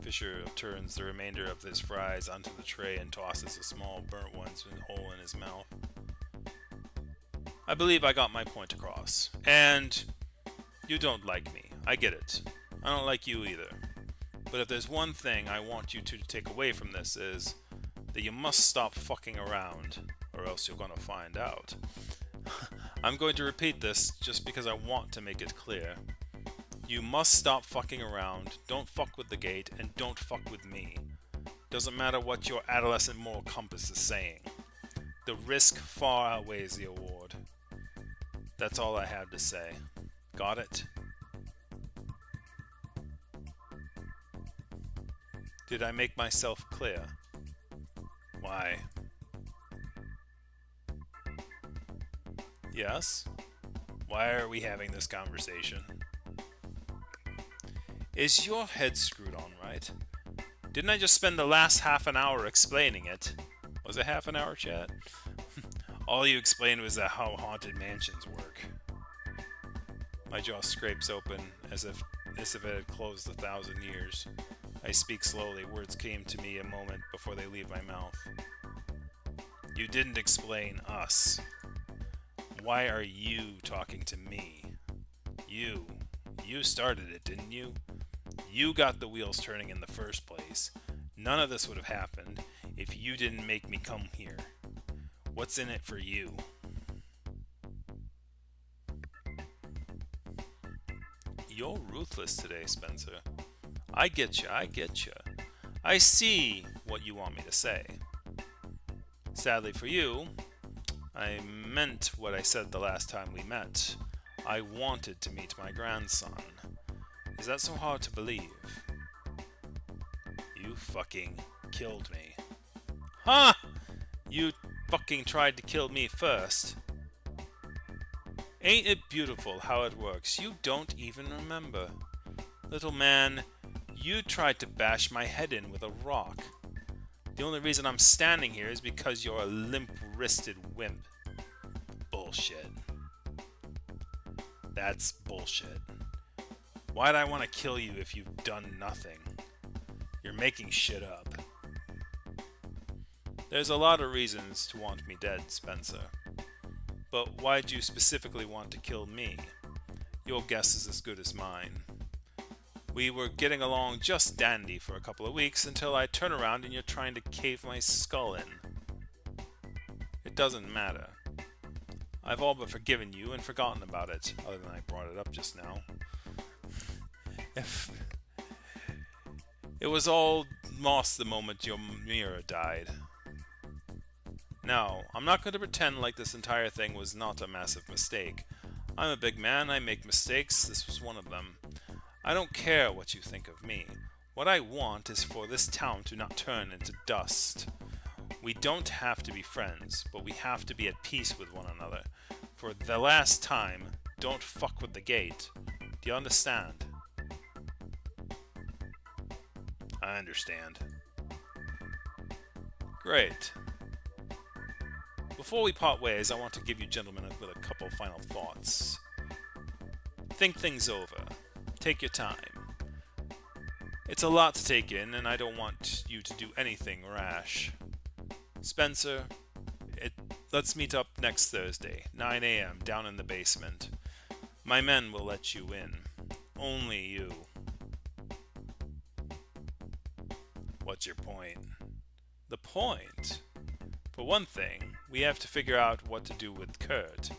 Fisher turns the remainder of his fries onto the tray and tosses a small burnt one's hole in his mouth. I believe I got my point across. And you don't like me. I get it. I don't like you either. But if there's one thing I want you two to take away from this is that you must stop fucking around, or else you're gonna find out. I'm going to repeat this just because I want to make it clear. You must stop fucking around, don't fuck with the gate, and don't fuck with me. Doesn't matter what your adolescent moral compass is saying. The risk far outweighs the award. That's all I had to say. Got it? Did I make myself clear? Why? Yes? Why are we having this conversation? Is your head screwed on right? Didn't I just spend the last half an hour explaining it? Was it half an hour, chat? All you explained was that how haunted mansions work. My jaw scrapes open as if it had closed 1,000 years. I speak slowly. Words came to me a moment before they leave my mouth. You didn't explain us. Why are you talking to me? You started it, didn't you? You got the wheels turning in the first place. None of this would have happened if you didn't make me come here. What's in it for you? You're ruthless today, Spencer. I get ya. I see what you want me to say. Sadly for you, I meant what I said the last time we met. I wanted to meet my grandson. Is that so hard to believe? You fucking killed me. Huh? You fucking tried to kill me first. Ain't it beautiful how it works? You don't even remember. Little man, you tried to bash my head in with a rock. The only reason I'm standing here is because you're a limp-wristed wimp. Bullshit. That's bullshit. Why'd I want to kill you if you've done nothing? You're making shit up. There's a lot of reasons to want me dead, Spencer. But why'd you specifically want to kill me? Your guess is as good as mine. We were getting along just dandy for a couple of weeks until I turn around and you're trying to cave my skull in. It doesn't matter. I've all but forgiven you and forgotten about it, other than I brought it up just now. It was all lost the moment your mirror died. Now, I'm not going to pretend like this entire thing was not a massive mistake. I'm a big man, I make mistakes, this was one of them. I don't care what you think of me. What I want is for this town to not turn into dust. We don't have to be friends, but we have to be at peace with one another. For the last time, don't fuck with the gate. Do you understand? I understand. Great. Before we part ways, I want to give you gentlemen with a couple final thoughts. Think things over. Take your time. It's a lot to take in, and I don't want you to do anything rash. Spencer, it, let's meet up next Thursday, 9 a.m., down in the basement. My men will let you in. Only you. What's your point? The point? For one thing, we have to figure out what to do with Kurt.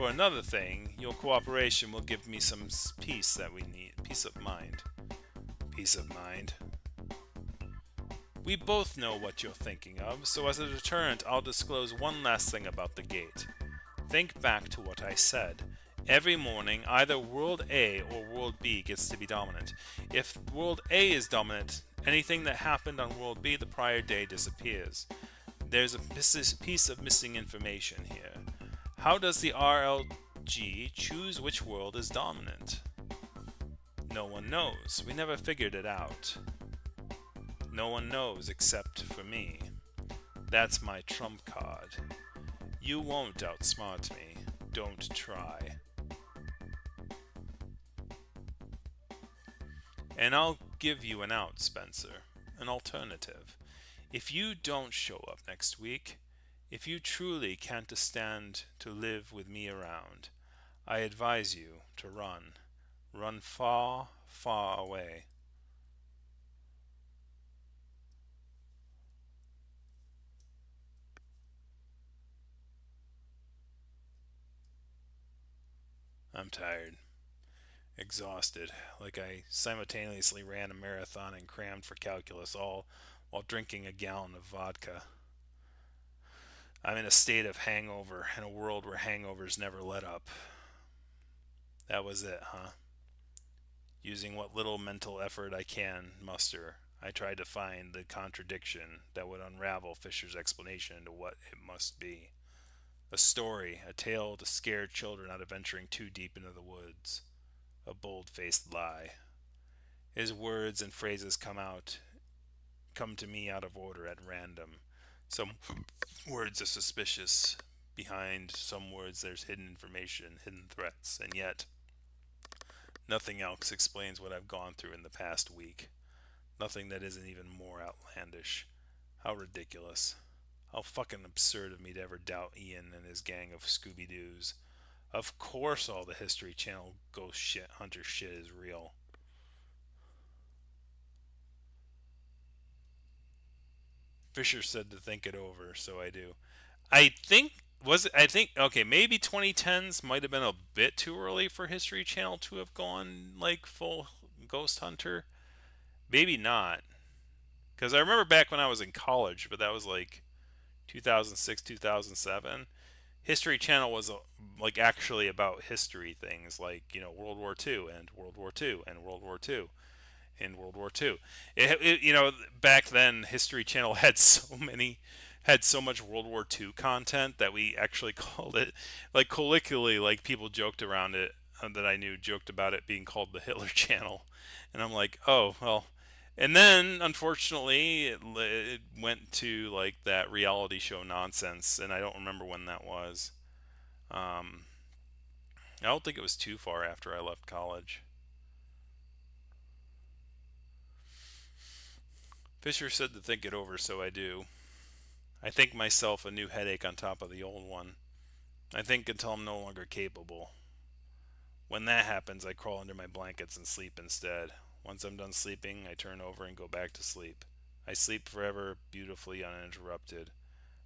For another thing, your cooperation will give me some peace that we need. Peace of mind. Peace of mind. We both know what you're thinking of, so as a deterrent, I'll disclose one last thing about the gate. Think back to what I said. Every morning, either World A or World B gets to be dominant. If World A is dominant, anything that happened on World B the prior day disappears. There's a piece of missing information here. How does the RLG choose which world is dominant? No one knows. We never figured it out. No one knows except for me. That's my trump card. You won't outsmart me. Don't try. And I'll give you an out, Spencer. An alternative. If you don't show up next week, if you truly can't stand to live with me around, I advise you to run. Run far, far away. I'm tired. Exhausted, like I simultaneously ran a marathon and crammed for calculus, all while drinking a gallon of vodka. I'm in a state of hangover in a world where hangovers never let up. That was it, huh? Using what little mental effort I can muster, I tried to find the contradiction that would unravel Fisher's explanation into what it must be. A story, a tale to scare children out of venturing too deep into the woods. A bold-faced lie. His words and phrases come to me out of order at random. Some words are suspicious. Behind some words there's hidden information, hidden threats, and yet nothing else explains what I've gone through in the past week. Nothing that isn't even more outlandish. How ridiculous. How fucking absurd of me to ever doubt Ian and his gang of Scooby-Doos. Of course all the History Channel ghost shit hunter shit is real. Fisher said to think it over, so I do. I think okay, maybe 2010s might have been a bit too early for History Channel to have gone like full ghost hunter. Maybe not. Cuz I remember back when I was in college, but that was like 2006, 2007. History Channel was like actually about history things like, World War II and World War II and World War II in World War II. Back then, History Channel had so much World War II content that we actually called it, like colloquially, like people joked around it, that I knew joked about it being called the Hitler Channel, and I'm like, oh well. And then, unfortunately, it went to like that reality show nonsense, and I don't remember when that was. Um, I don't think it was too far after I left college. Fisher said to think it over, so I do. I think myself a new headache on top of the old one. I think until I'm no longer capable. When that happens, I crawl under my blankets and sleep instead. Once I'm done sleeping, I turn over and go back to sleep. I sleep forever, beautifully uninterrupted,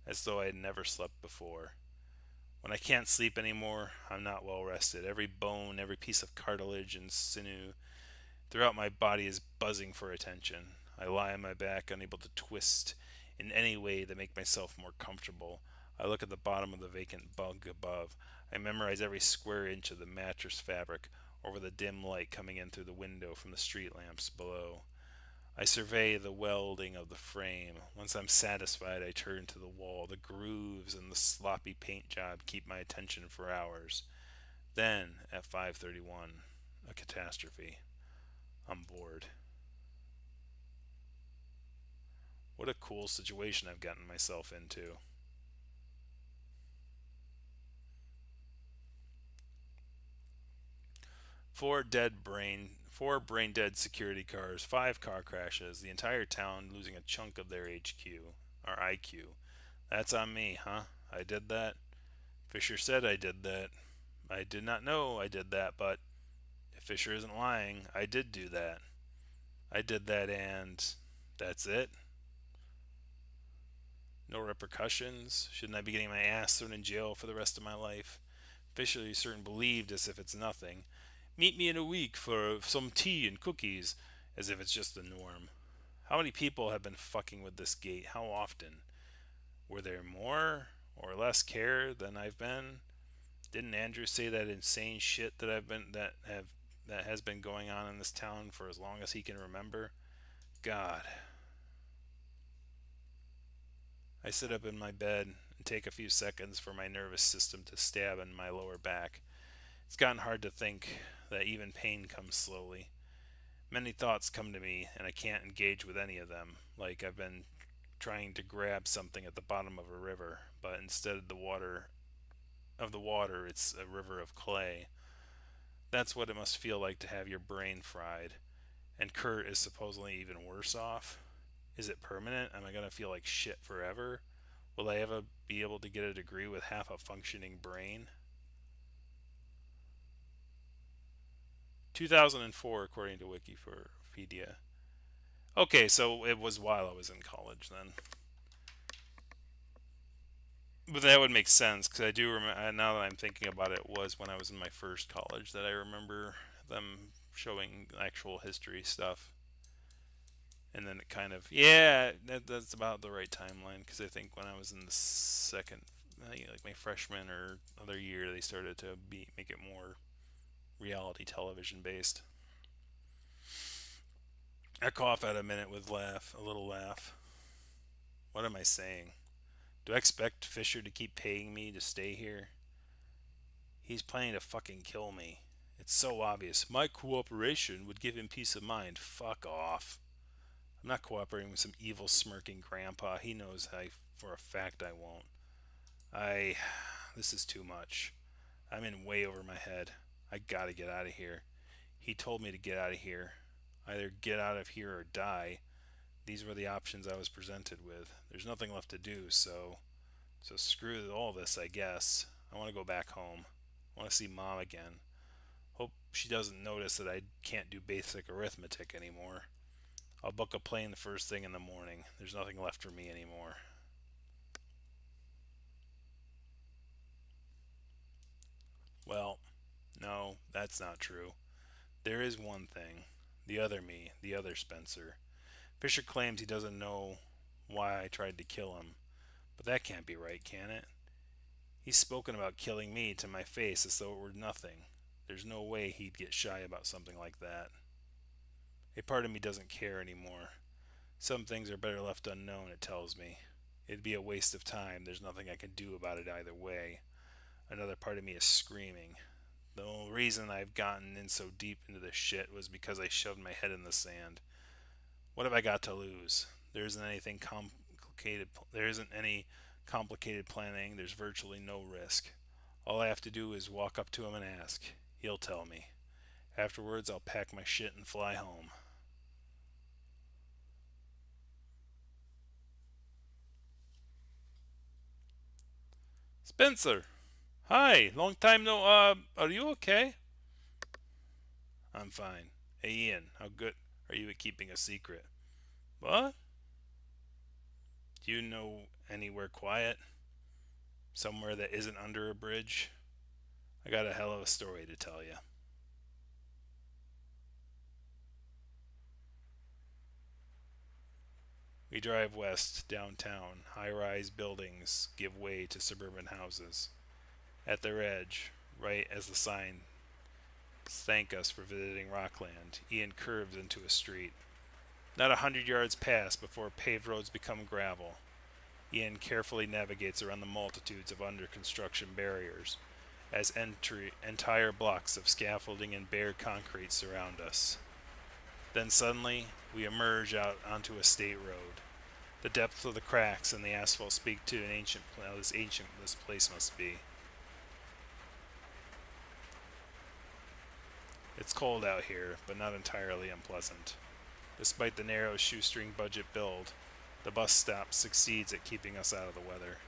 as though I had never slept before. When I can't sleep anymore, I'm not well rested. Every bone, every piece of cartilage and sinew throughout my body is buzzing for attention. I lie on my back, unable to twist in any way to make myself more comfortable. I look at the bottom of the vacant bunk above. I memorize every square inch of the mattress fabric over the dim light coming in through the window from the street lamps below. I survey the welding of the frame. Once I'm satisfied, I turn to the wall. The grooves and the sloppy paint job keep my attention for hours. Then, at 5:31, a catastrophe. I'm bored. What a cool situation I've gotten myself into. Four brain dead security cars, five car crashes, the entire town losing a chunk of their HQ or IQ. That's on me, huh? I did that. Fisher said I did that. I did not know I did that, but if Fisher isn't lying, I did do that. I did that, and that's it. No repercussions. Shouldn't I be getting my ass thrown in jail for the rest of my life? Fisher is certain believed as if it's nothing. Meet me in a week for some tea and cookies, as if it's just the norm. How many people have been fucking with this gate? How often? Were there more or less care than I've been? Didn't Andrew say that insane shit that has been going on in this town for as long as he can remember? God. I sit up in my bed and take a few seconds for my nervous system to stab in my lower back. It's gotten hard to think that even pain comes slowly. Many thoughts come to me, and I can't engage with any of them, like I've been trying to grab something at the bottom of a river, but instead of the water, it's a river of clay. That's what it must feel like to have your brain fried. And Kurt is supposedly even worse off. Is it permanent? Am I going to feel like shit forever? Will I ever be able to get a degree with half a functioning brain? 2004, according to Wikipedia. Okay, so it was while I was in college then. But that would make sense because I do remember. Now that I'm thinking about it, it was when I was in my first college that I remember them showing actual history stuff, and then it kind of that's about the right timeline because I think when I was in the second, like my freshman or other year, they started to make it more reality television based. I cough at a minute with a little laugh. What am I saying? Do I expect Fisher to keep paying me to stay here? He's planning to fucking kill me. It's so obvious. My cooperation would give him peace of mind. Fuck off. I'm not cooperating with some evil smirking grandpa. He knows for a fact I won't. I. This is too much. I'm in way over my head. I gotta get out of here. He told me to get out of here. Either get out of here or die. These were the options I was presented with. There's nothing left to do, so screw all this, I guess. I want to go back home. I want to see Mom again. Hope she doesn't notice that I can't do basic arithmetic anymore. I'll book a plane the first thing in the morning. There's nothing left for me anymore. Well, no, that's not true. There is one thing. The other me, the other Spencer. Fisher claims he doesn't know why I tried to kill him. But that can't be right, can it? He's spoken about killing me to my face as though it were nothing. There's no way he'd get shy about something like that. A part of me doesn't care anymore. Some things are better left unknown, it tells me. It'd be a waste of time. There's nothing I can do about it either way. Another part of me is screaming. The only reason I've gotten in so deep into this shit was because I shoved my head in the sand. What have I got to lose? There isn't anything complicated. There isn't any complicated planning. There's virtually no risk. All I have to do is walk up to him and ask. He'll tell me. Afterwards, I'll pack my shit and fly home. Spencer! Hi! Long time no, are you okay? I'm fine. Hey Ian, how good are you at keeping a secret? What? Do you know anywhere quiet? Somewhere that isn't under a bridge? I got a hell of a story to tell you. We drive west, downtown. High rise buildings give way to suburban houses. At their edge, right as the sign thank us for visiting Rockland, Ian curves into a street. Not 100 yards pass before paved roads become gravel. Ian carefully navigates around the multitudes of under construction barriers as entire blocks of scaffolding and bare concrete surround us. Then suddenly, we emerge out onto a state road. The depth of the cracks in the asphalt speak to how ancient this place must be. It's cold out here, but not entirely unpleasant. Despite the narrow shoestring budget build, the bus stop succeeds at keeping us out of the weather.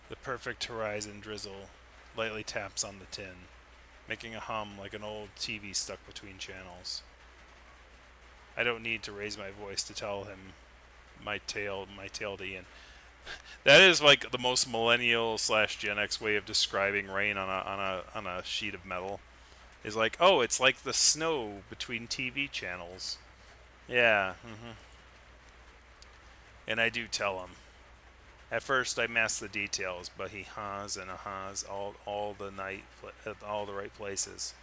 The perfect horizon drizzle lightly taps on the tin, making a hum like an old TV stuck between channels. I don't need to raise my voice to tell him my tale to Ian. That is like the most millennial slash Gen X way of describing rain on a sheet of metal. Is like, oh, it's like the snow between TV channels. Yeah, and I do tell him. At first, I mask the details, but he ha's and ahas all the night at all the right places,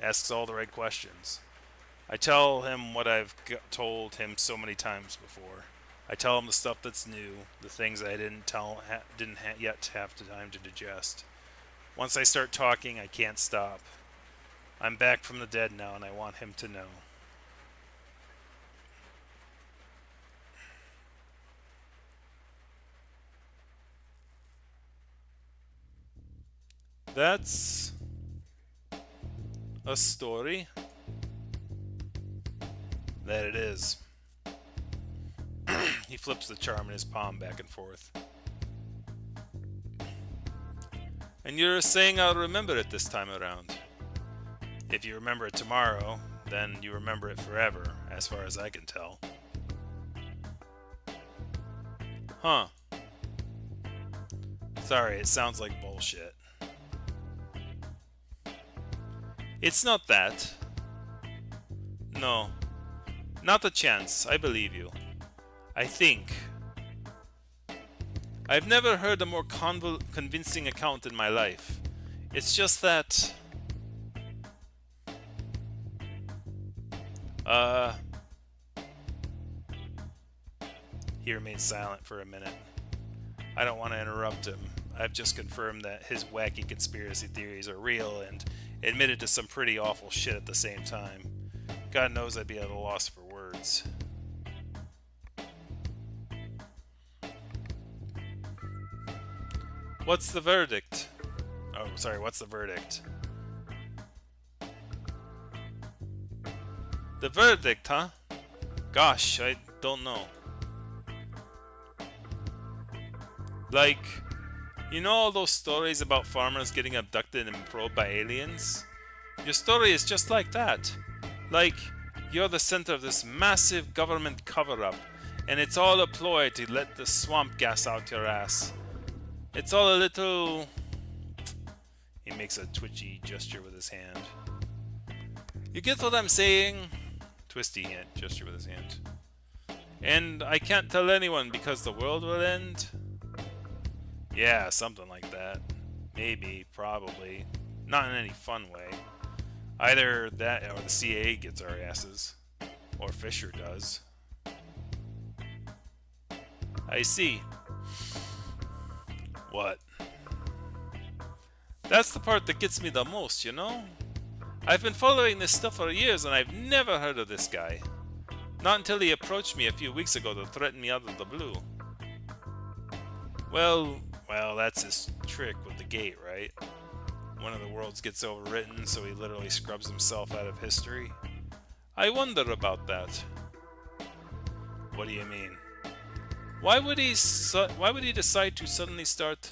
asks all the right questions. I tell him what I've told him so many times before. I tell him the stuff that's new, the things I didn't yet have the time to digest. Once I start talking, I can't stop. I'm back from the dead now, and I want him to know. That's a story. That it is. He flips the charm in his palm back and forth. And you're saying I'll remember it this time around. If you remember it tomorrow, then you remember it forever, as far as I can tell. Huh. Sorry, it sounds like bullshit. It's not that. No. Not a chance, I believe you. I think. I've never heard a more convincing account in my life. It's just that... He remains silent for a minute. I don't want to interrupt him. I've just confirmed that his wacky conspiracy theories are real and admitted to some pretty awful shit at the same time. God knows I'd be at a loss for words. What's the verdict? Oh, sorry, what's the verdict? The verdict, huh? Gosh, I don't know. Like, you know all those stories about farmers getting abducted and probed by aliens? Your story is just like that. Like, you're the center of this massive government cover-up, and it's all a ploy to let the swamp gas out your ass. It's all a little... He makes a twitchy gesture with his hand. You get what I'm saying? Twisty hand gesture with his hand. And I can't tell anyone because the world will end? Yeah, something like that. Maybe, probably. Not in any fun way. Either that or the CIA gets our asses. Or Fisher does. I see. What? That's the part that gets me the most, you know? I've been following this stuff for years and I've never heard of this guy. Not until he approached me a few weeks ago to threaten me out of the blue. Well, that's his trick with the gate, right? One of the worlds gets overwritten, so he literally scrubs himself out of history. I wonder about that. What do you mean? Why would he decide to suddenly start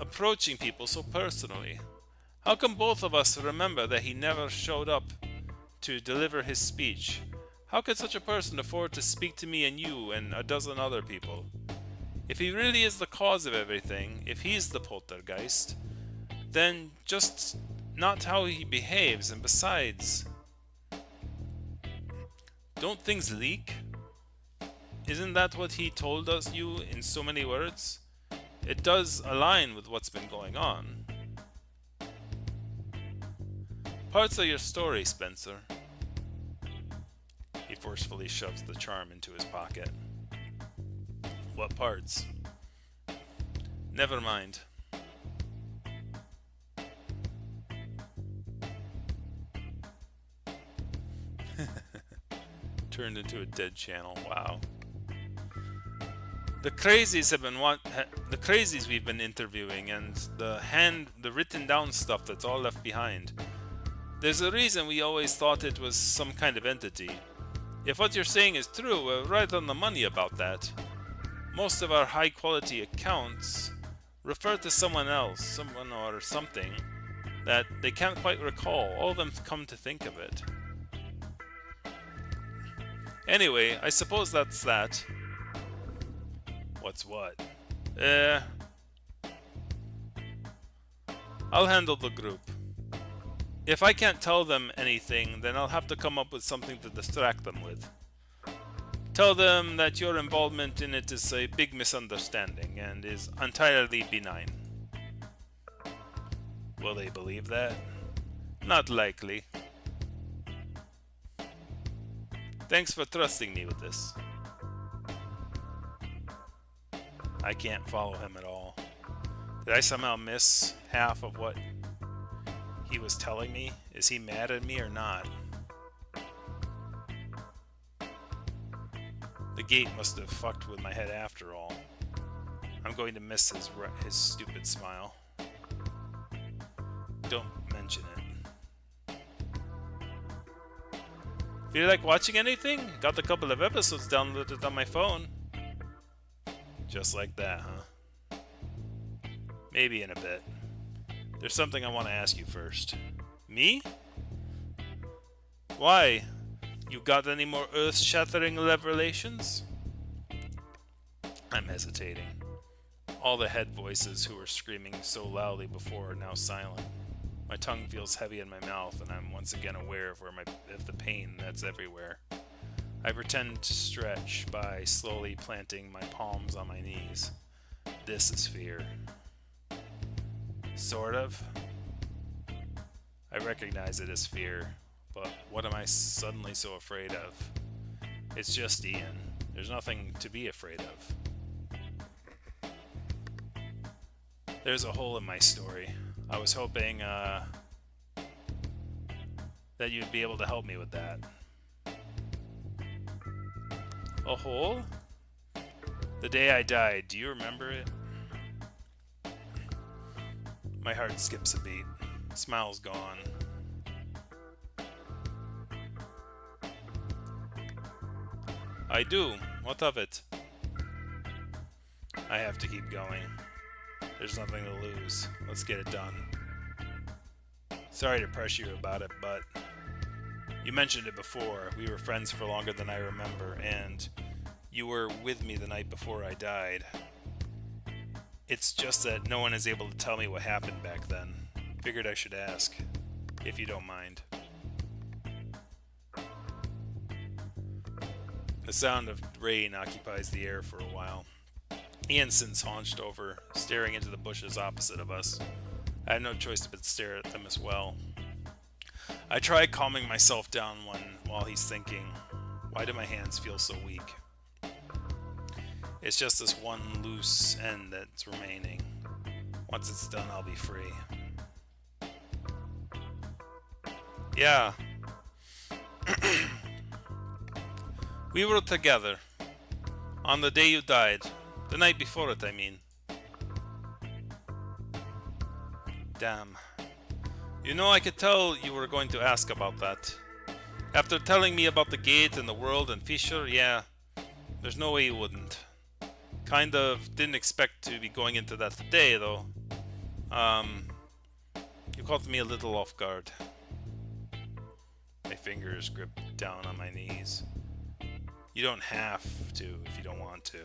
approaching people so personally? How come both of us remember that he never showed up to deliver his speech? How could such a person afford to speak to me and you and a dozen other people? If he really is the cause of everything, if he's the poltergeist, then just not how he behaves, and besides, don't things leak? Isn't that what he told you in so many words? It does align with what's been going on. Parts of your story, Spencer. He forcefully shoves the charm into his pocket. What parts? Never mind. Turned into a dead channel. Wow. The crazies the crazies we've been interviewing, and the written down stuff that's all left behind. There's a reason we always thought it was some kind of entity. If what you're saying is true, we're right on the money about that. Most of our high quality accounts refer to someone else, someone or something, that they can't quite recall. All of them come to think of it. Anyway, I suppose that's that. What's what? Uh, I'll handle the group. If I can't tell them anything, then I'll have to come up with something to distract them with. Tell them that your involvement in it is a big misunderstanding and is entirely benign. Will they believe that? Not likely. Thanks for trusting me with this. I can't follow him at all. Did I somehow miss half of what he was telling me? Is he mad at me or not? The gate must have fucked with my head after all. I'm going to miss his stupid smile. Don't mention it. Feel like watching anything? Got a couple of episodes downloaded on my phone. Just like that, huh? Maybe in a bit. There's something I want to ask you first. Me? Why? You got any more earth-shattering revelations? I'm hesitating. All the head voices who were screaming so loudly before are now silent. My tongue feels heavy in my mouth, and I'm once again aware of the pain that's everywhere. I pretend to stretch by slowly planting my palms on my knees. This is fear. Sort of. I recognize it as fear, but what am I suddenly so afraid of? It's just Ian. There's nothing to be afraid of. There's a hole in my story. I was hoping that you'd be able to help me with that. A hole? The day I died, do you remember it? My heart skips a beat. Smile's gone. I do. What of it? I have to keep going. There's nothing to lose. Let's get it done. Sorry to pressure you about it, but you mentioned it before. We were friends for longer than I remember, and you were with me the night before I died. It's just that no one is able to tell me what happened back then. Figured I should ask, if you don't mind. The sound of rain occupies the air for a while. Ian sits hunched over, staring into the bushes opposite of us. I have no choice but to stare at them as well. I try calming myself down while he's thinking, why do my hands feel so weak? It's just this one loose end that's remaining. Once it's done, I'll be free. Yeah. We were together. On the day you died. The night before it, I mean. Damn. You know, I could tell you were going to ask about that. After telling me about the gate and the world and Fisher, yeah. There's no way you wouldn't. Kind of didn't expect to be going into that today, though. You caught me a little off guard. My fingers grip down on my knees. You don't have to if you don't want to.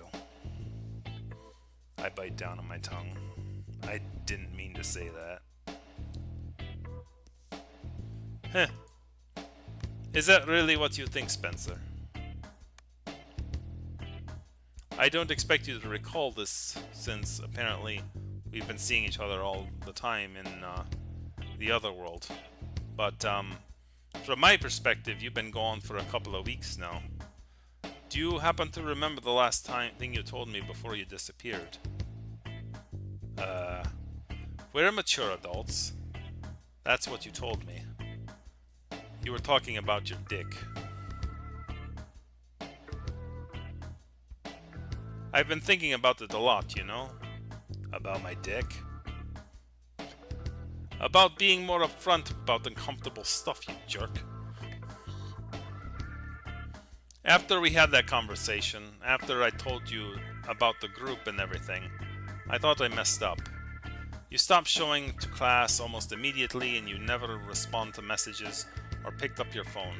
I bite down on my tongue. I didn't mean to say that. Heh. Is that really what you think, Spencer? I don't expect you to recall this, since apparently we've been seeing each other all the time in the other world. But from my perspective, you've been gone for a couple of weeks now. Do you happen to remember the last thing you told me before you disappeared? We're mature adults. That's what you told me. You were talking about your dick. I've been thinking about it a lot, you know? About my dick. About being more upfront about uncomfortable stuff, you jerk. After we had that conversation, after I told you about the group and everything, I thought I messed up. You stopped showing to class almost immediately and you never respond to messages or picked up your phone.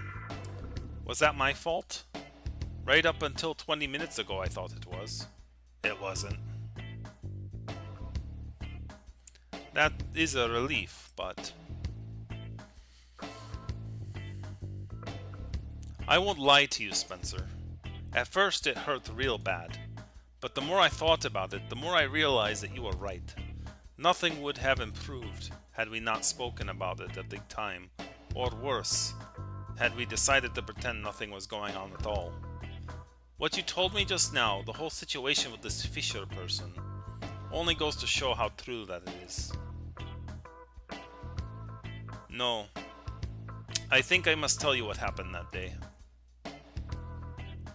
Was that my fault? Right up until 20 minutes ago I thought it was. It wasn't. That is a relief, but I won't lie to you, Spencer. At first it hurt real bad, but the more I thought about it, the more I realized that you were right. Nothing would have improved had we not spoken about it at the time, or worse, had we decided to pretend nothing was going on at all. What you told me just now, the whole situation with this Fisher person, only goes to show how true that it is. No, I think I must tell you what happened that day.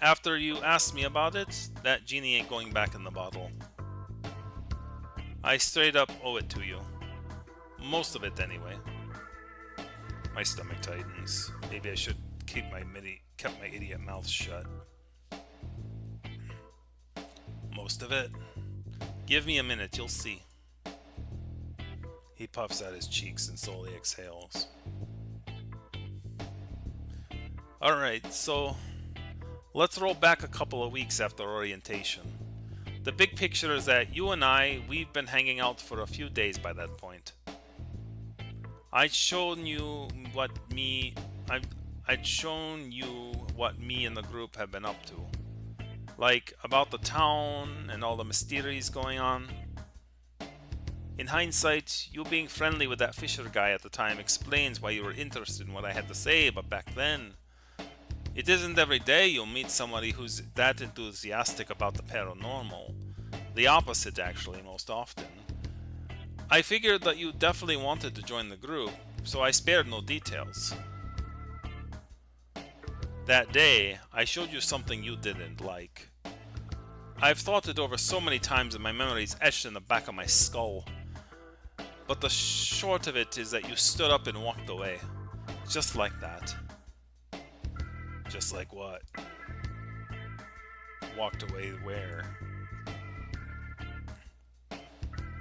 After you asked me about it, that genie ain't going back in the bottle. I straight up owe it to you. Most of it, anyway. My stomach tightens. Maybe I should kept my idiot mouth shut. Most of it? Give me a minute, you'll see. He puffs out his cheeks and slowly exhales. Alright, so let's roll back a couple of weeks after orientation. The big picture is that you and we've been hanging out for a few days by that point. I'd shown you what me and the group have been up to. Like, about the town and all the mysteries going on. In hindsight, you being friendly with that Fisher guy at the time explains why you were interested in what I had to say, but back then, it isn't every day you'll meet somebody who's that enthusiastic about the paranormal. The opposite, actually, most often. I figured that you definitely wanted to join the group, so I spared no details. That day, I showed you something you didn't like. I've thought it over so many times and my memory's etched in the back of my skull. But the short of it is that you stood up and walked away. Just like that. Just like what? Walked away where?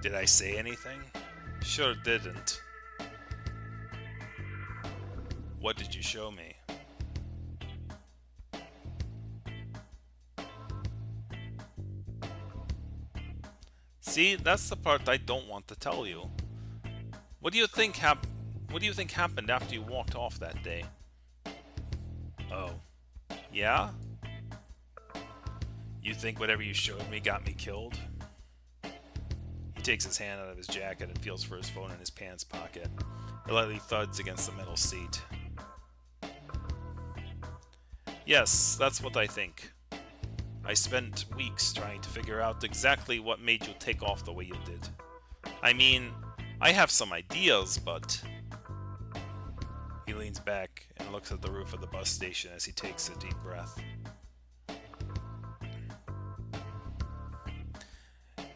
Did I say anything? Sure didn't. What did you show me? See, that's the part I don't want to tell you. What do you think happened after you walked off that day? Oh. Yeah? You think whatever you showed me got me killed? He takes his hand out of his jacket and feels for his phone in his pants pocket. It lightly thuds against the metal seat. Yes, that's what I think. I spent weeks trying to figure out exactly what made you take off the way you did. I mean, I have some ideas, but... He leans back and looks at the roof of the bus station as he takes a deep breath.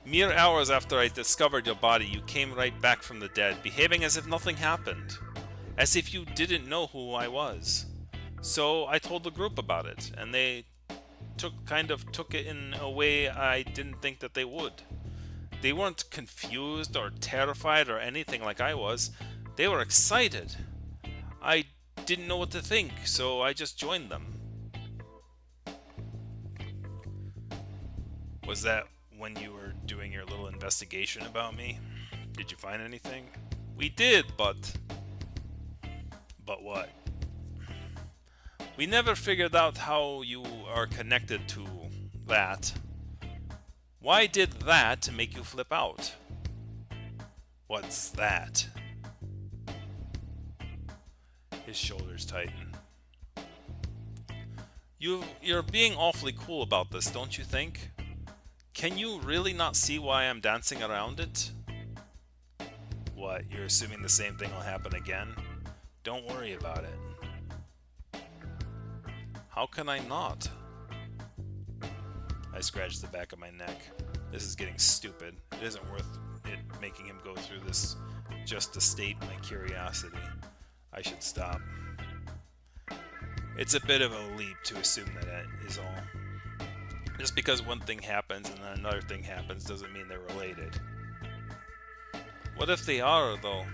Mere hours after I discovered your body, you came right back from the dead, behaving as if nothing happened. As if you didn't know who I was. So I told the group about it, and they took it in a way I didn't think that they would. They weren't confused or terrified or anything like I was. They were excited. I didn't know what to think, so I just joined them. Was that when you were doing your little investigation about me? Did you find anything? We did, but... But what? We never figured out how you are connected to that. Why did that make you flip out? What's that? His shoulders tighten. You're being awfully cool about this, don't you think? Can you really not see why I'm dancing around it? What, you're assuming the same thing will happen again? Don't worry about it. How can I not? I scratch the back of my neck. This is getting stupid. It isn't worth it making him go through this just to state my curiosity. I should stop. It's a bit of a leap to assume that that is all. Just because one thing happens and then another thing happens doesn't mean they're related. What if they are, though?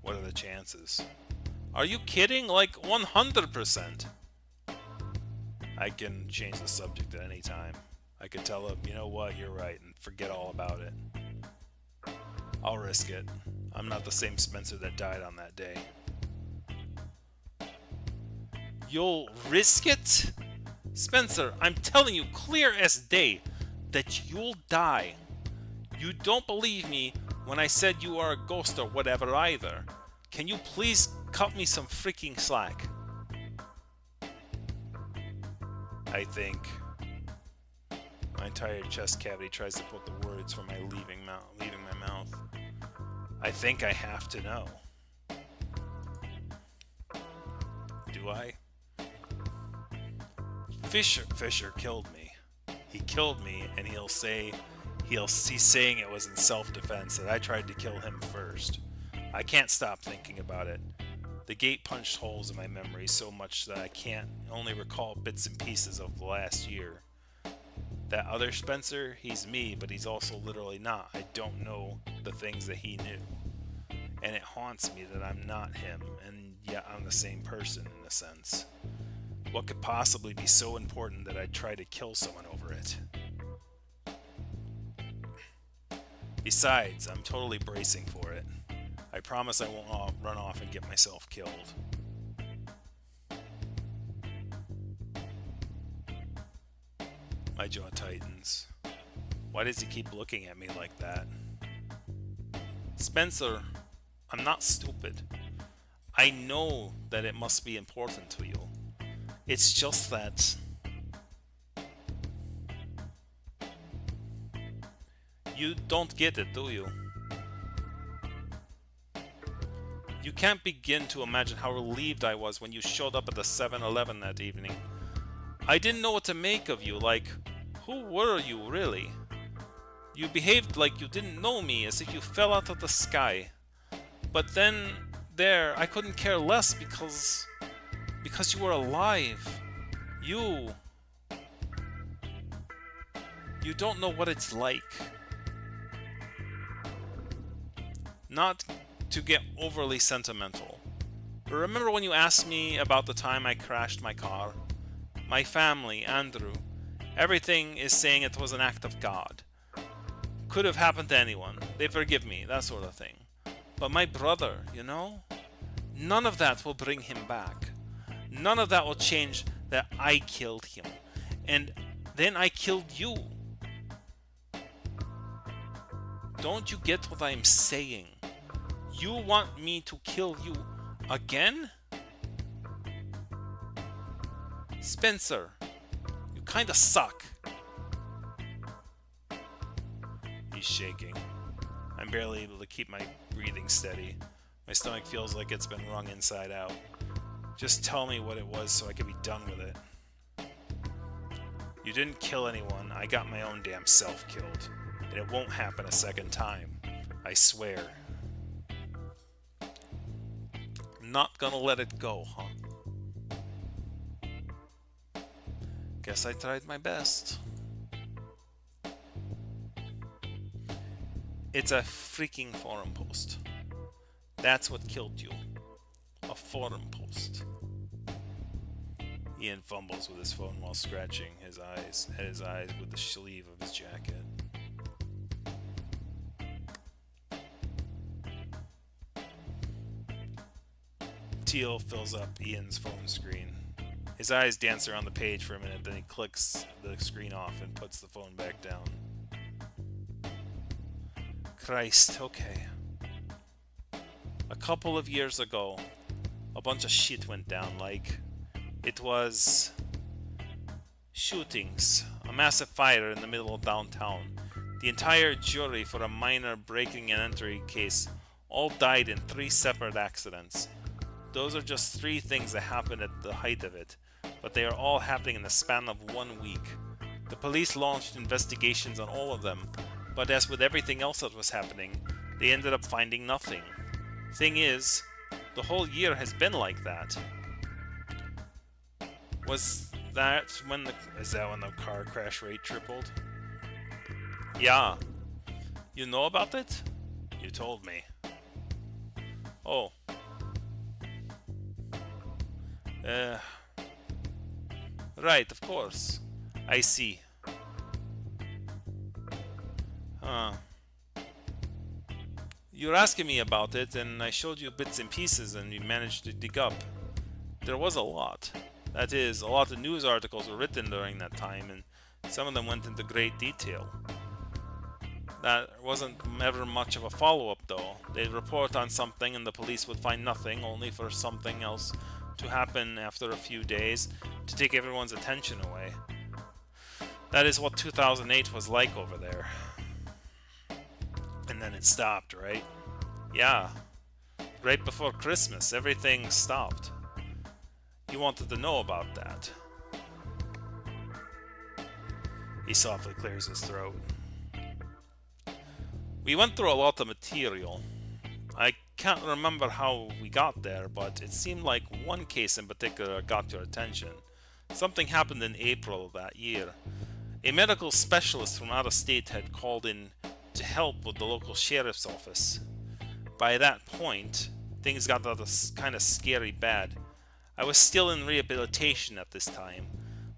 What are the chances? Are you kidding? Like 100%. I can change the subject at any time. I could tell him, you know what, you're right, and forget all about it. I'll risk it. I'm not the same Spencer that died on that day. You'll risk it? Spencer, I'm telling you clear as day that you'll die. You don't believe me when I said you are a ghost or whatever either. Can you please cut me some freaking slack? I think my entire chest cavity tries to put the words from my leaving my mouth. I think I have to know. Do I? Fisher killed me. He killed me, and he's saying it was in self-defense, that I tried to kill him first. I can't stop thinking about it. The gate punched holes in my memory so much that I can't only recall bits and pieces of the last year. That other Spencer, he's me, but he's also literally not. I don't know the things that he knew. And it haunts me that I'm not him, and yet I'm the same person in a sense. What could possibly be so important that I'd try to kill someone over it? Besides, I'm totally bracing for it. I promise I won't run off and get myself killed. My jaw tightens. Why does he keep looking at me like that? Spencer, I'm not stupid. I know that it must be important to you. It's just that you don't get it, do you? You can't begin to imagine how relieved I was when you showed up at the 7-Eleven that evening. I didn't know what to make of you, like, who were you really? You behaved like you didn't know me, as if you fell out of the sky. But then, there, I couldn't care less because you were alive. You don't know what it's like. Not to get overly sentimental, but remember when you asked me about the time I crashed my car? My family, Andrew, everything is saying it was an act of God. Could have happened to anyone. They forgive me, that sort of thing. But my brother, you know? None of that will bring him back. None of that will change that I killed him. And then I killed you. Don't you get what I'm saying? You want me to kill you again? Spencer, you kinda suck. He's shaking. I'm barely able to keep my breathing steady. My stomach feels like it's been wrung inside out. Just tell me what it was so I can be done with it. You didn't kill anyone. I got my own damn self killed. And it won't happen a second time. I swear. Not gonna let it go, huh? Guess I tried my best. It's a freaking forum post. That's what killed you. A forum post. Ian fumbles with his phone while scratching his eyes with the sleeve of his jacket. Teal fills up Ian's phone screen. His eyes dance around the page for a minute, then he clicks the screen off and puts the phone back down. Christ, okay. A couple of years ago, a bunch of shit went down, like it was shootings, a massive fire in the middle of downtown. The entire jury for a minor breaking and entering case all died in 3 separate accidents. Those are just 3 things that happened at the height of it, but they are all happening in the span of 1 week. The police launched investigations on all of them, but as with everything else that was happening, They ended up finding nothing. Thing is, the whole year has been like that. Was that when the is that when the car crash rate tripled? Yeah. You know about it? You told me. Oh. Uh right, of course. I see. Huh. You're asking me about it, and I showed you bits and pieces, and you managed to dig up. There was a lot. That is, a lot of news articles were written during that time, and some of them went into great detail. That wasn't ever much of a follow-up, though. They'd report on something, and the police would find nothing, only for something else to happen after a few days to take everyone's attention away. That is what 2008 was like over there. And then it stopped, right? Yeah. Right before Christmas, everything stopped. You wanted to know about that. He softly clears his throat. We went through a lot of material. I can't remember how we got there, but it seemed like one case in particular got your attention. Something happened in April of that year. A medical specialist from out of state had called in to help with the local sheriff's office. By that point, things got kind of scary bad. I was still in rehabilitation at this time,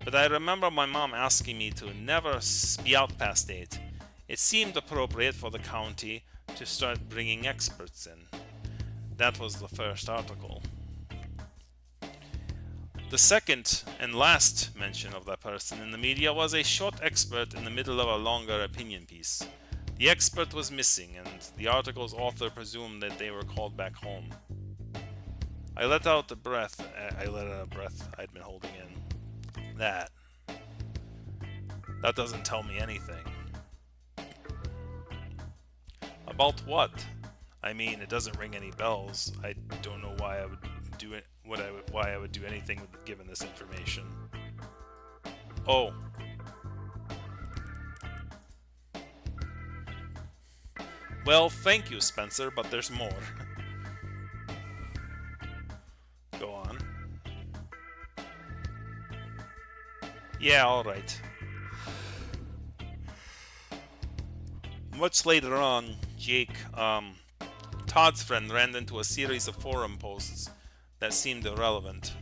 but I remember my mom asking me to never be out past 8. It seemed appropriate for the county to start bringing experts in. That was the first article. The second and last mention of that person in the media was a short expert in the middle of a longer opinion piece. The expert was missing, and the article's author presumed that they were called back home. I let out a breath I'd been holding in. That doesn't tell me anything. About what? I mean, it doesn't ring any bells. I don't know why I would do it. Why I would do anything given this information. Oh. Well, thank you, Spencer, but there's more. Go on. Yeah, alright. Much later on, Jake, Todd's friend, ran into a series of forum posts that seemed irrelevant.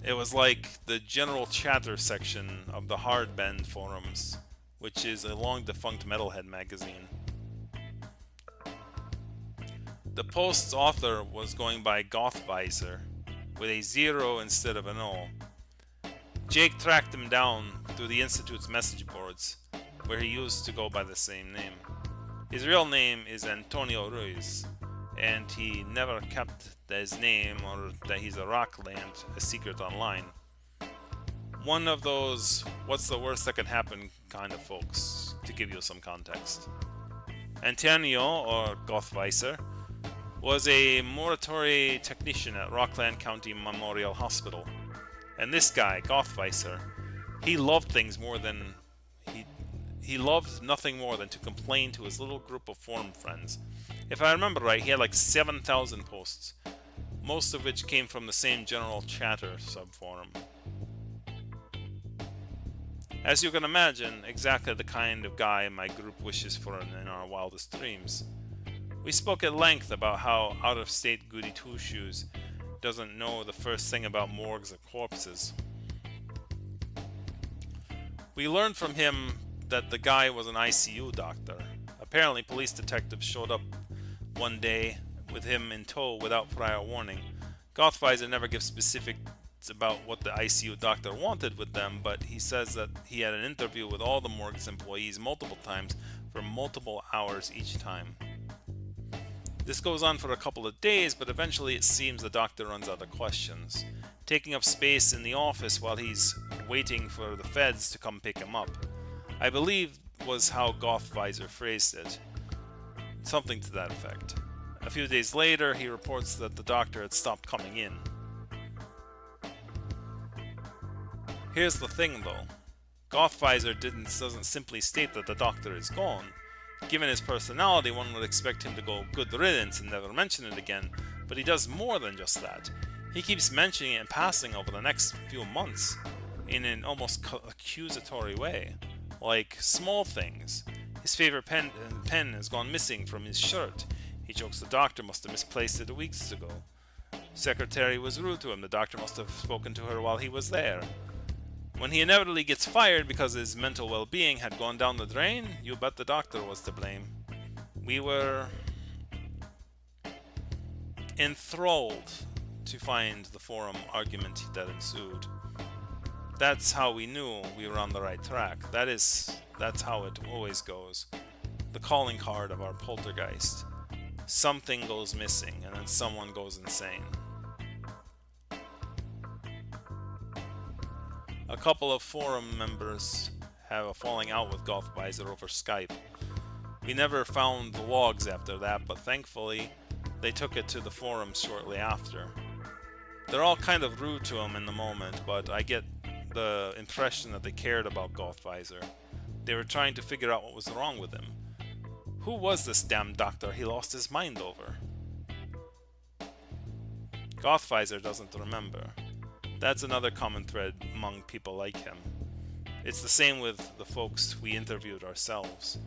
It was like the general chatter section of the Hardbend forums, which is a long-defunct metalhead magazine. The post's author was going by Gothvisor, with a 0 instead of an O. Jake tracked him down through the Institute's message boards, where he used to go by the same name. His real name is Antonio Ruiz, and he never kept his name or that he's a Rockland a secret online. One of those what's the worst that can happen kind of folks, to give you some context. Antonio, or Gothweiser, was a mortuary technician at Rockland County Memorial Hospital. And this guy, Gothweiser, he loved things more than he loved nothing more than to complain to his little group of forum friends. If I remember right, he had like 7,000 posts, most of which came from the same general chatter subforum. As you can imagine, exactly the kind of guy my group wishes for in our wildest dreams. We spoke at length about how out-of-state goody two-shoes doesn't know the first thing about morgues and corpses. We learned from him that the guy was an ICU doctor. Apparently, police detectives showed up one day with him in tow without prior warning. Gothweiser never gives specifics about what the ICU doctor wanted with them, but he says that he had an interview with all the morgue's employees multiple times for multiple hours each time. This goes on for a couple of days, but eventually it seems the doctor runs out of questions, taking up space in the office while he's waiting for the feds to come pick him up. I believe was how Gothweiser phrased it. Something to that effect. A few days later, he reports that the doctor had stopped coming in. Here's the thing though. Gothweiser doesn't simply state that the doctor is gone. Given his personality, one would expect him to go good riddance and never mention it again, but he does more than just that. He keeps mentioning it in passing over the next few months, in an almost accusatory way, like small things. His favorite pen has gone missing from his shirt. He jokes the doctor must have misplaced it weeks ago. Secretary was rude to him. The doctor must have spoken to her while he was there. When he inevitably gets fired because his mental well-being had gone down the drain, you bet the doctor was to blame. We were enthralled to find the forum argument that ensued. That's how we knew we were on the right track. That's how it always goes. The calling card of our poltergeist. Something goes missing and then someone goes insane. A couple of forum members have a falling out with Gothweiser over Skype. We never found the logs after that, but thankfully they took it to the forums shortly after. They're all kind of rude to him in the moment, but I get the impression that they cared about Gothweiser. They were trying to figure out what was wrong with him. Who was this damn doctor he lost his mind over? Gothweiser doesn't remember. That's another common thread among people like him. It's the same with the folks we interviewed ourselves.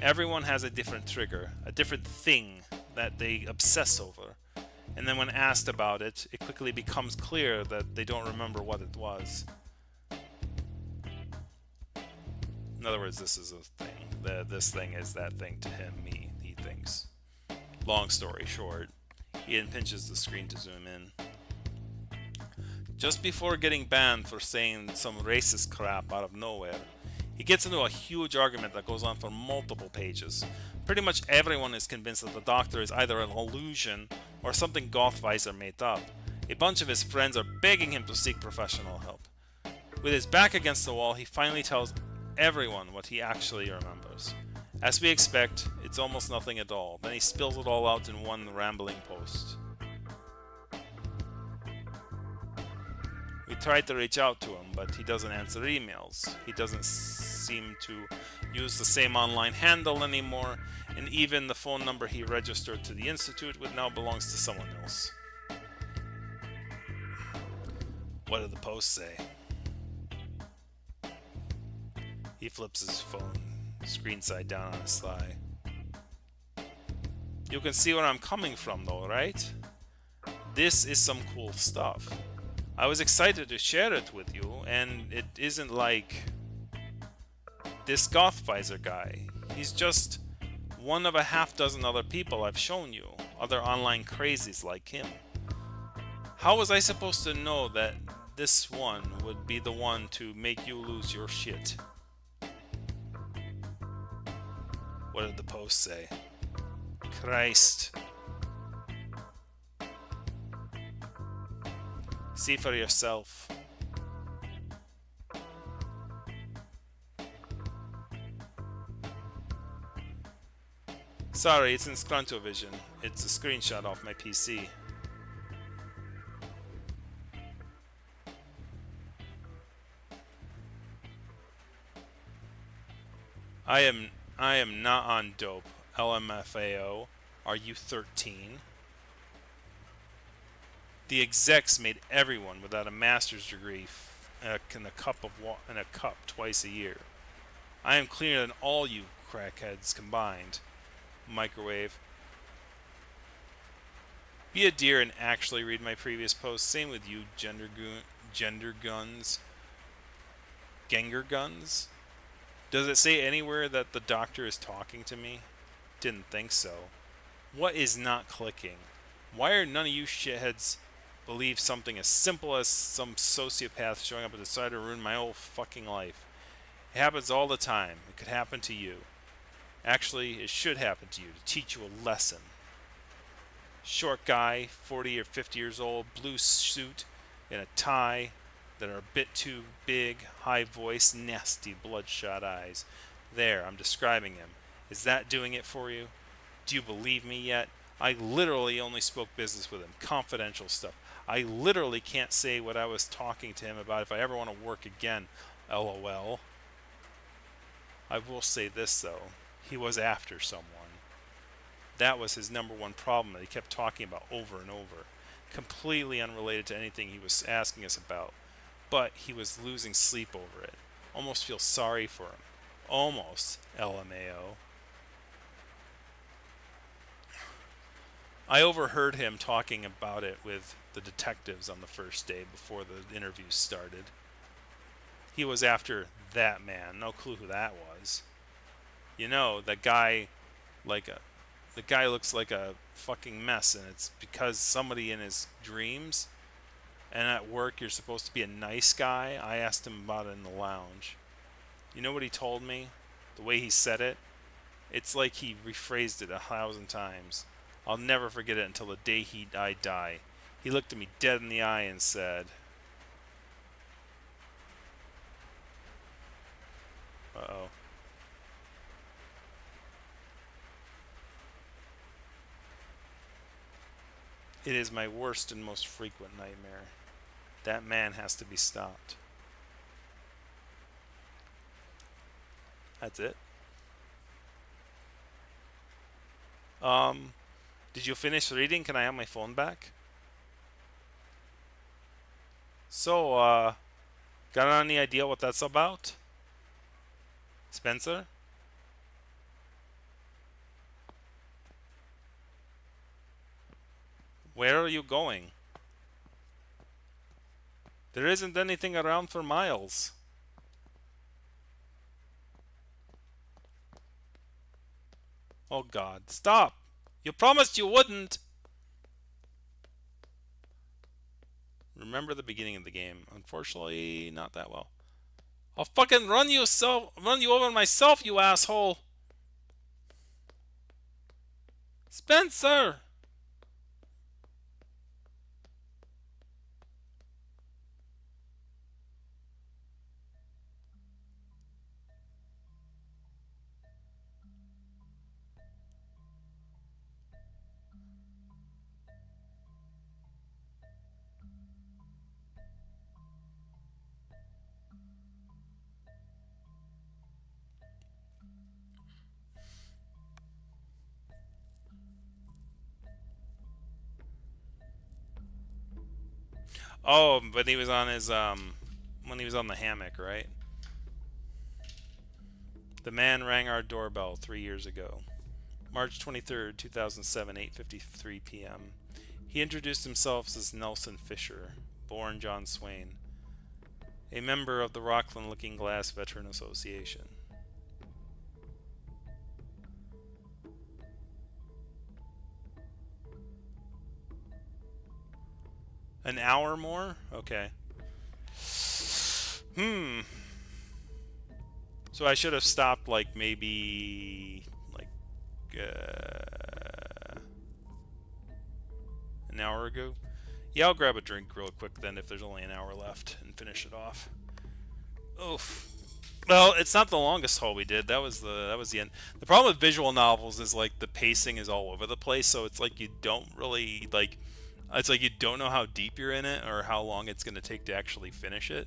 Everyone has a different trigger, a different thing that they obsess over. And then when asked about it, it quickly becomes clear that they don't remember what it was. In other words, this is a thing. This thing is that thing to him, me, he thinks. Long story short, Ian pinches the screen to zoom in. Just before getting banned for saying some racist crap out of nowhere, he gets into a huge argument that goes on for multiple pages. Pretty much everyone is convinced that the doctor is either an illusion or something Gothweiser made up. A bunch of his friends are begging him to seek professional help. With his back against the wall, he finally tells everyone what he actually remembers. As we expect, it's almost nothing at all. Then he spills it all out in one rambling post. We tried to reach out to him, but he doesn't answer emails. He doesn't seem to use the same online handle anymore, and even the phone number he registered to the Institute with now belongs to someone else. What did the post say? He flips his phone, screen side down on his thigh. You can see where I'm coming from though, right? This is some cool stuff. I was excited to share it with you, and it isn't like this Gothweiser guy. He's just one of a half dozen other people I've shown you, other online crazies like him. How was I supposed to know that this one would be the one to make you lose your shit? What did the post say? Christ. See for yourself. Sorry, it's in Scruntovision. It's a screenshot off my PC. I am not on dope. LMFAO. Are you 13? The execs made everyone without a master's degree in a cup twice a year. I am cleaner than all you crackheads combined. Microwave. Be a dear and actually read my previous post. Same with you, gender guns. Ganger guns? Does it say anywhere that the doctor is talking to me? Didn't think so. What is not clicking? Why are none of you shitheads believe something as simple as some sociopath showing up and decide to ruin my whole fucking life? It happens all the time. It could happen to you. Actually, it should happen to you to teach you a lesson. Short guy, 40 or 50 years old, blue suit and a tie that are a bit too big, high voice, nasty, bloodshot eyes. There, I'm describing him. Is that doing it for you? Do you believe me yet? I literally only spoke business with him, confidential stuff. I literally can't say what I was talking to him about if I ever want to work again. LOL. I will say this though. He was after someone. That was his number one problem that he kept talking about over and over. Completely unrelated to anything he was asking us about. But he was losing sleep over it. Almost feel sorry for him. Almost, LMAO. I overheard him talking about it with the detectives on the first day before the interviews started. He was after that man. No clue who that was. You know, that guy, like a, the guy looks like a fucking mess, and it's because somebody in his dreams and at work you're supposed to be a nice guy. I asked him about it in the lounge. You know what he told me? The way he said it? It's like he rephrased it 1,000 times. I'll never forget it until the day I die. He looked at me dead in the eye and said, uh-oh. It is my worst and most frequent nightmare. That man has to be stopped. That's it. Um, did you finish reading? Can I have my phone back? So, got any idea what that's about? Spencer? Where are you going? There isn't anything around for miles. Oh god, stop! You promised you wouldn't! Remember the beginning of the game. Unfortunately, not that well. I'll fucking run you over myself, you asshole! Spencer! Oh, but he was on his when he was on the hammock, right? The man rang our doorbell 3 years ago. March 23rd, 2007, 8:53 p.m. He introduced himself as Nelson Fisher, born John Swain, a member of the Rockland Looking Glass Veteran Association. An hour more? Okay. Hmm. So I should have stopped like maybe like an hour ago. Yeah, I'll grab a drink real quick then if there's only an hour left and finish it off. Oof. Well, it's not the longest haul we did. That was the end. The problem with visual novels is like the pacing is all over the place, so it's like you don't really like. It's like you don't know how deep you're in it or how long it's going to take to actually finish it.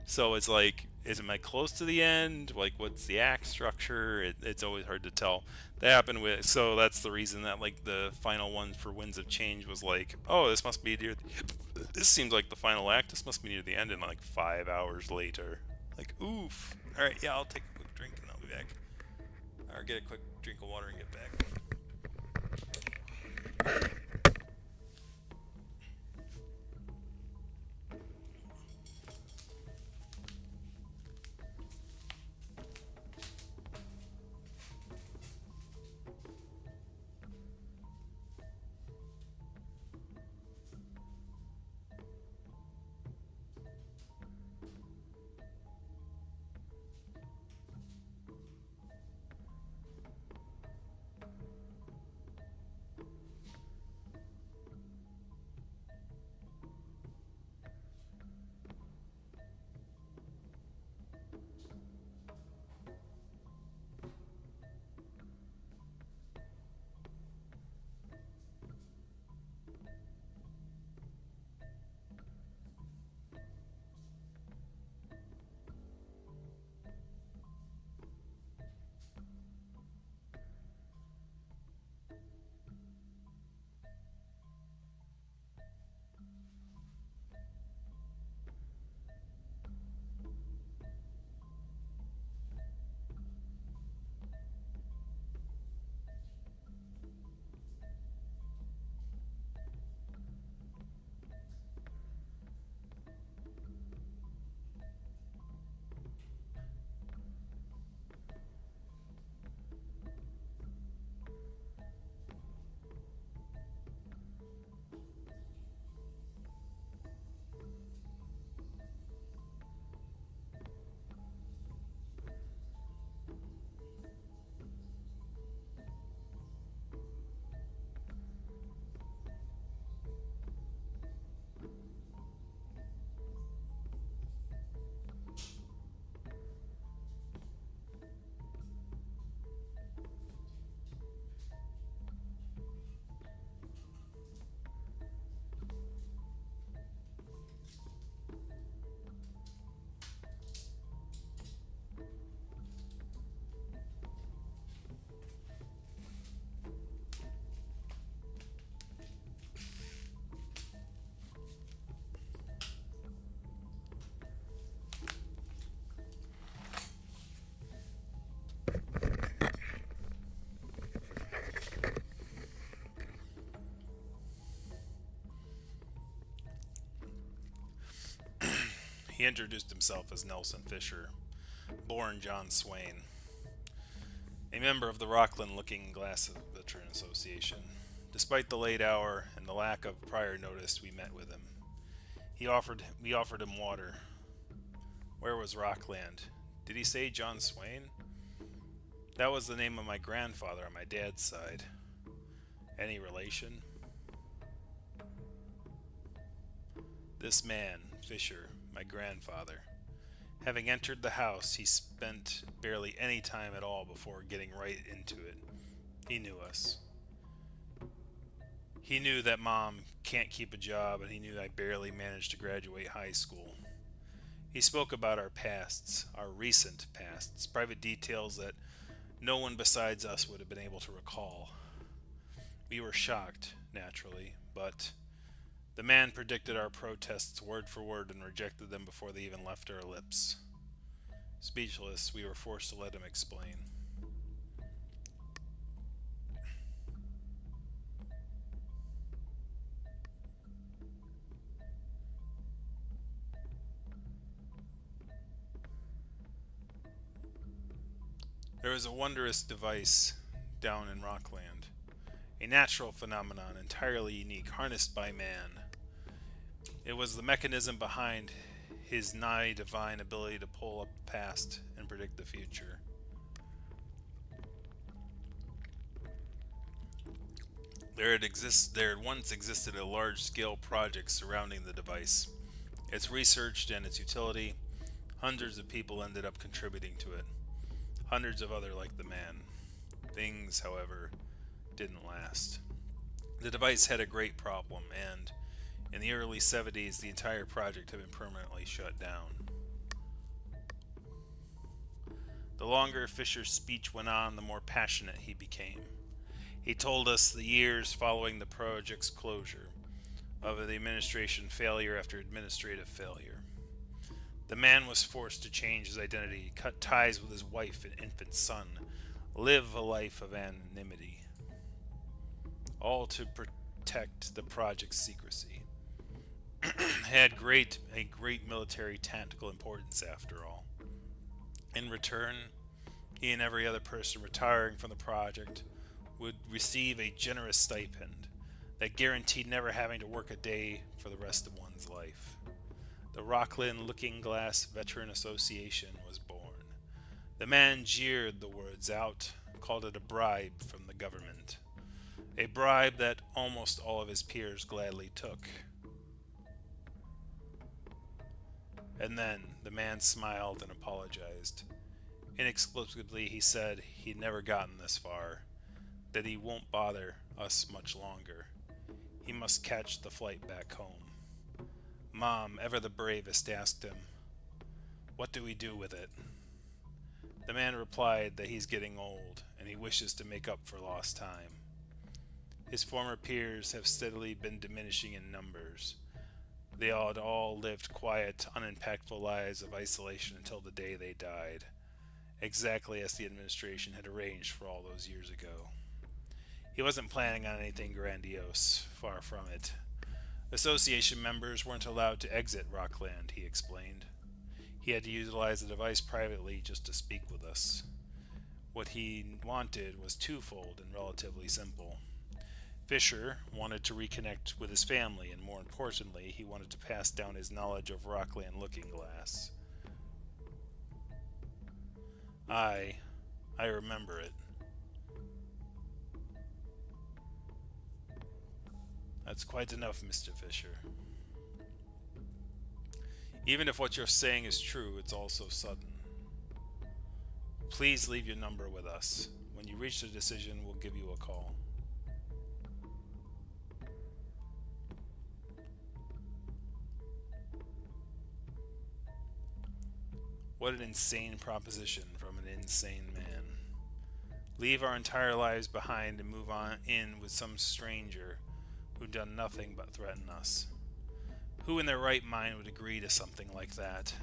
So it's like, is am I close to the end? Like, what's the act structure? It's always hard to tell. That happened with, so that's the reason that like the final one for Winds of Change was like, oh, this must be near. This seems like the final act. This must be near the end. And like 5 hours later, like, oof. All right, yeah, I'll take a quick drink and I'll be back. Or get a quick drink of water and get back. He introduced himself as Nelson Fisher, born John Swain, a member of the Rockland Looking Glass Veteran Association. Despite the late hour and the lack of prior notice, we met with him. We offered him water. Where was Rockland? Did he say John Swain? That was the name of my grandfather on my dad's side. Any relation? This man, Fisher, my grandfather. Having entered the house, he spent barely any time at all before getting right into it. He knew us. He knew that Mom can't keep a job, and he knew I barely managed to graduate high school. He spoke about our pasts, our recent pasts, private details that no one besides us would have been able to recall. We were shocked, naturally, but the man predicted our protests word for word and rejected them before they even left our lips. Speechless, we were forced to let him explain. There was a wondrous device down in Rockland, a natural phenomenon entirely unique, harnessed by man. It was the mechanism behind his nigh divine ability to pull up the past and predict the future. There had once existed a large-scale project surrounding the device. Its research and its utility, hundreds of people ended up contributing to it. Hundreds of other like the man. Things, however, didn't last. The device had a great problem, and in the early 70s, the entire project had been permanently shut down. The longer Fisher's speech went on, the more passionate he became. He told us the years following the project's closure, of the administration failure after administrative failure. The man was forced to change his identity, cut ties with his wife and infant son, live a life of anonymity, all to protect the project's secrecy. Had a great military tactical importance after all. In return, he and every other person retiring from the project would receive a generous stipend that guaranteed never having to work a day for the rest of one's life. The Rockland Looking Glass Veteran Association was born. The man jeered the words out, called it a bribe from the government. A bribe that almost all of his peers gladly took. And then the man smiled and apologized. Inexplicably, he said he'd never gotten this far, that he won't bother us much longer. He must catch the flight back home. Mom, ever the bravest, asked him, "What do we do with it?" The man replied that he's getting old, and he wishes to make up for lost time. His former peers have steadily been diminishing in numbers. They had all lived quiet, unimpactful lives of isolation until the day they died, exactly as the administration had arranged for all those years ago. He wasn't planning on anything grandiose, far from it. Association members weren't allowed to exit Rockland, he explained. He had to utilize the device privately just to speak with us. What he wanted was twofold and relatively simple. Fisher wanted to reconnect with his family, and more importantly, he wanted to pass down his knowledge of Rockland Looking Glass. I remember it. That's quite enough, Mr. Fisher. Even if what you're saying is true, it's also sudden. Please leave your number with us. When you reach the decision, we'll give you a call. What an insane proposition from an insane man. Leave our entire lives behind and move on in with some stranger who'd done nothing but threaten us. Who in their right mind would agree to something like that?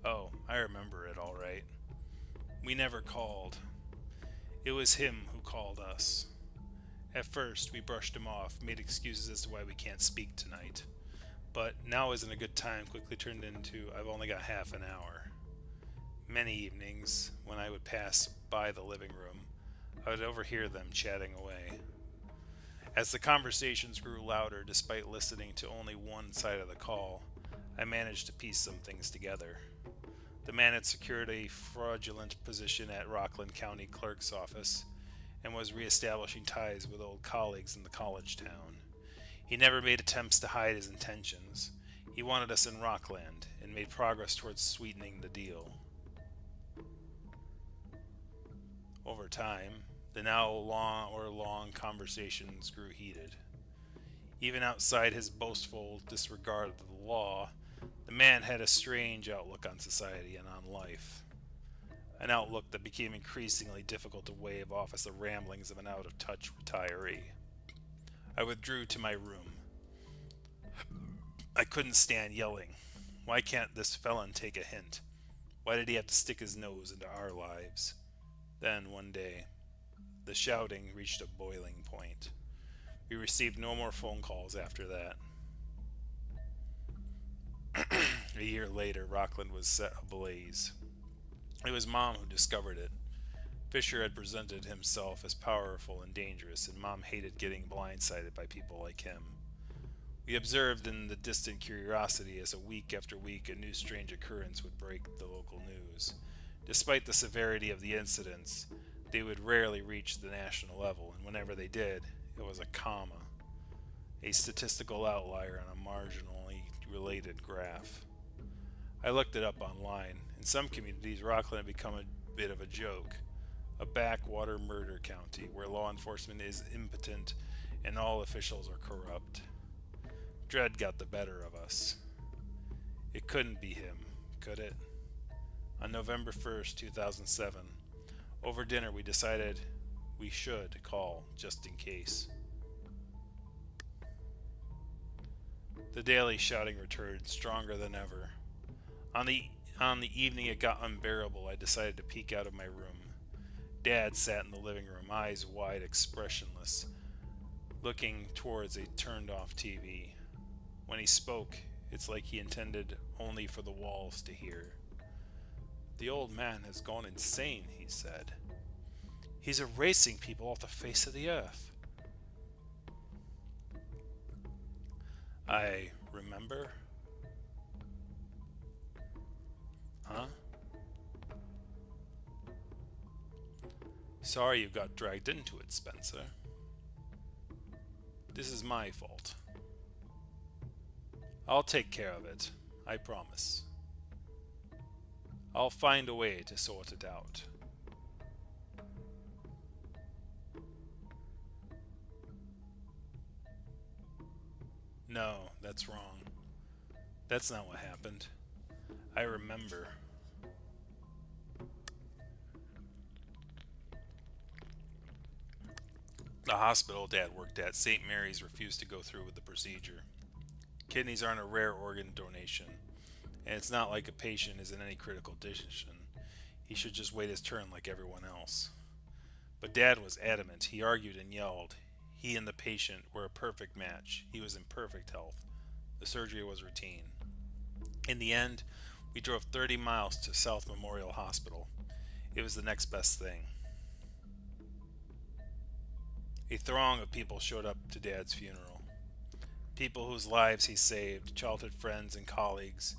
Oh, I remember it all right. We never called. It was him who called us. At first, we brushed him off, made excuses as to why we can't speak tonight. But now isn't a good time quickly turned into I've only got half an hour. Many evenings, when I would pass by the living room, I would overhear them chatting away. As the conversations grew louder, despite listening to only one side of the call, I managed to piece some things together. The man had secured a fraudulent position at Rockland County Clerk's office and was reestablishing ties with old colleagues in the college town. He never made attempts to hide his intentions. He wanted us in Rockland and made progress towards sweetening the deal. Over time, the now long conversations grew heated. Even outside his boastful disregard of the law, the man had a strange outlook on society and on life. An outlook that became increasingly difficult to wave off as the ramblings of an out of touch retiree. I withdrew to my room. I couldn't stand yelling. Why can't this felon take a hint? Why did he have to stick his nose into our lives? Then, one day, the shouting reached a boiling point. We received no more phone calls after that. A year later, Rockland was set ablaze. It was Mom who discovered it. Fisher had presented himself as powerful and dangerous, and Mom hated getting blindsided by people like him. We observed in the distant curiosity as week after week a new strange occurrence would break the local news. Despite the severity of the incidents, they would rarely reach the national level, and whenever they did, it was a comma, a statistical outlier on a marginally related graph. I looked it up online. In some communities, Rockland had become a bit of a joke, a backwater murder county where law enforcement is impotent and all officials are corrupt. Dread got the better of us. It couldn't be him, could it? On November 1st, 2007, over dinner we decided we should call just in case. The daily shouting returned, stronger than ever. On the evening it got unbearable, I decided to peek out of my room. Dad sat in the living room, eyes wide, expressionless, looking towards a turned-off TV. When he spoke, it's like he intended only for the walls to hear. "The old man has gone insane," he said. "He's erasing people off the face of the earth." I remember. Huh? Sorry you got dragged into it, Spencer. This is my fault. I'll take care of it, I promise. I'll find a way to sort it out. No, that's wrong. That's not what happened. I remember. The hospital Dad worked at, St. Mary's, refused to go through with the procedure. Kidneys aren't a rare organ donation, and it's not like a patient is in any critical condition. He should just wait his turn like everyone else. But Dad was adamant. He argued and yelled. He and the patient were a perfect match. He was in perfect health. The surgery was routine. In the end, we drove 30 miles to South Memorial Hospital. It was the next best thing. A throng of people showed up to Dad's funeral. People whose lives he saved, childhood friends and colleagues,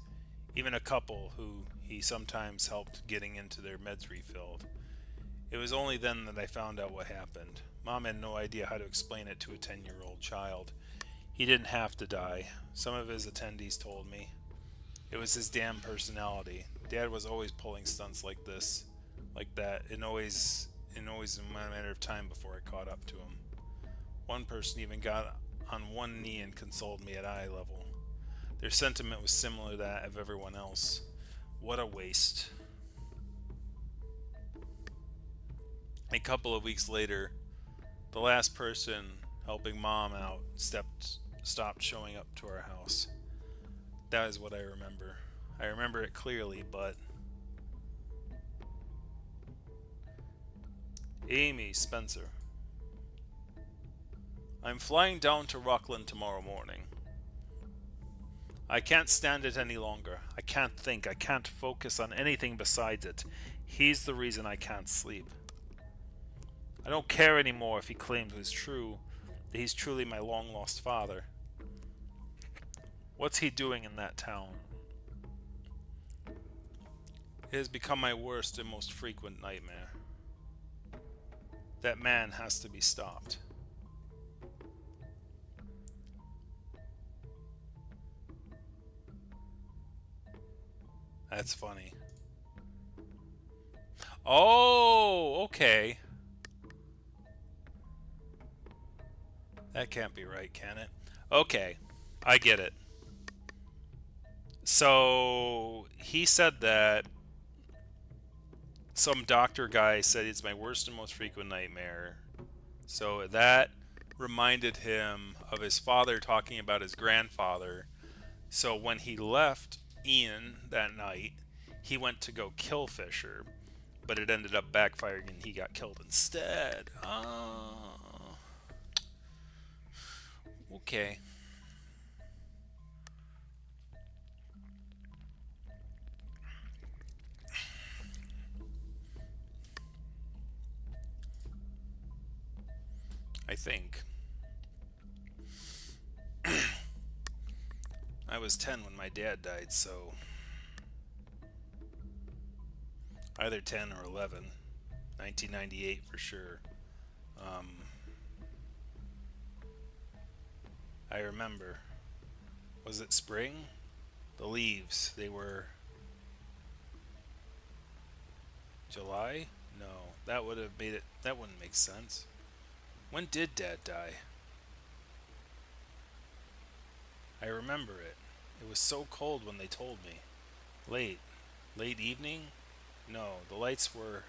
even a couple who he sometimes helped getting into their meds refilled. It was only then that I found out what happened. Mom had no idea how to explain it to a 10-year-old child. He didn't have to die. Some of his attendees told me. It was his damn personality. Dad was always pulling stunts like this, like that, and always in a matter of time before I caught up to him. One person even got on one knee and consoled me at eye level. Their sentiment was similar to that of everyone else. What a waste. A couple of weeks later, the last person helping Mom out stopped showing up to our house. That is what I remember. I remember it clearly, but... Amy, Spencer. I'm flying down to Rockland tomorrow morning. I can't stand it any longer. I can't think. I can't focus on anything besides it. He's the reason I can't sleep. I don't care anymore if he claims it's true, that he's truly my long lost father. What's he doing in that town? It has become my worst and most frequent nightmare. That man has to be stopped. That's funny. Oh, okay. That can't be right, can it? Okay, I get it. So he said that some doctor guy said it's my worst and most frequent nightmare. So that reminded him of his father talking about his grandfather. So when he left Ian that night, he went to go kill Fisher, but it ended up backfiring and he got killed instead. Oh, okay. I think. I was 10 when my dad died, so either 10 or 11. 1998 for sure. Um, I remember. Was it spring? The leaves, they were July? No, that would have made it. That wouldn't make sense. When did Dad die? I remember it. It was so cold when they told me. Late. Late evening? No, the lights were.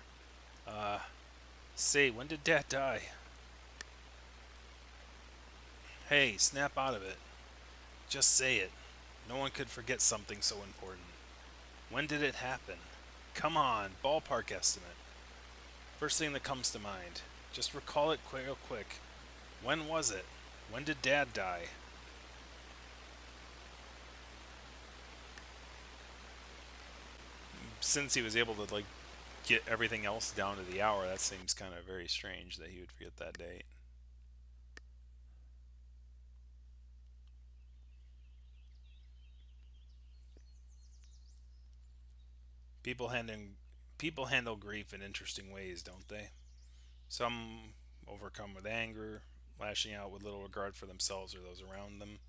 Uh, Say, when did Dad die? Hey, snap out of it. Just say it. No one could forget something so important. When did it happen? Come on, ballpark estimate. First thing that comes to mind. Just recall it real quick. When was it? When did Dad die? Since he was able to get everything else down to the hour, that seems kind of very strange that he would forget that date. People handling People handle grief in interesting ways, don't they? Some overcome with anger, lashing out with little regard for themselves or those around them.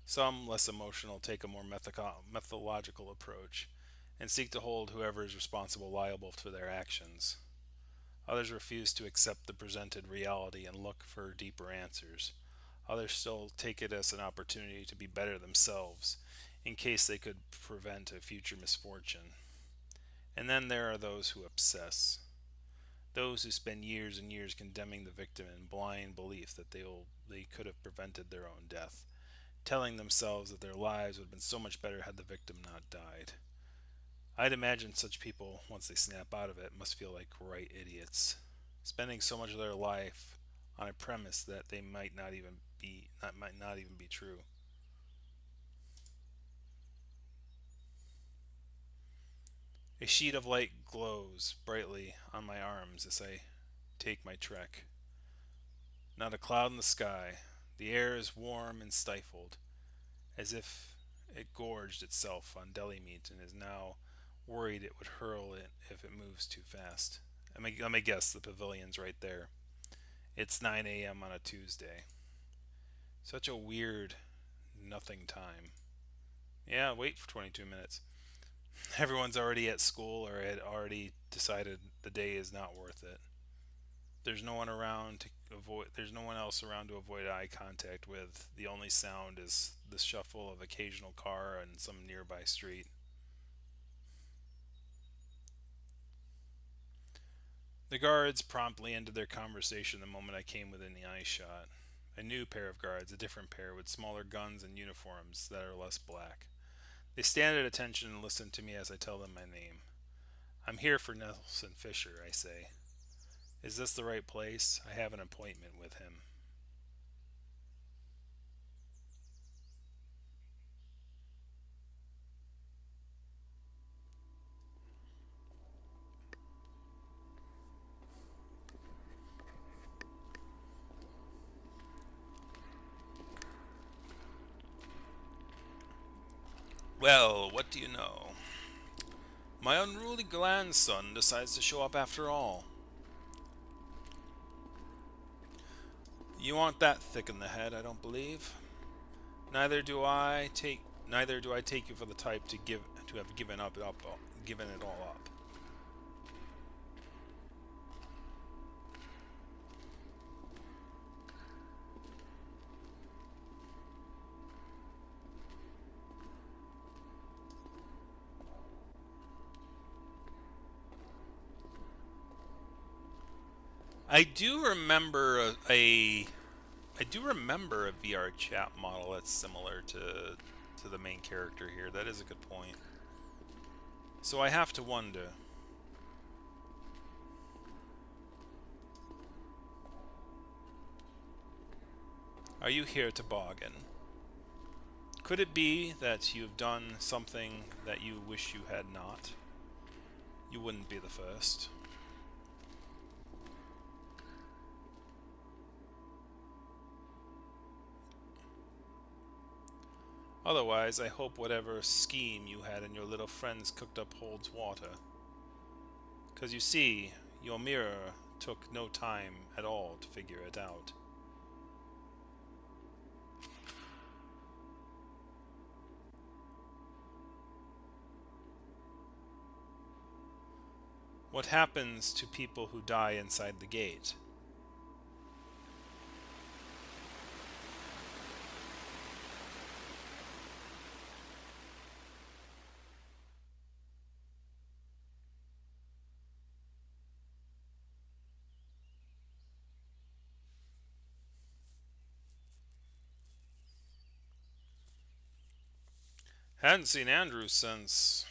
Some, less emotional, take a more methodological approach and seek to hold whoever is responsible liable for their actions. Others refuse to accept the presented reality and look for deeper answers. Others still take it as an opportunity to be better themselves in case they could prevent a future misfortune. And then there are those who obsess. Those who spend years and years condemning the victim in blind belief that they could have prevented their own death, telling themselves that their lives would have been so much better had the victim not died. I'd imagine such people, once they snap out of it, must feel like right idiots, spending so much of their life on a premise that they might not even be true. A sheet of light glows brightly on my arms as I take my trek. Not a cloud in the sky. The air is warm and stifled, as if it gorged itself on deli meat and is now worried it would hurl it if it moves too fast. Let me guess, the pavilion's right there. It's 9 a.m. on a Tuesday. Such a weird nothing time. Yeah, wait for 22 minutes. Everyone's already at school or had already decided the day is not worth it. There's no one else around to avoid eye contact with. The only sound is the shuffle of occasional car on some nearby street. The guards promptly ended their conversation the moment I came within the eye shot. A new pair of guards, a different pair, with smaller guns and uniforms that are less black. They stand at attention and listen to me as I tell them my name. I'm here for Nelson Fisher, I say. Is this the right place? I have an appointment with him. Well, what do you know? My unruly grandson decides to show up after all. You aren't that thick in the head, I don't believe. Neither do I take neither do I take you for the type to have given it all up. I do remember I do remember a VR chat model that's similar to the main character here. That is a good point. So I have to wonder, are you here to bargain? Could it be that you've done something that you wish you had not? You wouldn't be the first. Otherwise, I hope whatever scheme you had and your little friends cooked up holds water. 'Cause you see, your mirror took no time at all to figure it out. What happens to people who die inside the gate? Hadn't seen Andrew since.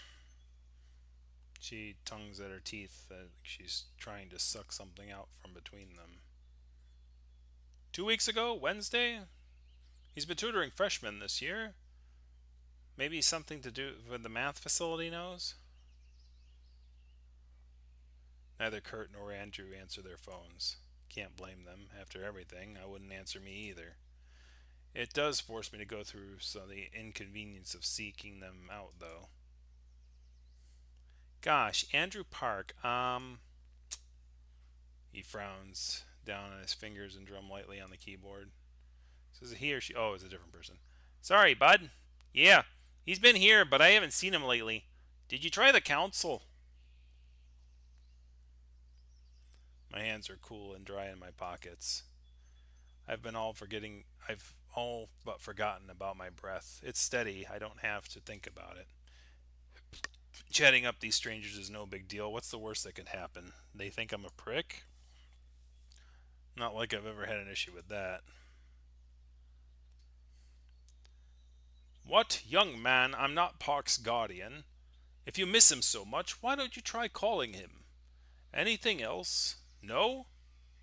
She tongues at her teeth that she's trying to suck something out from between them. 2 weeks ago, Wednesday? He's been tutoring freshmen this year. Maybe something to do with the math facility knows? Neither Kurt nor Andrew answer their phones. Can't blame them. After everything, I wouldn't answer me either. It does force me to go through some of the inconvenience of seeking them out, though. Gosh, Andrew Park, He frowns down on his fingers and drum lightly on the keyboard. Says he or she. Oh, it's a different person. Sorry, bud. Yeah, he's been here, but I haven't seen him lately. Did you try the council? My hands are cool and dry in my pockets. I've all but forgotten about my breath. It's steady. I don't have to think about it. Chatting up these strangers is no big deal. What's the worst that could happen? They think I'm a prick? Not like I've ever had an issue with that. What? Young man, I'm not Park's guardian. If you miss him so much, why don't you try calling him? Anything else? No?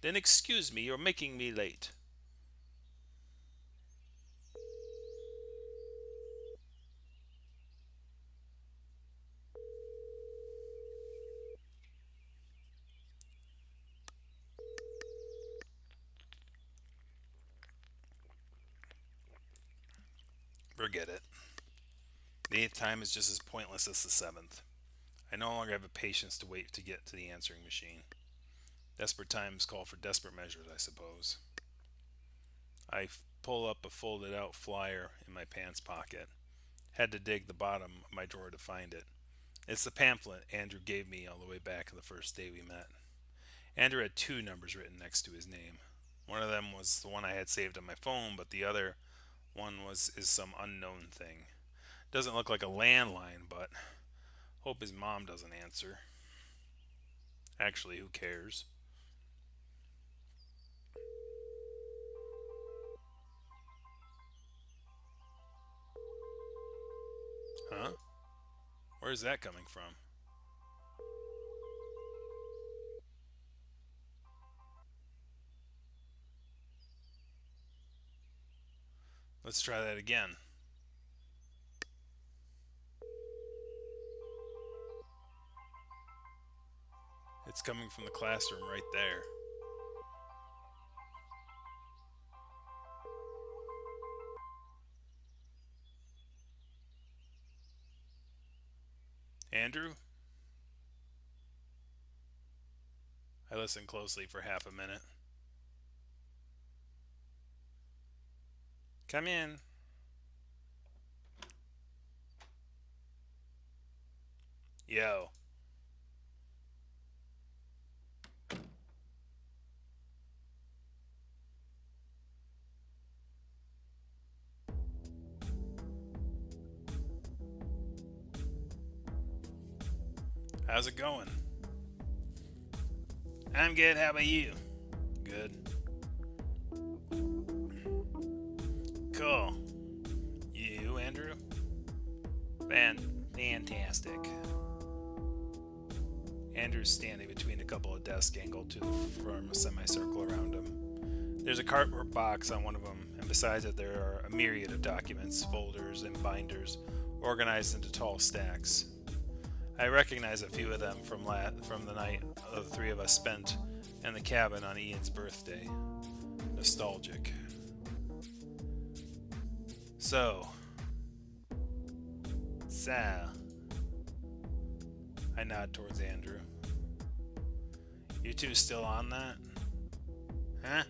Then excuse me, you're making me late. Forget it. The eighth time is just as pointless as the seventh. I no longer have the patience to wait to get to the answering machine. Desperate times call for desperate measures, I suppose. I pull up a folded out flyer in my pants pocket. Had to dig the bottom of my drawer to find it. It's the pamphlet Andrew gave me all the way back the first day we met. Andrew had two numbers written next to his name. One of them was the one I had saved on my phone, but the other one is some unknown thing. Doesn't look like a landline, but hope his mom doesn't answer. Actually, who cares? Huh? Where's that coming from? Let's try that again. It's coming from the classroom right there. Andrew? I listened closely for half a minute. Come in. Yo. How's it going? I'm good. How about you? Good. Cool. You, Andrew? Fantastic. Andrew's standing between a couple of desks angled to form a semicircle around him. There's a cardboard box on one of them, and besides it, there are a myriad of documents, folders, and binders organized into tall stacks. I recognize a few of them from the night the three of us spent in the cabin on Ian's birthday. Nostalgic. So, I nod towards Andrew. You two still on that? Huh?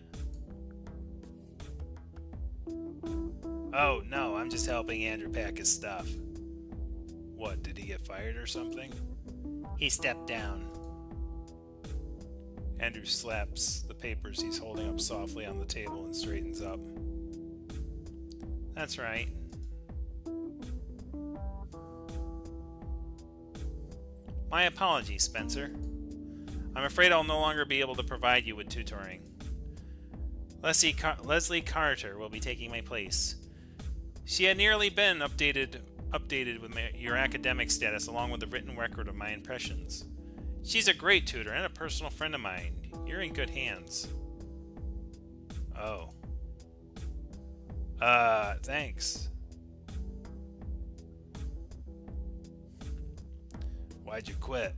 Oh, no, I'm just helping Andrew pack his stuff. What, did he get fired or something? He stepped down. Andrew slaps the papers he's holding up softly on the table and straightens up. That's right. My apologies, Spencer. I'm afraid I'll no longer be able to provide you with tutoring. Leslie Carter will be taking my place. She had nearly been updated with your academic status along with a written record of my impressions. She's a great tutor and a personal friend of mine. You're in good hands. Oh. Thanks. Why'd you quit?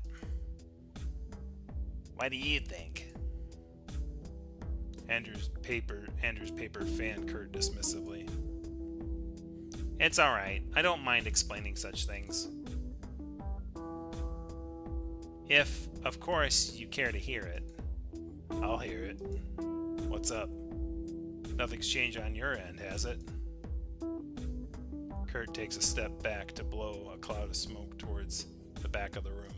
Why do you think? Andrew's paper fanned Kurt dismissively. It's alright. I don't mind explaining such things. If, of course, you care to hear it. I'll hear it. What's up? Nothing's changed on your end, has it? Kurt takes a step back to blow a cloud of smoke towards the back of the room.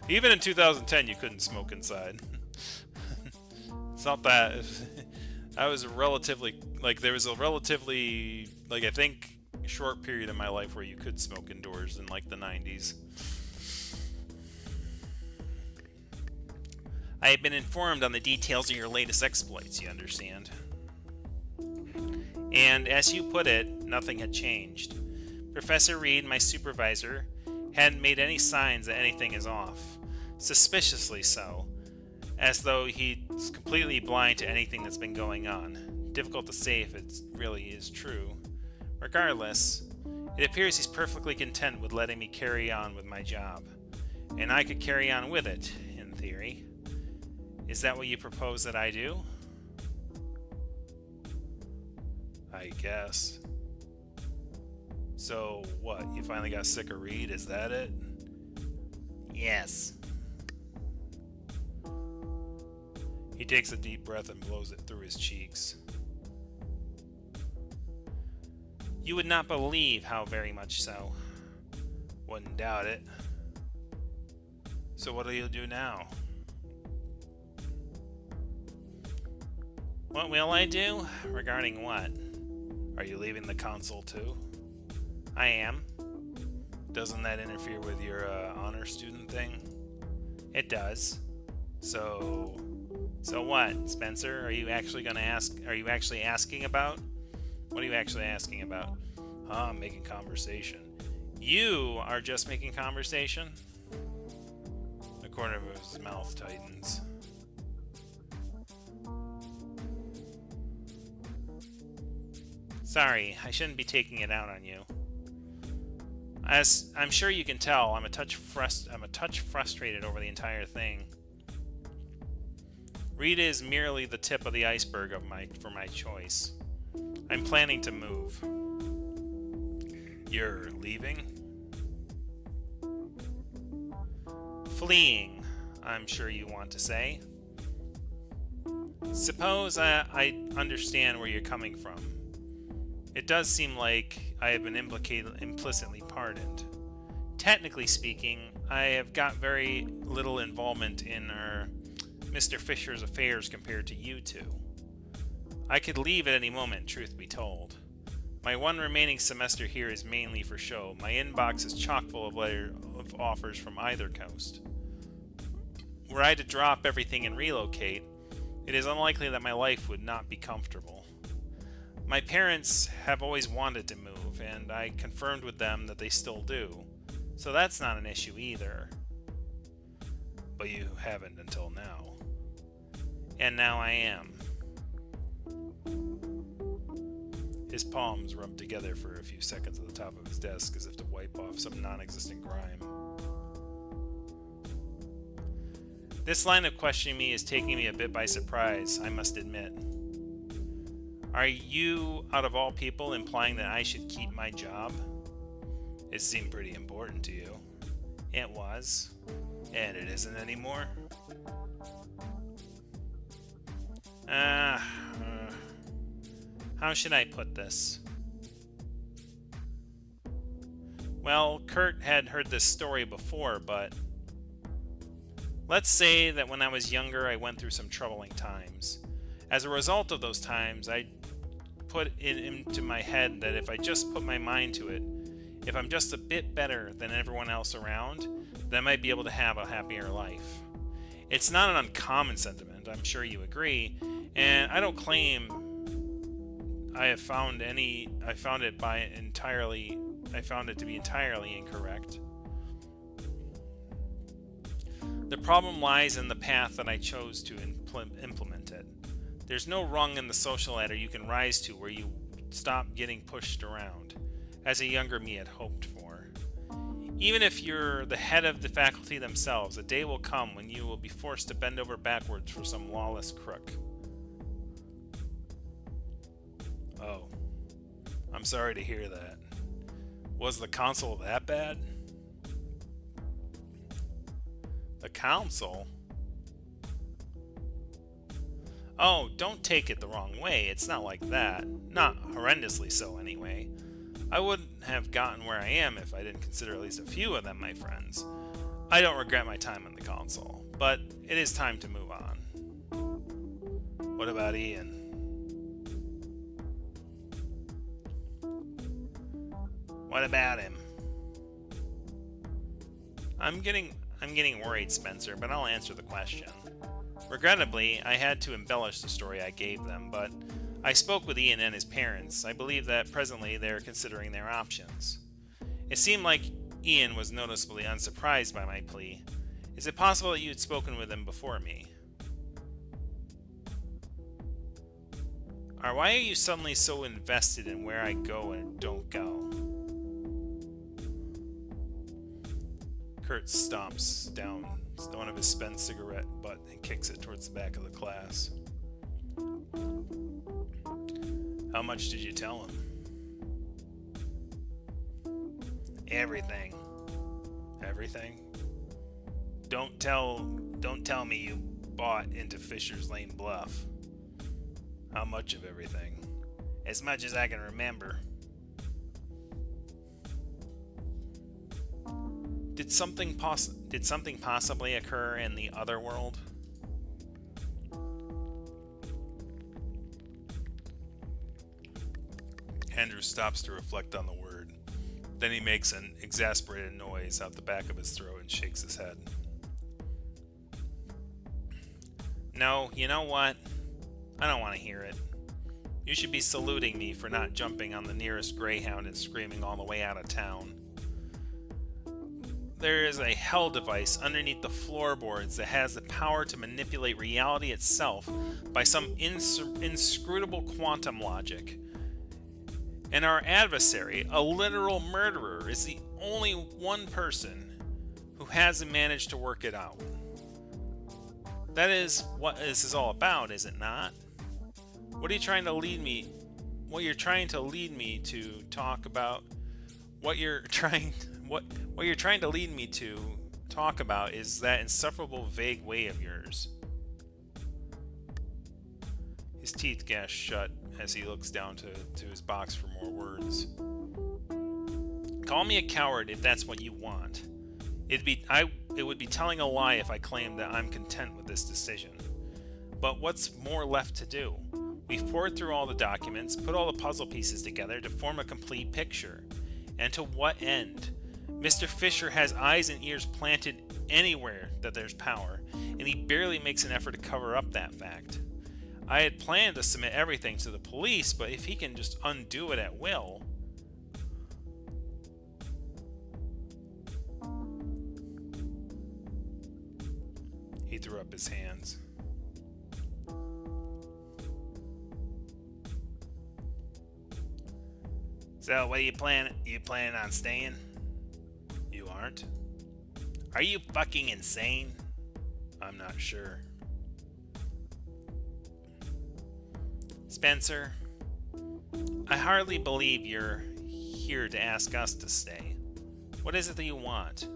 Even in 2010, you couldn't smoke inside. It's not that. I was there was a relatively, I think, short period in my life where you could smoke indoors in, the 90s. I have been informed on the details of your latest exploits, you understand. And as you put it, nothing had changed. Professor Reed, my supervisor, hadn't made any signs that anything is off. Suspiciously so, as though he's completely blind to anything that's been going on. Difficult to say if it really is true. Regardless, it appears he's perfectly content with letting me carry on with my job. And I could carry on with it, in theory. Is that what you propose that I do? I guess. So, what, you finally got sick of Reed, is that it? Yes. He takes a deep breath and blows it through his cheeks. You would not believe how very much so. Wouldn't doubt it. So what do you do now? What will I do? Regarding what? Are you leaving the council too? I am. Doesn't that interfere with your honor student thing? It does. So what, Spencer? Are you actually asking about? What are you actually asking about? I'm making conversation. You are just making conversation? The corner of his mouth tightens. Sorry, I shouldn't be taking it out on you. As I'm sure you can tell, I'm a touch frustrated over the entire thing. Rita is merely the tip of the iceberg for my choice. I'm planning to move. You're leaving? Fleeing, I'm sure you want to say. Suppose I understand where you're coming from. It does seem like I have been implicitly pardoned. Technically speaking, I have got very little involvement in Mr. Fisher's affairs compared to you two. I could leave at any moment, truth be told. My one remaining semester here is mainly for show. My inbox is chock full of offers from either coast. Were I to drop everything and relocate, it is unlikely that my life would not be comfortable. My parents have always wanted to move, and I confirmed with them that they still do, so that's not an issue either. But you haven't until now. And now I am. His palms rubbed together for a few seconds at the top of his desk as if to wipe off some non-existent grime. This line of questioning me is taking me a bit by surprise, I must admit. Are you, out of all people, implying that I should keep my job? It seemed pretty important to you. It was. And it isn't anymore? How should I put this? Well, Kurt had heard this story before, but let's say that when I was younger, I went through some troubling times. As a result of those times, I put it into my head that if I just put my mind to it, if I'm just a bit better than everyone else around, then I might be able to have a happier life. It's not an uncommon sentiment, I'm sure you agree, and I don't claim I found it to be entirely incorrect. The problem lies in the path that I chose to implement it. There's no rung in the social ladder you can rise to where you stop getting pushed around, as a younger me had hoped for. Even if you're the head of the faculty themselves, a day will come when you will be forced to bend over backwards for some lawless crook. Oh, I'm sorry to hear that. Was the council that bad? The council? Oh, don't take it the wrong way. It's not like that. Not horrendously so, anyway. I wouldn't have gotten where I am if I didn't consider at least a few of them my friends. I don't regret my time on the council, but it is time to move on. What about Ian? What about him? I'm getting worried, Spencer, but I'll answer the question. Regrettably, I had to embellish the story I gave them, but I spoke with Ian and his parents. I believe that presently they are considering their options. It seemed like Ian was noticeably unsurprised by my plea. Is it possible that you had spoken with him before me? Or why are you suddenly so invested in where I go and don't go? Kurt stomps down one of his spent cigarette butt and kicks it towards the back of the class. How much did you tell him? Everything. Everything? Don't tell me you bought into Fisher's Lane Bluff. How much of everything? As much as I can remember. Did something possibly occur in the other world? Andrew stops to reflect on the word. Then he makes an exasperated noise out the back of his throat and shakes his head. No, you know what? I don't want to hear it. You should be saluting me for not jumping on the nearest Greyhound and screaming all the way out of town. There is a hell device underneath the floorboards that has the power to manipulate reality itself by some inscrutable quantum logic. And our adversary, a literal murderer, is the only one person who hasn't managed to work it out. That is what this is all about, is it not? What are you trying to lead me? What you're trying to lead me to talk about? What you're trying to lead me to talk about is that insufferable vague way of yours. His teeth gash shut as he looks down to his box for more words. Call me a coward if that's what you want. It would be telling a lie if I claimed that I'm content with this decision. But what's more left to do? We've poured through all the documents, put all the puzzle pieces together to form a complete picture. And to what end? Mr. Fisher has eyes and ears planted anywhere that there's power, and he barely makes an effort to cover up that fact. I had planned to submit everything to the police, but if he can just undo it at will... He threw up his hands. So, what are you planning? You planning on staying? You aren't? Are you fucking insane? I'm not sure. Spencer, I hardly believe you're here to ask us to stay. What is it that you want?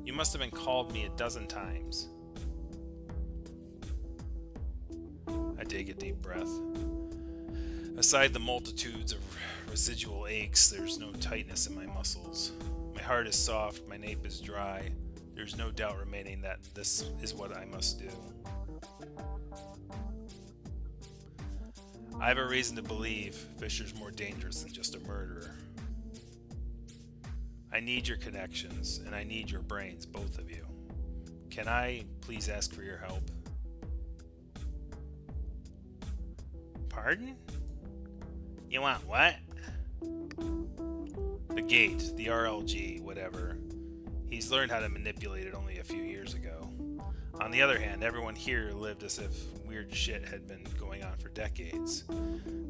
You must have been called me a dozen times. I take a deep breath. Aside the multitudes of residual aches, there's no tightness in my muscles. My heart is soft, my nape is dry. There's no doubt remaining that this is what I must do. I have a reason to believe Fisher's more dangerous than just a murderer. I need your connections, and I need your brains, both of you. Can I please ask for your help? Pardon? You want what? The gate, the RLG, whatever. He's learned how to manipulate it only a few years ago. On the other hand, everyone here lived as if weird shit had been going on for decades.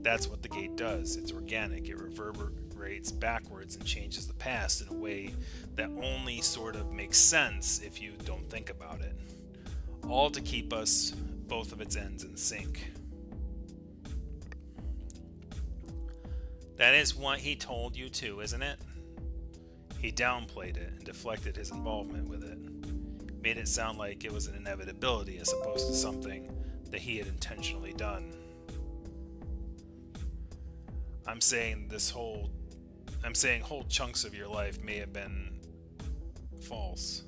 That's what the gate does. It's organic. It reverberates backwards and changes the past in a way that only sort of makes sense if you don't think about it. All to keep us, both of its ends, in sync. That is what he told you too, isn't it? He downplayed it and deflected his involvement with it. Made it sound like it was an inevitability as opposed to something that he had intentionally done. I'm saying whole chunks of your life may have been false.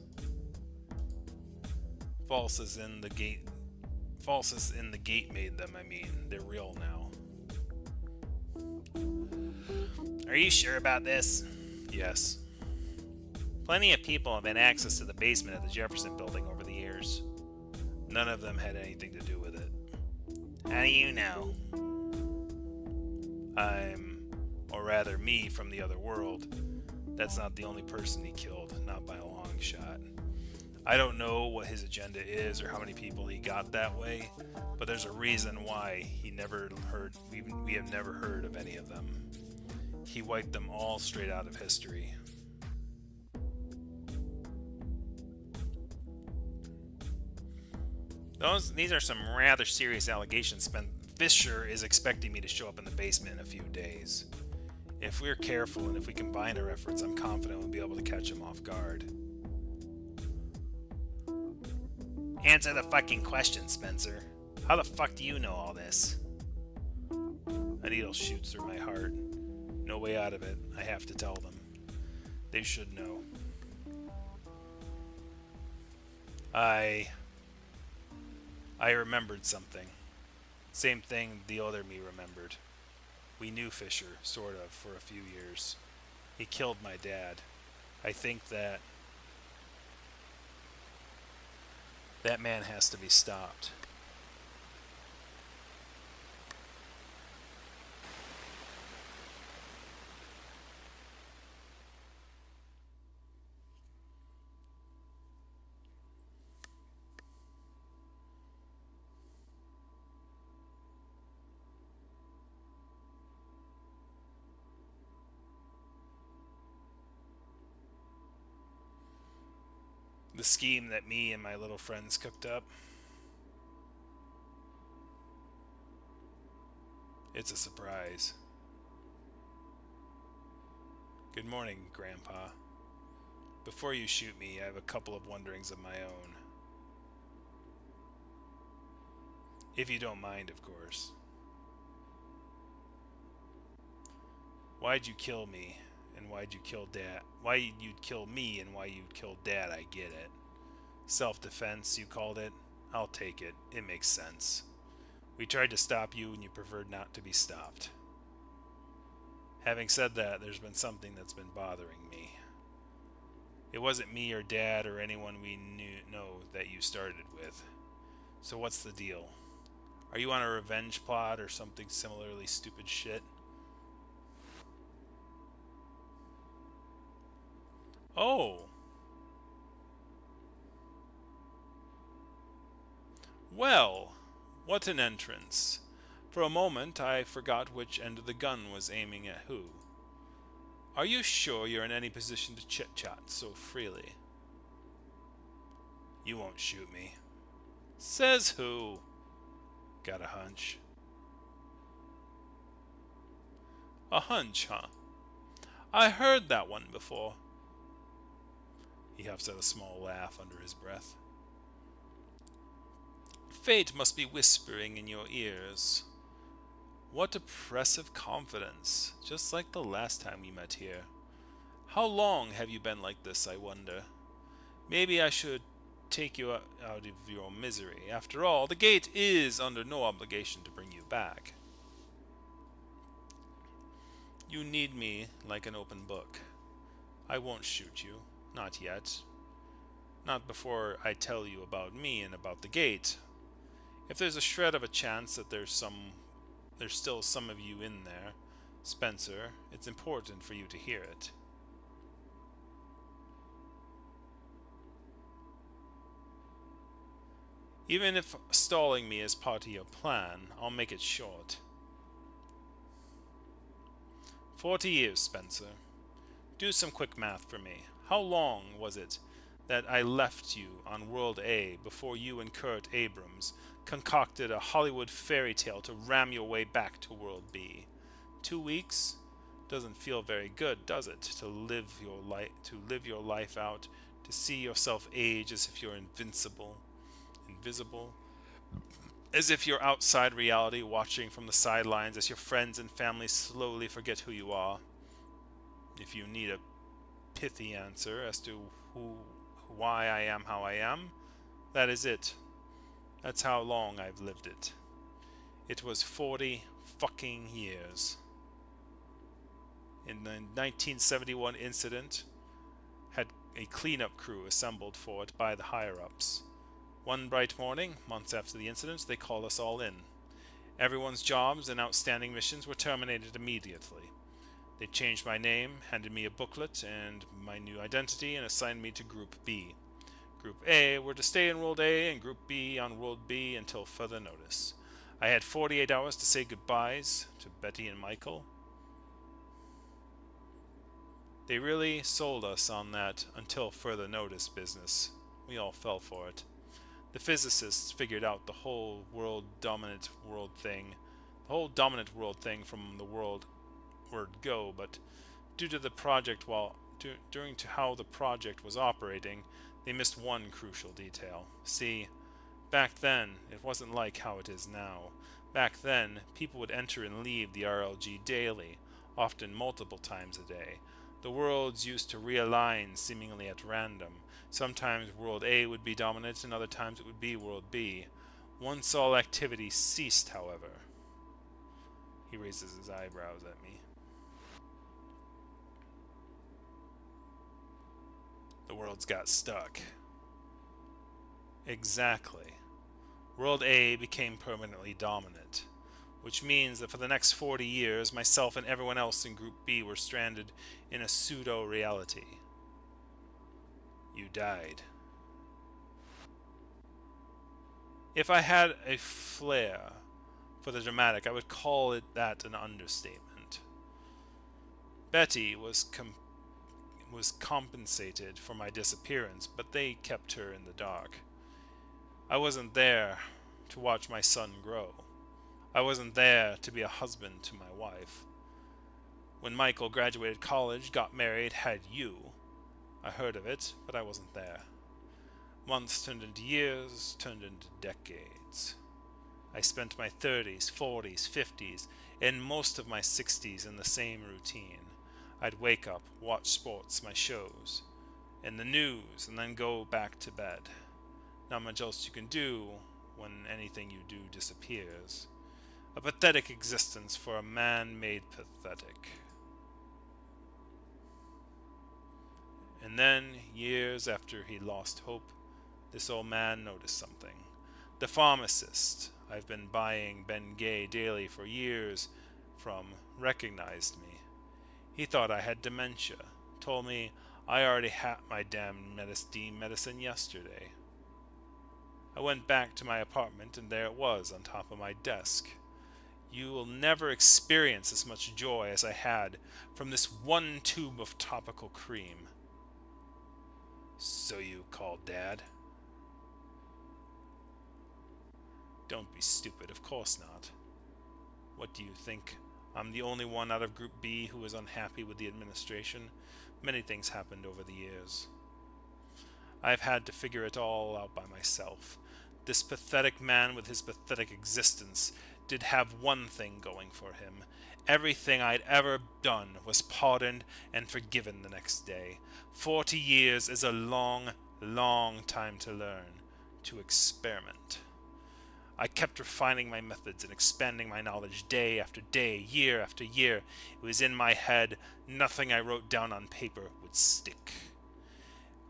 False as in the gate made them, I mean. They're real now. Are you sure about this? Yes. Plenty of people have had access to the basement of the Jefferson building over the years. None of them had anything to do with it. How do you know? Or rather me from the other world. That's not the only person he killed, not by a long shot. I don't know what his agenda is or how many people he got that way, but there's a reason why we have never heard of any of them. He wiped them all straight out of history. These are some rather serious allegations. Fisher is expecting me to show up in the basement in a few days. If we're careful and if we combine our efforts, I'm confident we'll be able to catch him off guard. Answer the fucking question, Spencer. How the fuck do you know all this? A needle shoots through my heart. No way out of it. I have to tell them. They should know. I remembered something. Same thing the other me remembered. We knew Fisher, sort of, for a few years. He killed my dad. I think that man has to be stopped. The scheme that me and my little friends cooked up. It's a surprise. Good morning, Grandpa. Before you shoot me, I have a couple of wonderings of my own. If you don't mind, of course. Why'd you kill me? And why'd you kill Dad? Why you'd kill me and why you'd kill Dad, I get it. Self-defense, you called it? I'll take it. It makes sense. We tried to stop you and you preferred not to be stopped. Having said that, there's been something that's been bothering me. It wasn't me or Dad or anyone we know that you started with. So what's the deal? Are you on a revenge plot or something similarly stupid shit? Oh. Well, what an entrance. For a moment I forgot which end of the gun was aiming at who. Are you sure you're in any position to chit-chat so freely? You won't shoot me. Says who? Got a hunch. A hunch, huh? I heard that one before. He huffs out a small laugh under his breath. Fate must be whispering in your ears. What oppressive confidence, just like the last time we met here. How long have you been like this, I wonder? Maybe I should take you out of your misery. After all, the gate is under no obligation to bring you back. You need me like an open book. I won't shoot you. Not yet. Not before I tell you about me and about the gate. If there's a shred of a chance that there's still some of you in there, Spencer, it's important for you to hear it. Even if stalling me is part of your plan, I'll make it short. 40 years, Spencer. Do some quick math for me. How long was it that I left you on World A before you and Kurt Abrams concocted a Hollywood fairy tale to ram your way back to World B? 2 weeks? Doesn't feel very good, does it? To live your life out, to see yourself age as if you're invisible, as if you're outside reality, watching from the sidelines as your friends and family slowly forget who you are. If you need a pithy answer as to why I am how I am, that is it. That's how long I've lived it. It was 40 fucking years. In the 1971 incident, had a cleanup crew assembled for it by the higher-ups. One bright morning, months after the incident, they called us all in. Everyone's jobs and outstanding missions were terminated immediately. They changed my name, handed me a booklet and my new identity, and assigned me to Group B. Group A were to stay in World A and Group B on World B until further notice. I had 48 hours to say goodbyes to Betty and Michael. They really sold us on that until further notice business. We all fell for it. The physicists figured out the whole dominant world thing from the word go, but due to how the project was operating, they missed one crucial detail. See, back then, it wasn't like how it is now. Back then, people would enter and leave the RLG daily, often multiple times a day. The worlds used to realign seemingly at random. Sometimes World A would be dominant, and other times it would be World B. Once all activity ceased, however. He raises his eyebrows at me. The worlds got stuck. Exactly. World A became permanently dominant, which means that for the next 40 years, myself and everyone else in Group B were stranded in a pseudo-reality. You died. If I had a flair for the dramatic, I would call it that an understatement. Betty was compensated for my disappearance, but they kept her in the dark. I wasn't there to watch my son grow. I wasn't there to be a husband to my wife. When Michael graduated college, got married, had you, I heard of it, but I wasn't there. Months turned into years, turned into decades. I spent my 30s, 40s, 50s, and most of my 60s in the same routine. I'd wake up, watch sports, my shows, and the news, and then go back to bed. Not much else you can do when anything you do disappears. A pathetic existence for a man made pathetic. And then, years after he lost hope, this old man noticed something. The pharmacist I've been buying Bengay daily for years from recognized me. He thought I had dementia, told me I already had my damn medicine yesterday. I went back to my apartment and there it was on top of my desk. You will never experience as much joy as I had from this one tube of topical cream. So you called Dad? Don't be stupid, of course not. What do you think? I'm the only one out of Group B who is unhappy with the administration. Many things happened over the years. I've had to figure it all out by myself. This pathetic man with his pathetic existence did have one thing going for him. Everything I'd ever done was pardoned and forgiven the next day. 40 years is a long, long time to learn, to experiment. I kept refining my methods and expanding my knowledge day after day, year after year. It was in my head. Nothing I wrote down on paper would stick.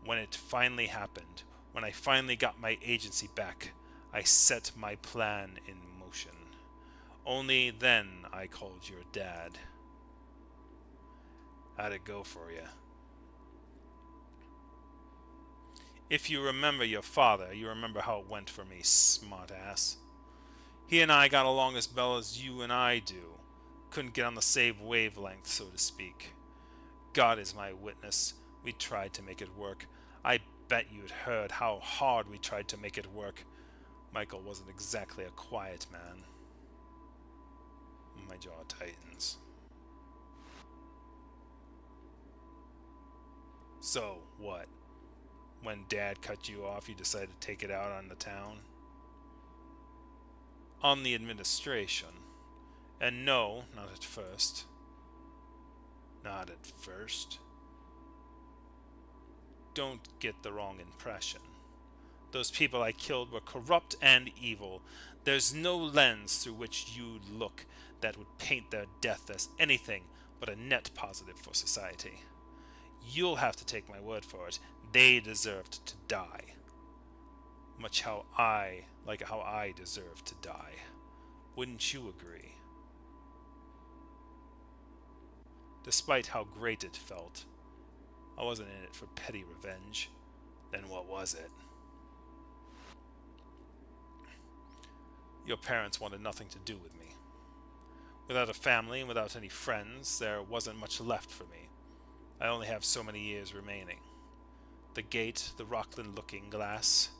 When it finally happened, when I finally got my agency back, I set my plan in motion. Only then I called your dad. How'd it go for you? If you remember your father, you remember how it went for me, smartass. He and I got along as well as you and I do. Couldn't get on the same wavelength, so to speak. God is my witness. We tried to make it work. I bet you'd heard how hard we tried to make it work. Michael wasn't exactly a quiet man. My jaw tightens. So, what? When Dad cut you off, you decided to take it out on the town? On the administration. And no, not at first. Not at first. Don't get the wrong impression. Those people I killed were corrupt and evil. There's no lens through which you'd look that would paint their death as anything but a net positive for society. You'll have to take my word for it. They deserved to die. Much how I deserve to die. Wouldn't you agree? Despite how great it felt, I wasn't in it for petty revenge. Then what was it? Your parents wanted nothing to do with me. Without a family and without any friends, there wasn't much left for me. I only have so many years remaining. The gate, the Rockland looking glass,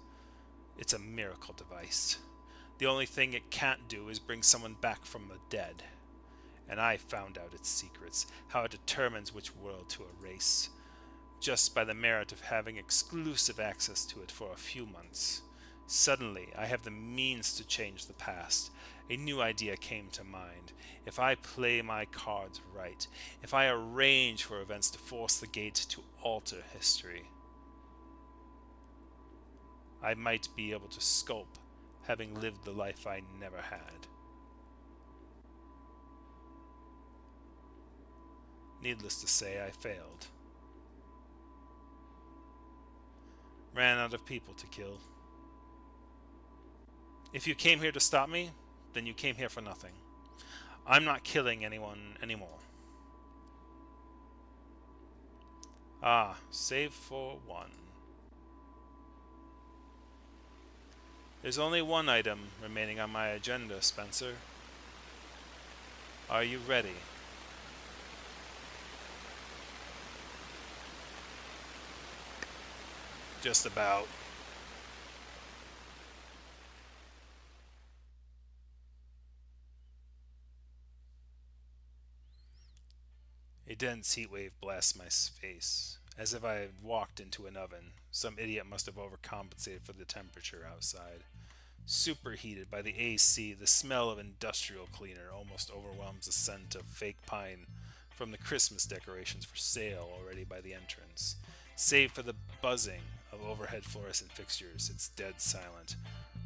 it's a miracle device. The only thing it can't do is bring someone back from the dead. And I found out its secrets, how it determines which world to erase, just by the merit of having exclusive access to it for a few months. Suddenly, I have the means to change the past. A new idea came to mind. If I play my cards right, if I arrange for events to force the gate to alter history, I might be able to sculpt, having lived the life I never had. Needless to say, I failed. Ran out of people to kill. If you came here to stop me, then you came here for nothing. I'm not killing anyone anymore. Ah, save for one. There's only one item remaining on my agenda, Spencer. Are you ready? Just about. A dense heat wave blasts my face. as if I had walked into an oven. Some idiot must have overcompensated for the temperature outside. Superheated by the AC, the smell of industrial cleaner almost overwhelms the scent of fake pine from the Christmas decorations for sale already by the entrance. Save for the buzzing of overhead fluorescent fixtures, it's dead silent.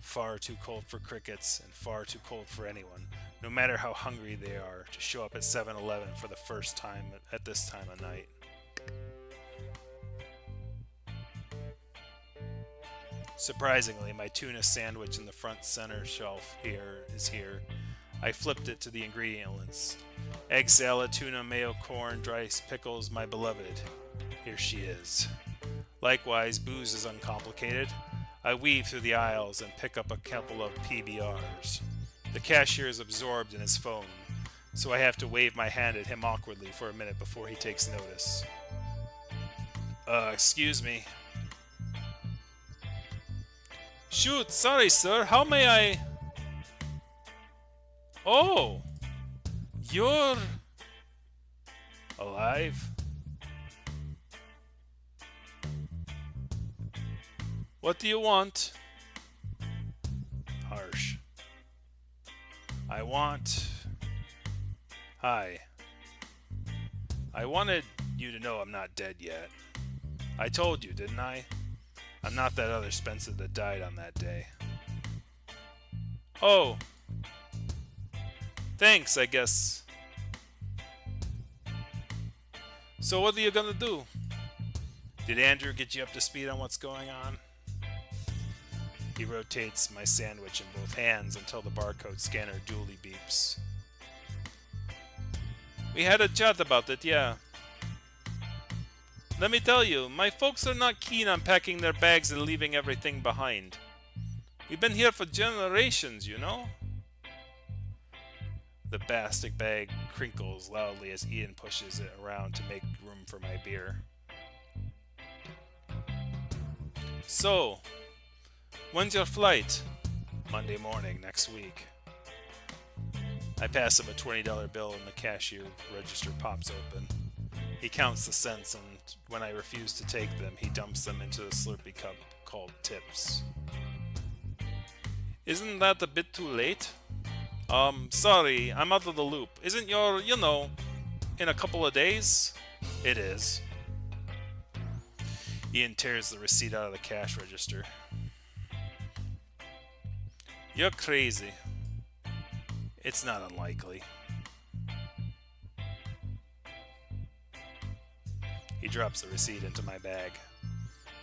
Far too cold for crickets and far too cold for anyone, no matter how hungry they are, to show up at 7-Eleven for the first time at this time of night. Surprisingly, my tuna sandwich in the front center shelf here. I flipped it to the ingredient list. Egg salad, tuna, mayo, corn, dry pickles, my beloved. Here she is. Likewise, booze is uncomplicated. I weave through the aisles and pick up a couple of PBRs. The cashier is absorbed in his phone, so I have to wave my hand at him awkwardly for a minute before he takes notice. Excuse me. Shoot, sorry, sir. How may I... Oh! You're... alive? What do you want? Harsh. I want... Hi. I wanted you to know I'm not dead yet. I told you, didn't I? I'm not that other Spencer that died on that day. Oh. Thanks, I guess. So what are you gonna do? Did Andrew get you up to speed on what's going on? He rotates my sandwich in both hands until the barcode scanner duly beeps. We had a chat about it, yeah. Let me tell you, my folks are not keen on packing their bags and leaving everything behind. We've been here for generations, you know? The plastic bag crinkles loudly as Ian pushes it around to make room for my beer. So, when's your flight? Monday morning, next week. I pass him a $20 bill and the cashier register pops open. He counts the cents, and when I refuse to take them, he dumps them into the Slurpee cup called tips. Isn't that a bit too late? Sorry, I'm out of the loop. Isn't your, in a couple of days? It is. Ian tears the receipt out of the cash register. You're crazy. It's not unlikely. He drops the receipt into my bag.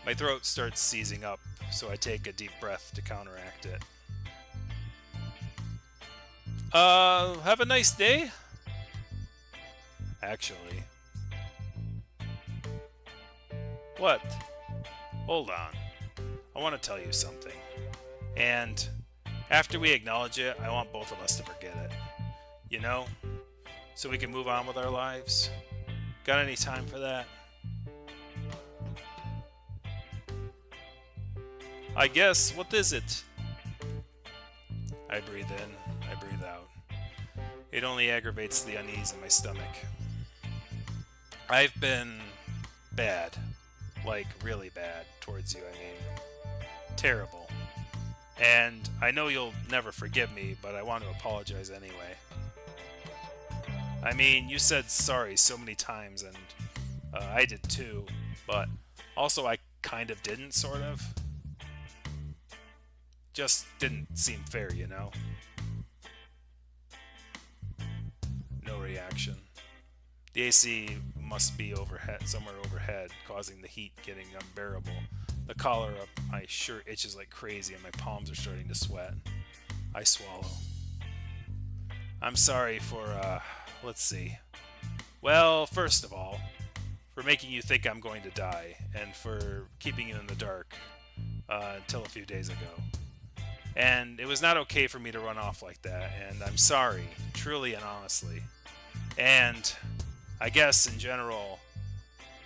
My throat starts seizing up, so I take a deep breath to counteract it. Have a nice day? Actually. What? Hold on. I want to tell you something. And after we acknowledge it, I want both of us to forget it. You know? So we can move on with our lives. Got any time for that? I guess. What is it? I breathe in. I breathe out. It only aggravates the unease in my stomach. I've been bad. Like, really bad towards you, I mean. Terrible. And I know you'll never forgive me, but I want to apologize anyway. I mean, you said sorry so many times, and I did too, but also I kind of didn't, sort of. Just didn't seem fair, you know? No reaction. The AC must be overhead, somewhere overhead, causing the heat getting unbearable. The collar of my shirt itches like crazy and my palms are starting to sweat. I swallow. I'm sorry for, let's see. Well, first of all, for making you think I'm going to die, and for keeping you in the dark until a few days ago. And it was not okay for me to run off like that, and I'm sorry, truly and honestly. And I guess in general,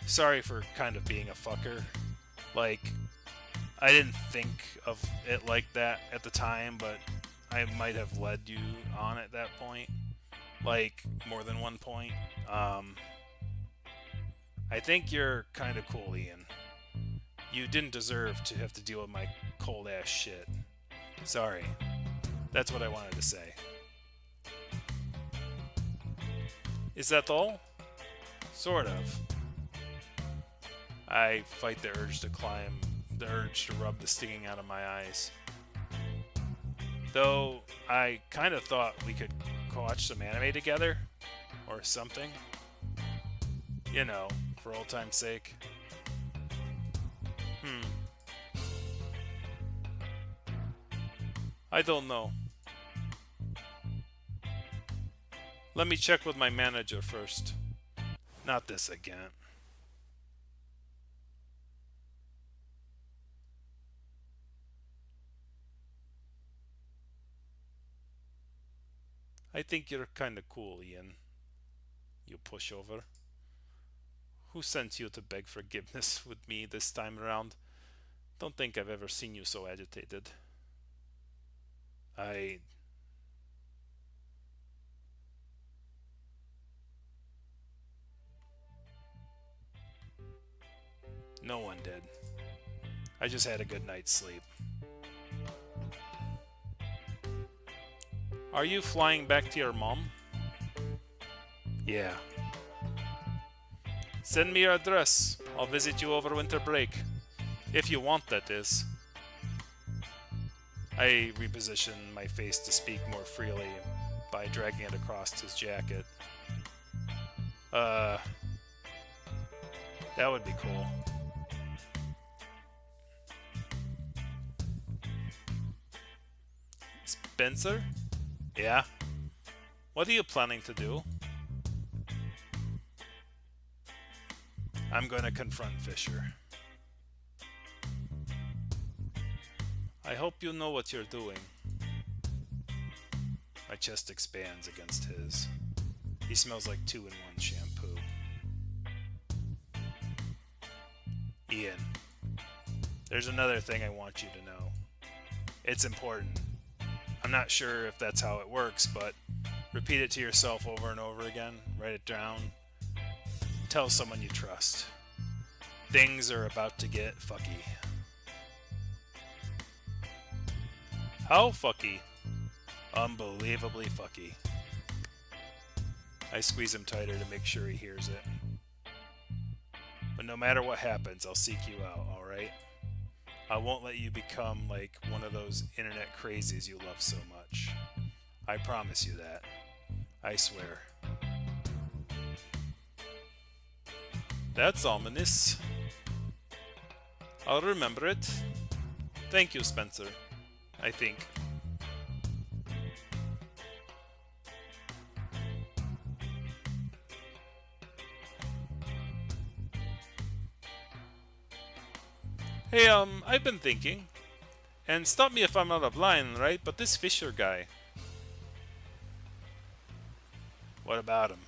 sorry for kind of being a fucker. Like, I didn't think of it like that at the time, but I might have led you on at that point. Like, more than one point. I I think you're kind of cool, Ian. You didn't deserve to have to deal with my cold ass shit. Sorry. That's what I wanted to say. Is that all? Sort of. I fight the urge to climb, the urge to rub the stinging out of my eyes. Though I kind of thought we could watch some anime together, or something. You know, for old time's sake. Hmm. I don't know. Let me check with my manager first. Not this again. I think you're kinda cool, Ian. You pushover. Who sent you to beg forgiveness with me this time around? Don't think I've ever seen you so agitated. I... No one did. I just had a good night's sleep. Are you flying back to your mom? Yeah. Send me your address. I'll visit you over winter break. If you want, that is. I reposition my face to speak more freely by dragging it across his jacket. That would be cool. Spencer? Yeah? What are you planning to do? I'm going to confront Fisher. I hope you know what you're doing. My chest expands against his. He smells like 2-in-1 shampoo. Ian, there's another thing I want you to know. It's important. I'm not sure if that's how it works, but repeat it to yourself over and over again. Write it down. Tell someone you trust. Things are about to get fucky. How fucky? Unbelievably fucky. I squeeze him tighter to make sure he hears it. But no matter what happens, I'll seek you out, alright? I won't let you become like one of those internet crazies you love so much. I promise you that. I swear. That's ominous. I'll remember it. Thank you, Spencer. I think. Hey, I've been thinking. And stop me if I'm out of line, right? But this Fisher guy. What about him?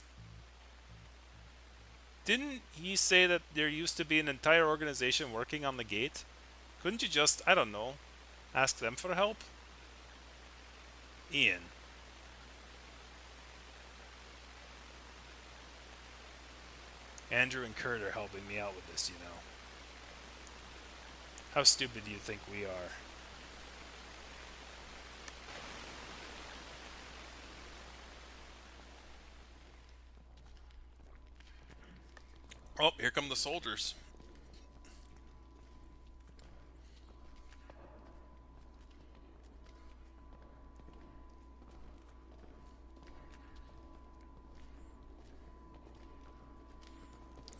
Didn't he say that there used to be an entire organization working on the gate? Couldn't you just, I don't know, ask them for help? Ian. Andrew and Kurt are helping me out with this, you know. How stupid do you think we are? Oh, here come the soldiers.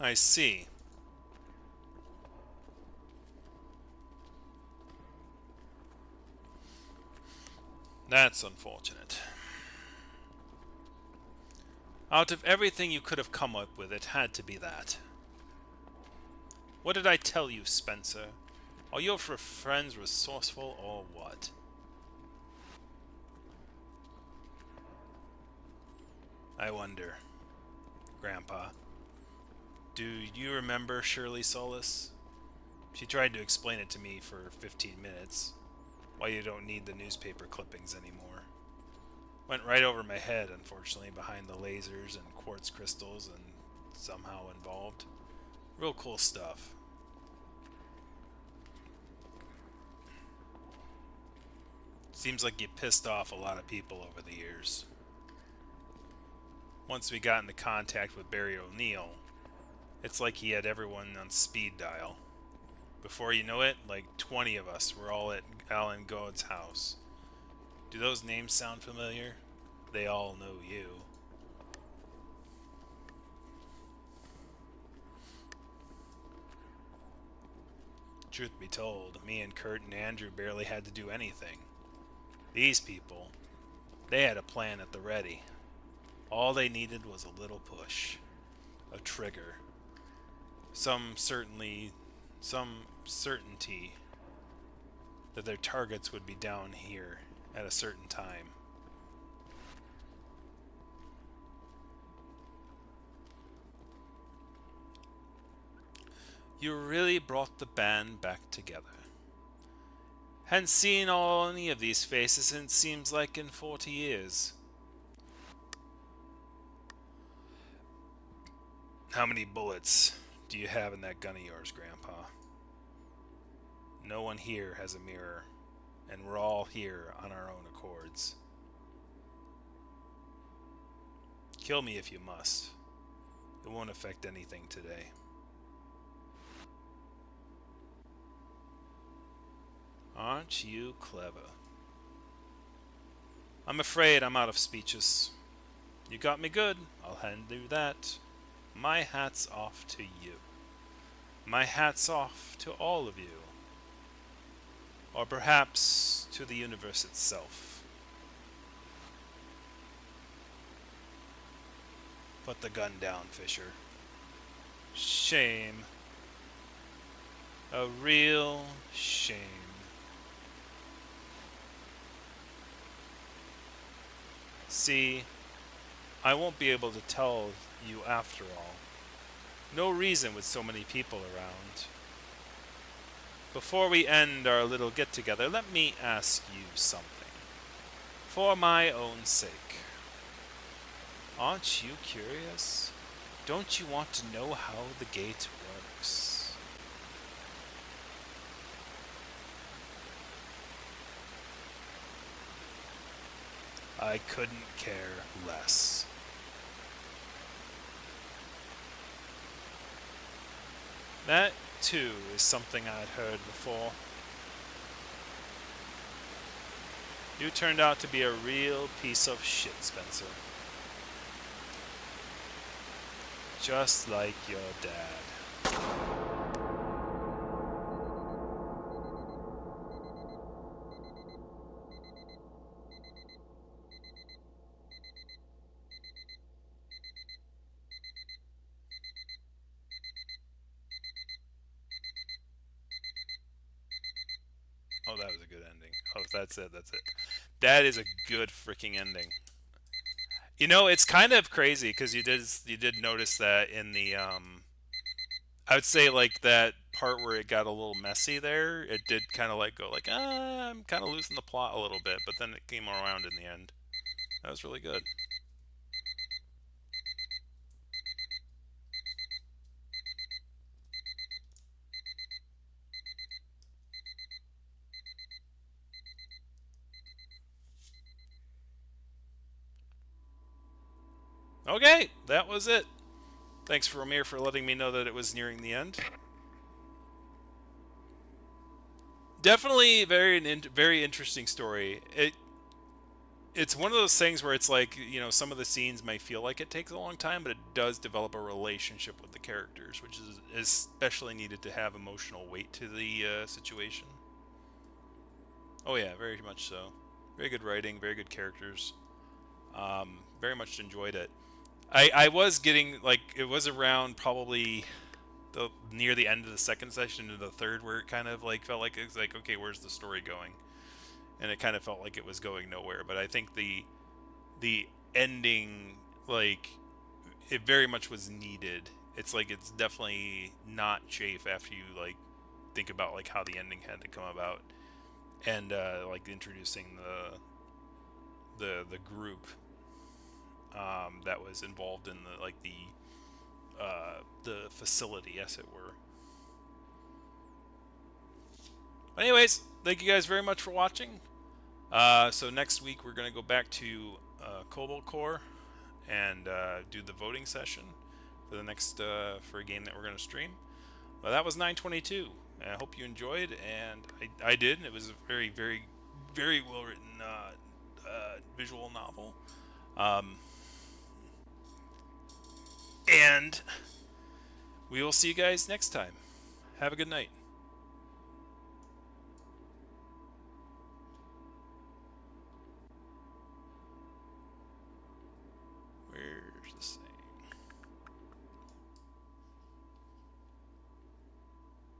I see. That's unfortunate. Out of everything you could have come up with, it had to be that. What did I tell you, Spencer? Are your friends resourceful or what? I wonder, Grandpa. Do you remember Shirley Solis? She tried to explain it to me for 15 minutes. Why you don't need the newspaper clippings anymore. Went right over my head, unfortunately, behind the lasers and quartz crystals and somehow involved. Real cool stuff. Seems like you pissed off a lot of people over the years. Once we got into contact with Barry O'Neill, it's like he had everyone on speed dial. Before you know it, like 20 of us were all at Alan Goad's house. Do those names sound familiar? They all know you. Truth be told, me and Kurt and Andrew barely had to do anything. These people, they had a plan at the ready. All they needed was a little push, a trigger, some certainty that their targets would be down here at a certain time. You really brought the band back together. Hadn't seen any of these faces in seems like in 40 years. How many bullets do you have in that gun of yours, Grandpa? No one here has a mirror, and we're all here on our own accords. Kill me if you must. It won't affect anything today. Aren't you clever? I'm afraid I'm out of speeches. You got me good, I'll hand you that. My hat's off to you. My hat's off to all of you. Or perhaps to the universe itself. Put the gun down, Fisher. Shame. A real shame. See, I won't be able to tell you after all. No reason with so many people around. Before we end our little get-together, let me ask you something. For my own sake. Aren't you curious? Don't you want to know how the gate works? I couldn't care less. That, too, is something I'd heard before. You turned out to be a real piece of shit, Spencer. Just like your dad. Oh, that was a good ending. Oh, that's it. That's it. That is a good freaking ending. You know, it's kind of crazy because you did notice that in the I would say like that part where it got a little messy there. It did kind of like go like I'm kind of losing the plot a little bit, but then it came around in the end. That was really good. Okay, that was it. Thanks for Ramir for letting me know that it was nearing the end. Definitely very interesting story. It's one of those things where it's like, some of the scenes may feel like it takes a long time, but it does develop a relationship with the characters, which is especially needed to have emotional weight to the situation. Oh yeah, very much so. Very good writing, very good characters. Very much enjoyed it. I was getting like it was around probably the near the end of the second session into the third where it kind of like felt like it's like, okay, where's the story going? And it kind of felt like it was going nowhere. But I think the ending, like, it very much was needed. It's like it's definitely not chafe after you like think about like how the ending had to come about, and like introducing the group that was involved in the the facility, as it were. But anyways, thank you guys very much for watching. So next week we're going to go back to Cobalt Core and do the voting session for the next for a game that we're going to stream. Well, that was 922. I hope you enjoyed, and I did. It was a very, very, very well written visual novel. And we will see you guys next time. Have a good night.